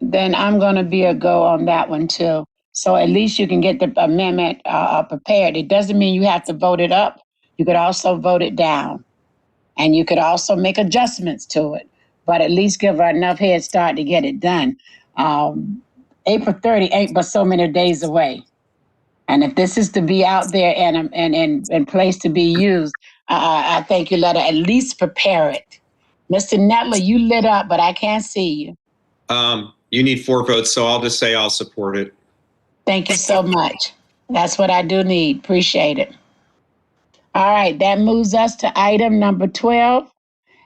Then I'm going to be a go on that one too. So at least you can get the amendment prepared. It doesn't mean you have to vote it up. You could also vote it down. And you could also make adjustments to it. But at least give her enough head start to get it done. April 30 ain't but so many days away. And if this is to be out there and place to be used, I think you let her at least prepare it. Mr. Netler, you lit up, but I can't see you. You need 4 votes, so I'll just say I'll support it. Thank you so much. That's what I do need. Appreciate it. All right, that moves us to item number 12.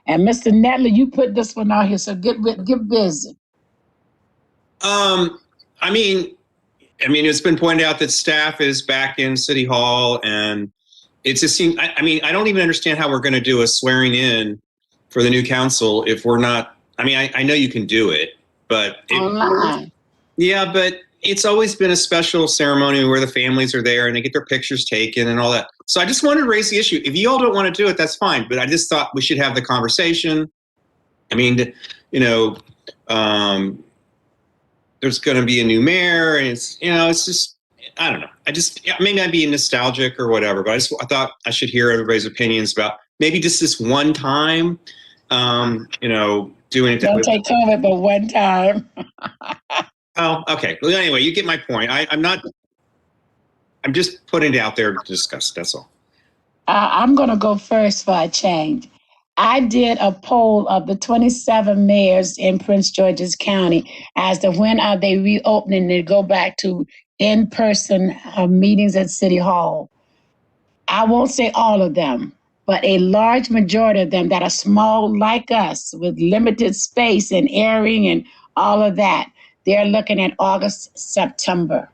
And Mr. Netler, you put this one out here, so get busy. I mean, it's been pointed out that staff is back in City Hall, and it just seems, I don't even understand how we're going to do a swearing in for the new council if we're not, I know you can do it, but. Online. Yeah, but it's always been a special ceremony where the families are there and they get their pictures taken and all that. So I just wanted to raise the issue. If you all don't want to do it, that's fine. But I just thought we should have the conversation. There's going to be a new mayor, and it's just, I don't know. Maybe I'm being nostalgic or whatever, but I thought I should hear everybody's opinions about maybe just this one time, doing it. Don't take COVID, but one time. Oh, okay. Well, anyway, you get my point. I'm just putting it out there to discuss. That's all. I'm going to go first for a change. I did a poll of the 27 mayors in Prince George's County as to when are they reopening to go back to in-person meetings at City Hall. I won't say all of them, but a large majority of them that are small like us with limited space and airing and all of that, they're looking at August, September.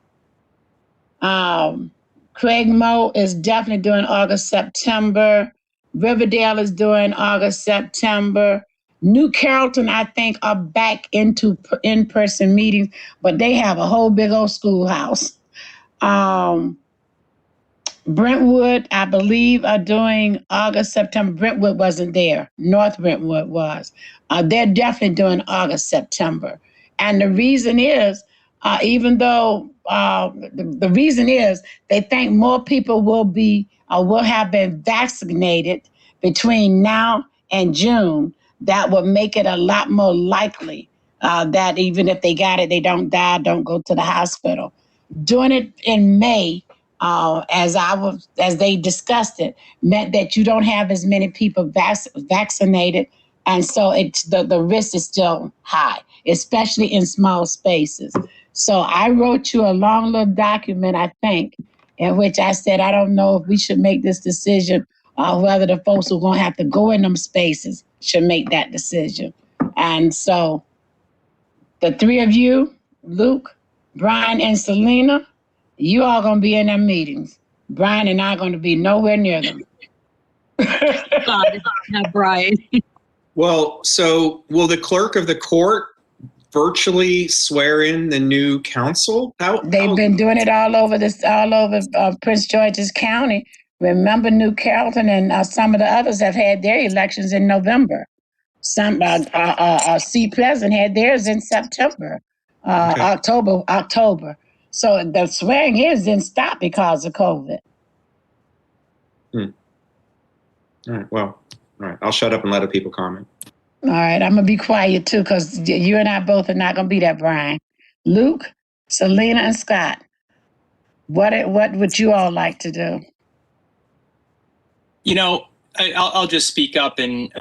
Craig Moe is definitely doing August, September. Riverdale is doing August, September. New Carrollton, I think, are back into in-person meetings, but they have a whole big old schoolhouse. Brentwood, I believe, are doing August, September. Brentwood wasn't there. North Brentwood was. They're definitely doing August, September. And the reason is, the reason is they think more people will have been vaccinated between now and June. That will make it a lot more likely that even if they got it, they don't die, don't go to the hospital. Doing it in May, as they discussed it, meant that you don't have as many people vaccinated, and so the risk is still high, especially in small spaces. So I wrote you a long little document, I think, in which I said I don't know if we should make this decision or whether the folks who are going to have to go in them spaces should make that decision. And so the three of you, Luke, Brian, and Selena, you all going to be in them meetings. Brian and I are going to be nowhere near them. God, not Brian. Well, so will the clerk of the court virtually swear in the new council? They've been doing it all over Prince George's County. Remember, New Carrollton and some of the others have had their elections in November. Some Sea Pleasant had theirs in September, Okay. October. So the swearing in didn't stop because of COVID. All right. Well, all right. I'll shut up and let other people comment. All right, I'm gonna be quiet too, because you and I both are not gonna be there, Brian. Luke, Selena, and Scott, what would you all like to do? I'll just speak up, and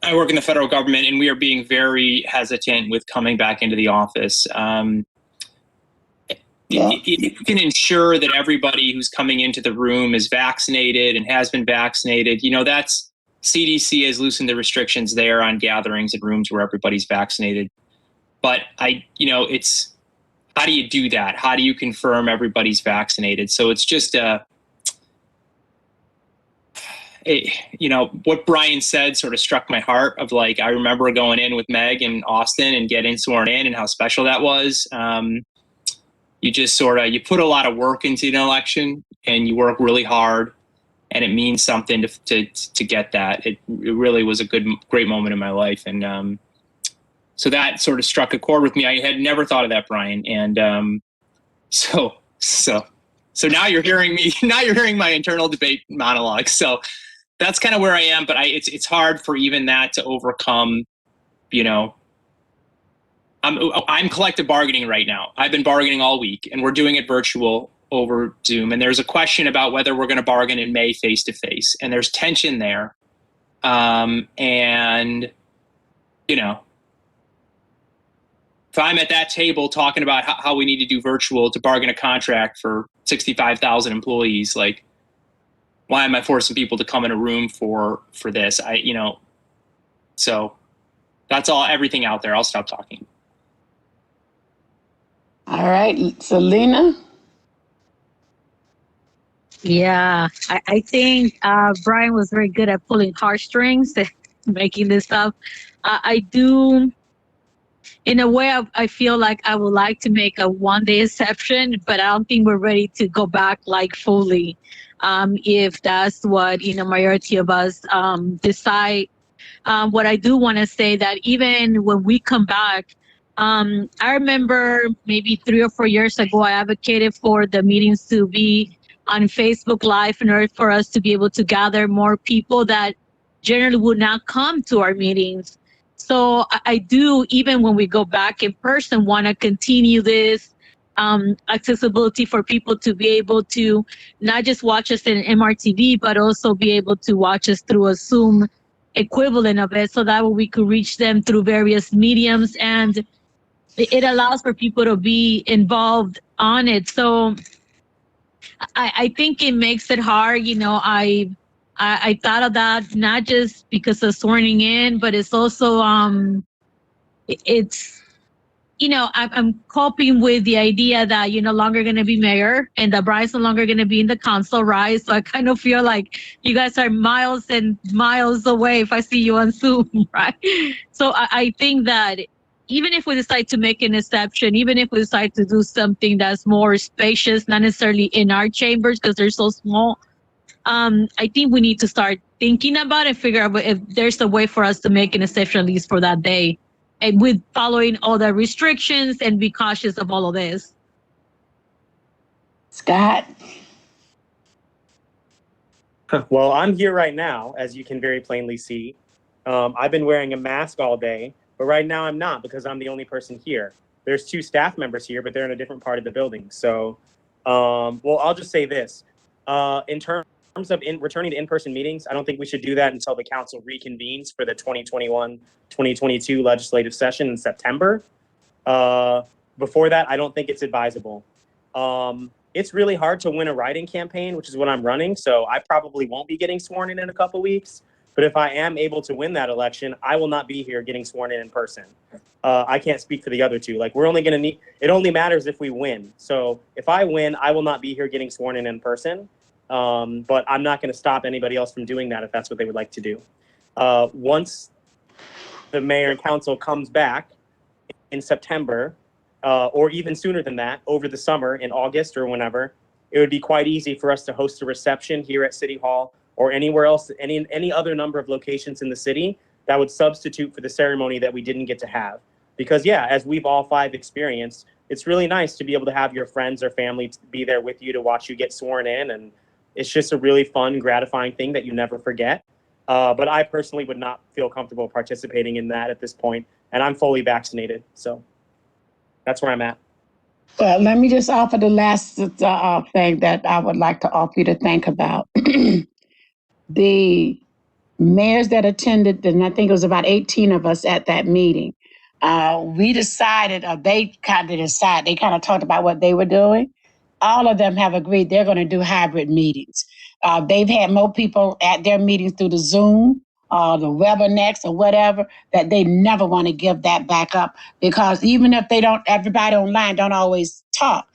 I work in the federal government, and we are being very hesitant with coming back into the office. If you can ensure that everybody who's coming into the room is vaccinated and has been vaccinated, that's CDC has loosened the restrictions there on gatherings in rooms where everybody's vaccinated. But it's how do you do that? How do you confirm everybody's vaccinated? So it's just what Brian said sort of struck my heart of like, I remember going in with Meg and Austin and getting sworn in and how special that was. You just you put a lot of work into an election and you work really hard, and it means something to get that. It really was a great moment in my life. And so that sort of struck a chord with me. I had never thought of that, Brian. And so now you're hearing me, now you're hearing my internal debate monologue. So that's kind of where I am, but it's hard for even that to overcome, I'm collective bargaining right now. I've been bargaining all week, and we're doing it virtual over Zoom. And there's a question about whether we're going to bargain in May face to face, and there's tension there. And if I'm at that table talking about how we need to do virtual to bargain a contract for 65,000 employees, like, why am I forcing people to come in a room for this? So that's everything out there. I'll stop talking. All right, Selena. Yeah, I think Brian was very good at pulling heartstrings and making this stuff. I do, in a way, I feel like I would like to make a one-day exception, but I don't think we're ready to go back like fully. If that's what, majority of us decide. What I do want to say that even when we come back, I remember maybe 3 or 4 years ago, I advocated for the meetings to be on Facebook Live in order for us to be able to gather more people that generally would not come to our meetings. So I do, even when we go back in person, want to continue this accessibility for people to be able to not just watch us in MRTV, but also be able to watch us through a Zoom equivalent of it, so that way we could reach them through various mediums, and it allows for people to be involved on it. So I think it makes it hard. I thought of that not just because of swearing in, but it's also I'm coping with the idea that you're no longer going to be mayor and that Brian's no longer going to be in the council, right? So I kind of feel like you guys are miles and miles away if I see you on Zoom, right? So I think that even if we decide to make an exception, even if we decide to do something that's more spacious, not necessarily in our chambers because they're so small, I think we need to start thinking about it, figure out if there's a way for us to make an exception at least for that day, and with following all the restrictions and be cautious of all of this. Scott. Well, I'm here right now, as you can very plainly see. I've been wearing a mask all day, but right now I'm not because I'm the only person here. There's 2 staff members here, but they're in a different part of the building. So, I'll just say this. In terms of returning to in-person meetings, I don't think we should do that until the council reconvenes for the 2021-2022 legislative session in September. Before that, I don't think it's advisable. It's really hard to win a write-in campaign, which is what I'm running. So I probably won't be getting sworn in a couple weeks. But if I am able to win that election, I will not be here getting sworn in person. I can't speak for the other 2. Like, we're only going to need, it only matters if we win. So if I win, I will not be here getting sworn in person. But I'm not going to stop anybody else from doing that if that's what they would like to do. Once the mayor and council comes back in September, or even sooner than that, over the summer in August or whenever, it would be quite easy for us to host a reception here at City Hall or anywhere else, any other number of locations in the city that would substitute for the ceremony that we didn't get to have. Because yeah, as we've all 5 experienced, it's really nice to be able to have your friends or family be there with you to watch you get sworn in. And it's just a really fun, gratifying thing that you never forget. But I personally would not feel comfortable participating in that at this point. And I'm fully vaccinated. So that's where I'm at. Well, let me just offer the last thing that I would like to offer you to think about. The mayors that attended, and I think it was about 18 of us at that meeting. We decided, they kind of talked about what they were doing. All of them have agreed they're going to do hybrid meetings. They've had more people at their meetings through the Zoom, the WebEx or whatever, that they never want to give that back up, because even if everybody online don't always talk.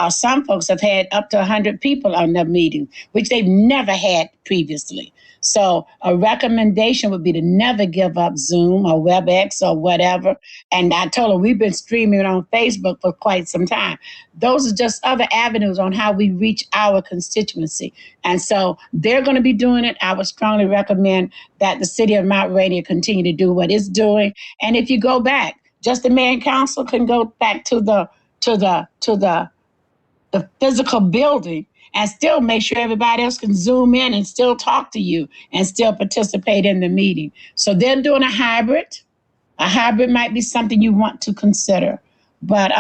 Some folks have had up to 100 people on their meetings, which they've never had previously. So a recommendation would be to never give up Zoom or WebEx or whatever. And I told them we've been streaming on Facebook for quite some time. Those are just other avenues on how we reach our constituency. And so they're going to be doing it. I would strongly recommend that the city of Mount Rainier continue to do what it's doing. And if you go back, just the mayor and council can go back to the physical building and still make sure everybody else can Zoom in and still talk to you and still participate in the meeting. So they're doing a hybrid. A hybrid might be something you want to consider. But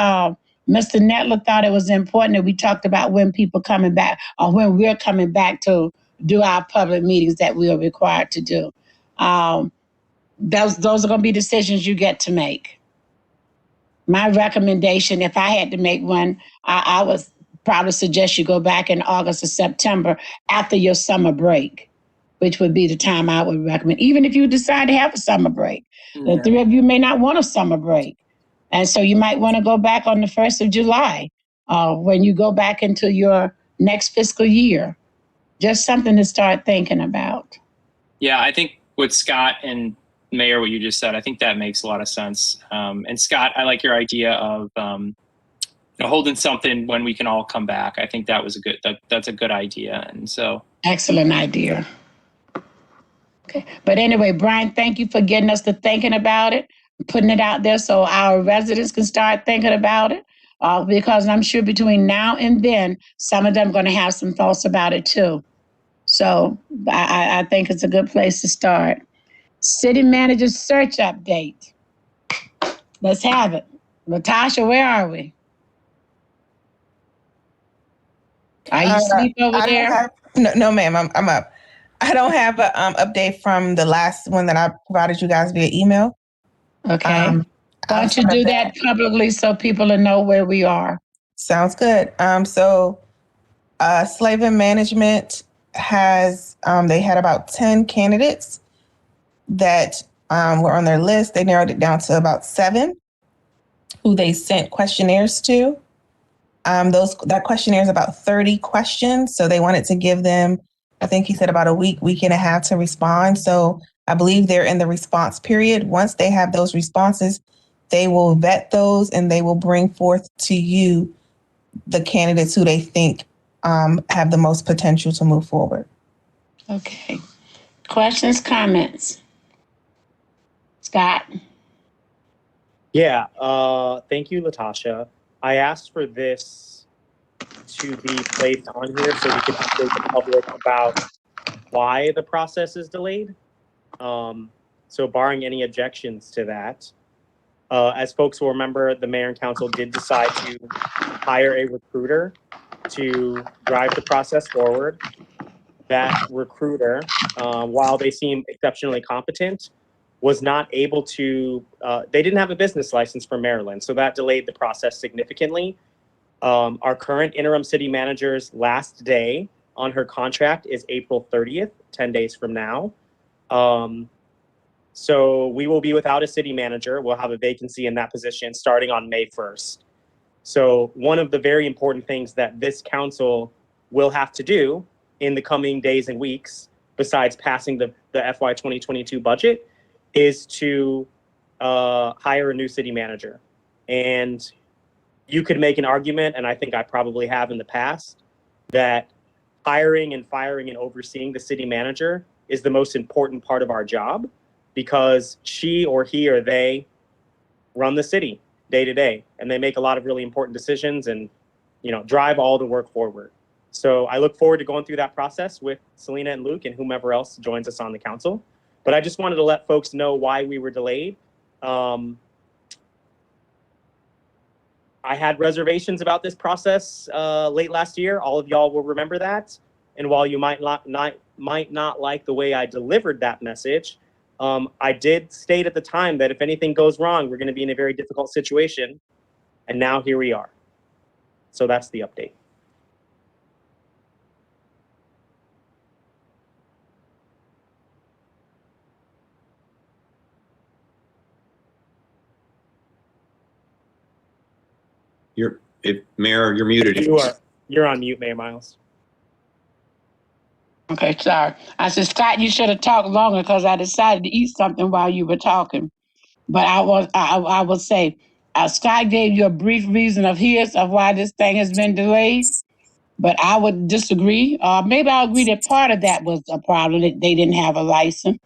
Mr. Netler thought it was important that we talked about when people coming back, or when we're coming back to do our public meetings that we are required to do. Those are going to be decisions you get to make. My recommendation, if I had to make one, I would probably suggest you go back in August or September after your summer break, which would be the time I would recommend, even if you decide to have a summer break. The three of you may not want a summer break. And so you might want to go back on the 1st of July when you go back into your next fiscal year. Just something to start thinking about. Yeah, I think with Scott and Mayor, what you just said, I think that makes a lot of sense. And Scott, I like your idea of holding something when we can all come back. I think that's a good idea. And so. Excellent idea. Okay. But anyway, Brian, thank you for getting us to thinking about it, putting it out there so our residents can start thinking about it. Because I'm sure between now and then, some of them are going to have some thoughts about it too. So I think it's a good place to start. City manager search update. Let's have it. Latasha, where are we? Are you asleep over there? No, ma'am. I'm up. I don't have an update from the last one that I provided you guys via email. Okay. Why don't you do that publicly so people will know where we are? Sounds good. So Slavin Management has, they had about 10 candidates that were on their list. They narrowed it down to about 7 who they sent questionnaires to. That questionnaire is about 30 questions. So they wanted to give them, I think he said about a week and a half to respond. So I believe they're in the response period. Once they have those responses, they will vet those and they will bring forth to you the candidates who they think have the most potential to move forward. Okay. Questions, comments? Scott? Yeah, thank you, Latasha. I asked for this to be placed on here so we can update the public about why the process is delayed. So barring any objections to that, as folks will remember, the mayor and council did decide to hire a recruiter to drive the process forward. That recruiter, while they seem exceptionally competent, was not able to, they didn't have a business license for Maryland, so that delayed the process significantly. Our current interim city manager's last day on her contract is April 30th, 10 days from now. So we will be without a city manager. We'll have a vacancy in that position starting on May 1st. So one of the very important things that this council will have to do in the coming days and weeks, besides passing the FY 2022 budget, is to hire a new city manager. And you could make an argument, and I think I probably have in the past, that hiring and firing and overseeing the city manager is the most important part of our job, because she or he or they run the city day to day, and they make a lot of really important decisions and, drive all the work forward. So I look forward to going through that process with Selena and Luke and whomever else joins us on the council. But I just wanted to let folks know why we were delayed. I had reservations about this process late last year. All of y'all will remember that. And while you might not might not like the way I delivered that message. I did state at the time that if anything goes wrong, we're going to be in a very difficult situation. And now here we are. So that's the update. Mayor, you're muted. You're on mute, Mayor Miles. Okay, sorry. I said, Scott, you should have talked longer because I decided to eat something while you were talking. But I will say, Scott gave you a brief reason of why this thing has been delayed. But I would disagree. Maybe I'll agree that part of that was a problem, that they didn't have a license.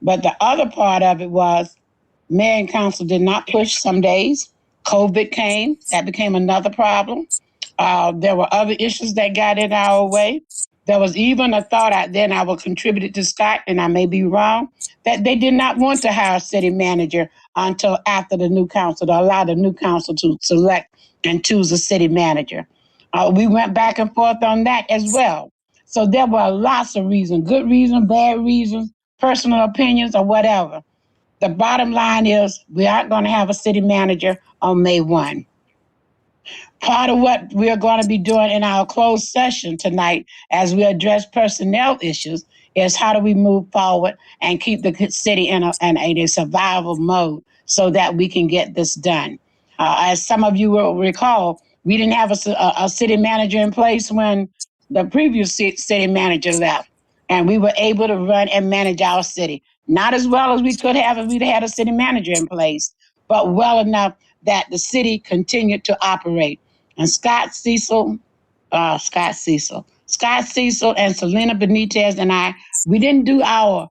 But the other part of it was mayor and council did not push some days. COVID came. That became another problem. There were other issues that got in our way. There was even a thought out there, and I will contribute it to Scott, and I may be wrong, that they did not want to hire a city manager until after the new council, to allow the new council to select and choose a city manager. We went back and forth on that as well. So there were lots of reasons, good reasons, bad reasons, personal opinions, or whatever. The bottom line is we aren't going to have a city manager on May 1. Part of what we are going to be doing in our closed session tonight as we address personnel issues is how do we move forward and keep the city in a survival mode so that we can get this done. As some of you will recall, we didn't have a city manager in place when the previous city manager left, and we were able to run and manage our city. Not as well as we could have if we'd had a city manager in place, but well enough that the city continued to operate. And Scott Cecil and Selena Benitez and I, we didn't do our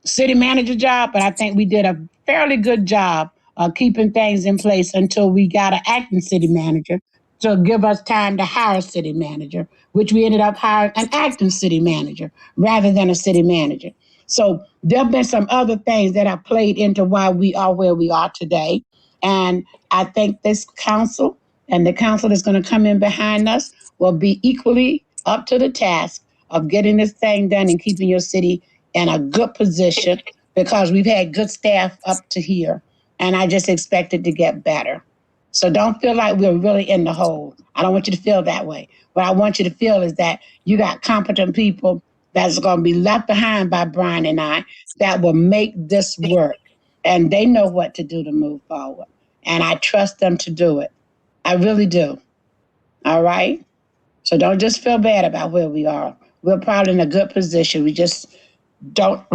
city manager job, but I think we did a fairly good job of keeping things in place until we got an acting city manager to give us time to hire a city manager, which we ended up hiring an acting city manager rather than a city manager. So there have been some other things that have played into why we are where we are today. And I think this council and the council that's going to come in behind us will be equally up to the task of getting this thing done and keeping your city in a good position, because we've had good staff up to here. And I just expect it to get better. So don't feel like we're really in the hole. I don't want you to feel that way. What I want you to feel is that you got competent people that's going to be left behind by Brian and I that will make this work. And they know what to do to move forward. And I trust them to do it. I really do. All right? So don't just feel bad about where we are. We're probably in a good position. We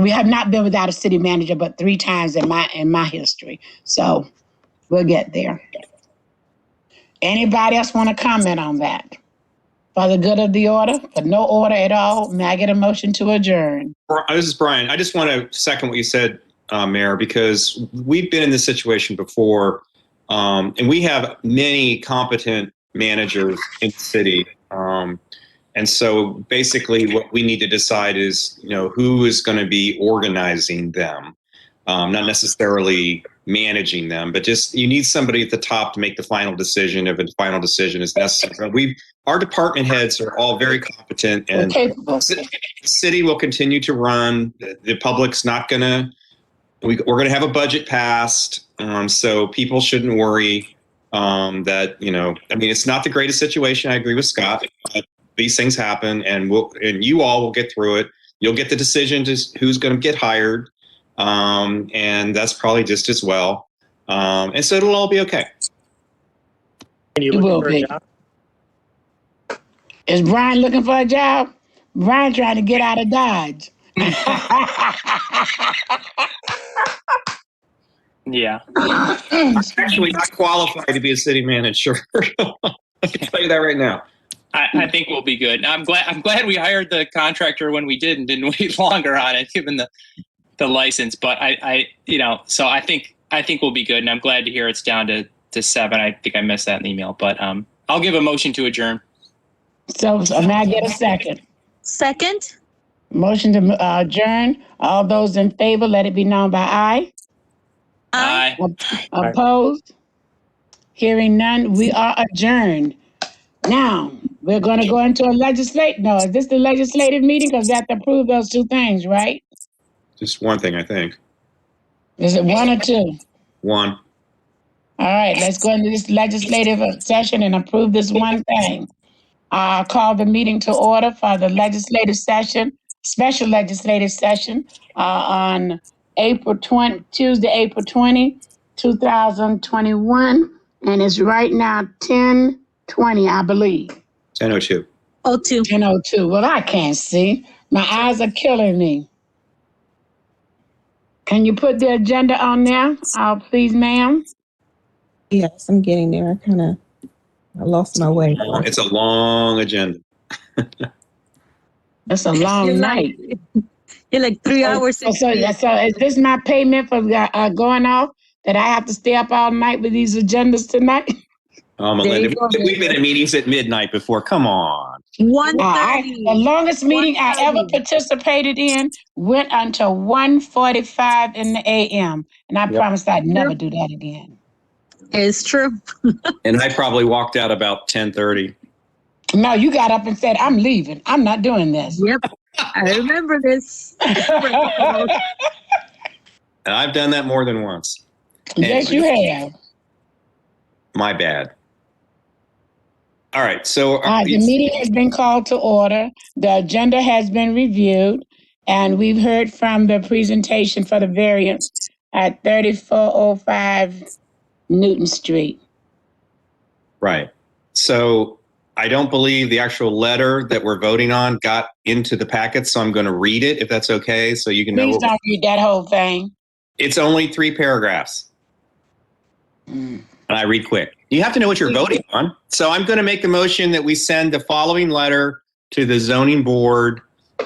have not been without a city manager but 3 times in my history. So we'll get there. Anybody else want to comment on that? For the good of the order, for no order at all, may I get a motion to adjourn? This is Brian. I just want to second what you said, Mayor, because we've been in this situation before. And we have many competent managers in the city. And so basically what we need to decide is, who is going to be organizing them, not necessarily managing them, but just you need somebody at the top to make the final decision if a final decision is necessary. Our department heads are all very competent, and the city will continue to run. The public's not going to, we're going to have a budget passed. So people shouldn't worry that, it's not the greatest situation. I agree with Scott. But these things happen, and you all will get through it. You'll get the decision to who's going to get hired. And that's probably just as well. And so it'll all be okay. You looking for a job? Is Brian looking for a job? Brian trying to get out of Dodge. Yeah. I'm actually not qualified to be a city manager. I can tell you that right now. I think we'll be good. I'm glad we hired the contractor when we did and didn't wait longer on it, given the license. But so I think we'll be good, and I'm glad to hear it's down to 7. I think I missed that in the email, but I'll give a motion to adjourn. So may I get a second? Second. Motion to adjourn. All those in favor, let it be known by aye. Aye. Opposed? Hearing none, we are adjourned. Now, We're going to go into a no, is this the legislative meeting? Because we have to approve those two things, right? Just one thing, I think. Is it one or two? One. All right, let's go into this legislative session and approve this one thing. I'll call the meeting to order for the legislative session, special legislative session on Tuesday, April 20, 2021. And it's right now 10:20, I believe. 10:02. 02. 10:02. Well, I can't see. My eyes are killing me. Can you put the agenda on there, please, ma'am? Yes, I'm getting there. I lost my way. It's a long agenda. That's a long night. You're like 3 hours. So is this my payment for going off? That I have to stay up all night with these agendas tonight? Melinda, we've been in meetings at midnight before. Come on. 1:30. The longest meeting I ever participated in went until 1:45 in the a.m. And I promised I'd never do that again. It's true. And I probably walked out about 10:30. No, you got up and said, I'm leaving. I'm not doing this. Yep. I remember this. And I've done that more than once. Yes, you have. My bad. All right. So the meeting has been called to order. The agenda has been reviewed. And we've heard from the presentation for the variance at 3405 Newton Street. Right. So I don't believe the actual letter that we're voting on got into the packet, so I'm going to read it if that's okay, so you can know. Please don't read that whole thing. It's only 3 paragraphs. And I read quick. You have to know what you're voting on. So I'm going to make the motion that we send the following letter to the zoning board,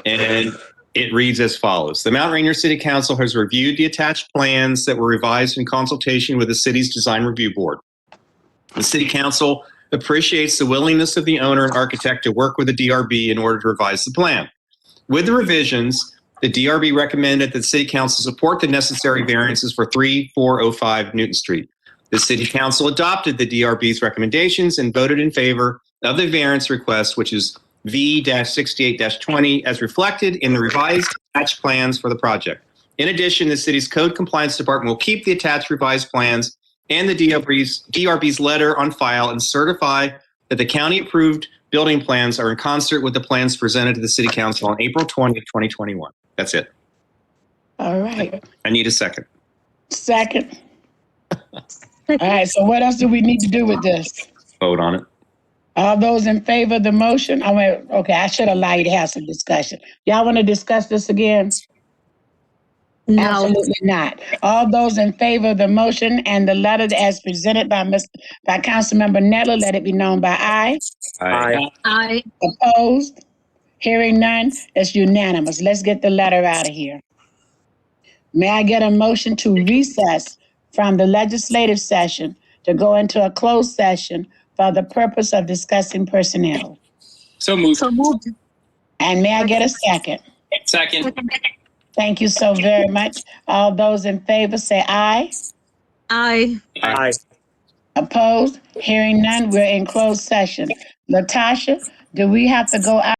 and it reads as follows. The Mount Rainier City Council has reviewed the attached plans that were revised in consultation with the city's design review board. The city council appreciates the willingness of the owner and architect to work with the DRB in order to revise the plan. With the revisions, the DRB recommended that the city council support the necessary variances for 3405 Newton Street. The city council adopted the DRB's recommendations and voted in favor of the variance request, which is V-68-20, as reflected in the revised attached plans for the project. In addition, the city's code compliance department will keep the attached revised plans and the DRB's letter on file and certify that the county-approved building plans are in concert with the plans presented to the city council on April 20th, 2021. That's it. All right. I need a second. Second. All right, so what else do we need to do with this? Vote on it. All those in favor of the motion? Okay, I should allow you to have some discussion. Y'all want to discuss this again? No. Absolutely not. All those in favor of the motion and the letter as presented by Councilmember Nettler, let it be known by aye. Aye. Aye. Opposed? Hearing none, it's unanimous. Let's get the letter out of here. May I get a motion to recess from the legislative session to go into a closed session for the purpose of discussing personnel? So moved. So moved. And may I get a second? Second. Thank you so very much. All those in favor say aye. Aye. Aye. Opposed? Hearing none, we're in closed session. Latasha, do we have to go out?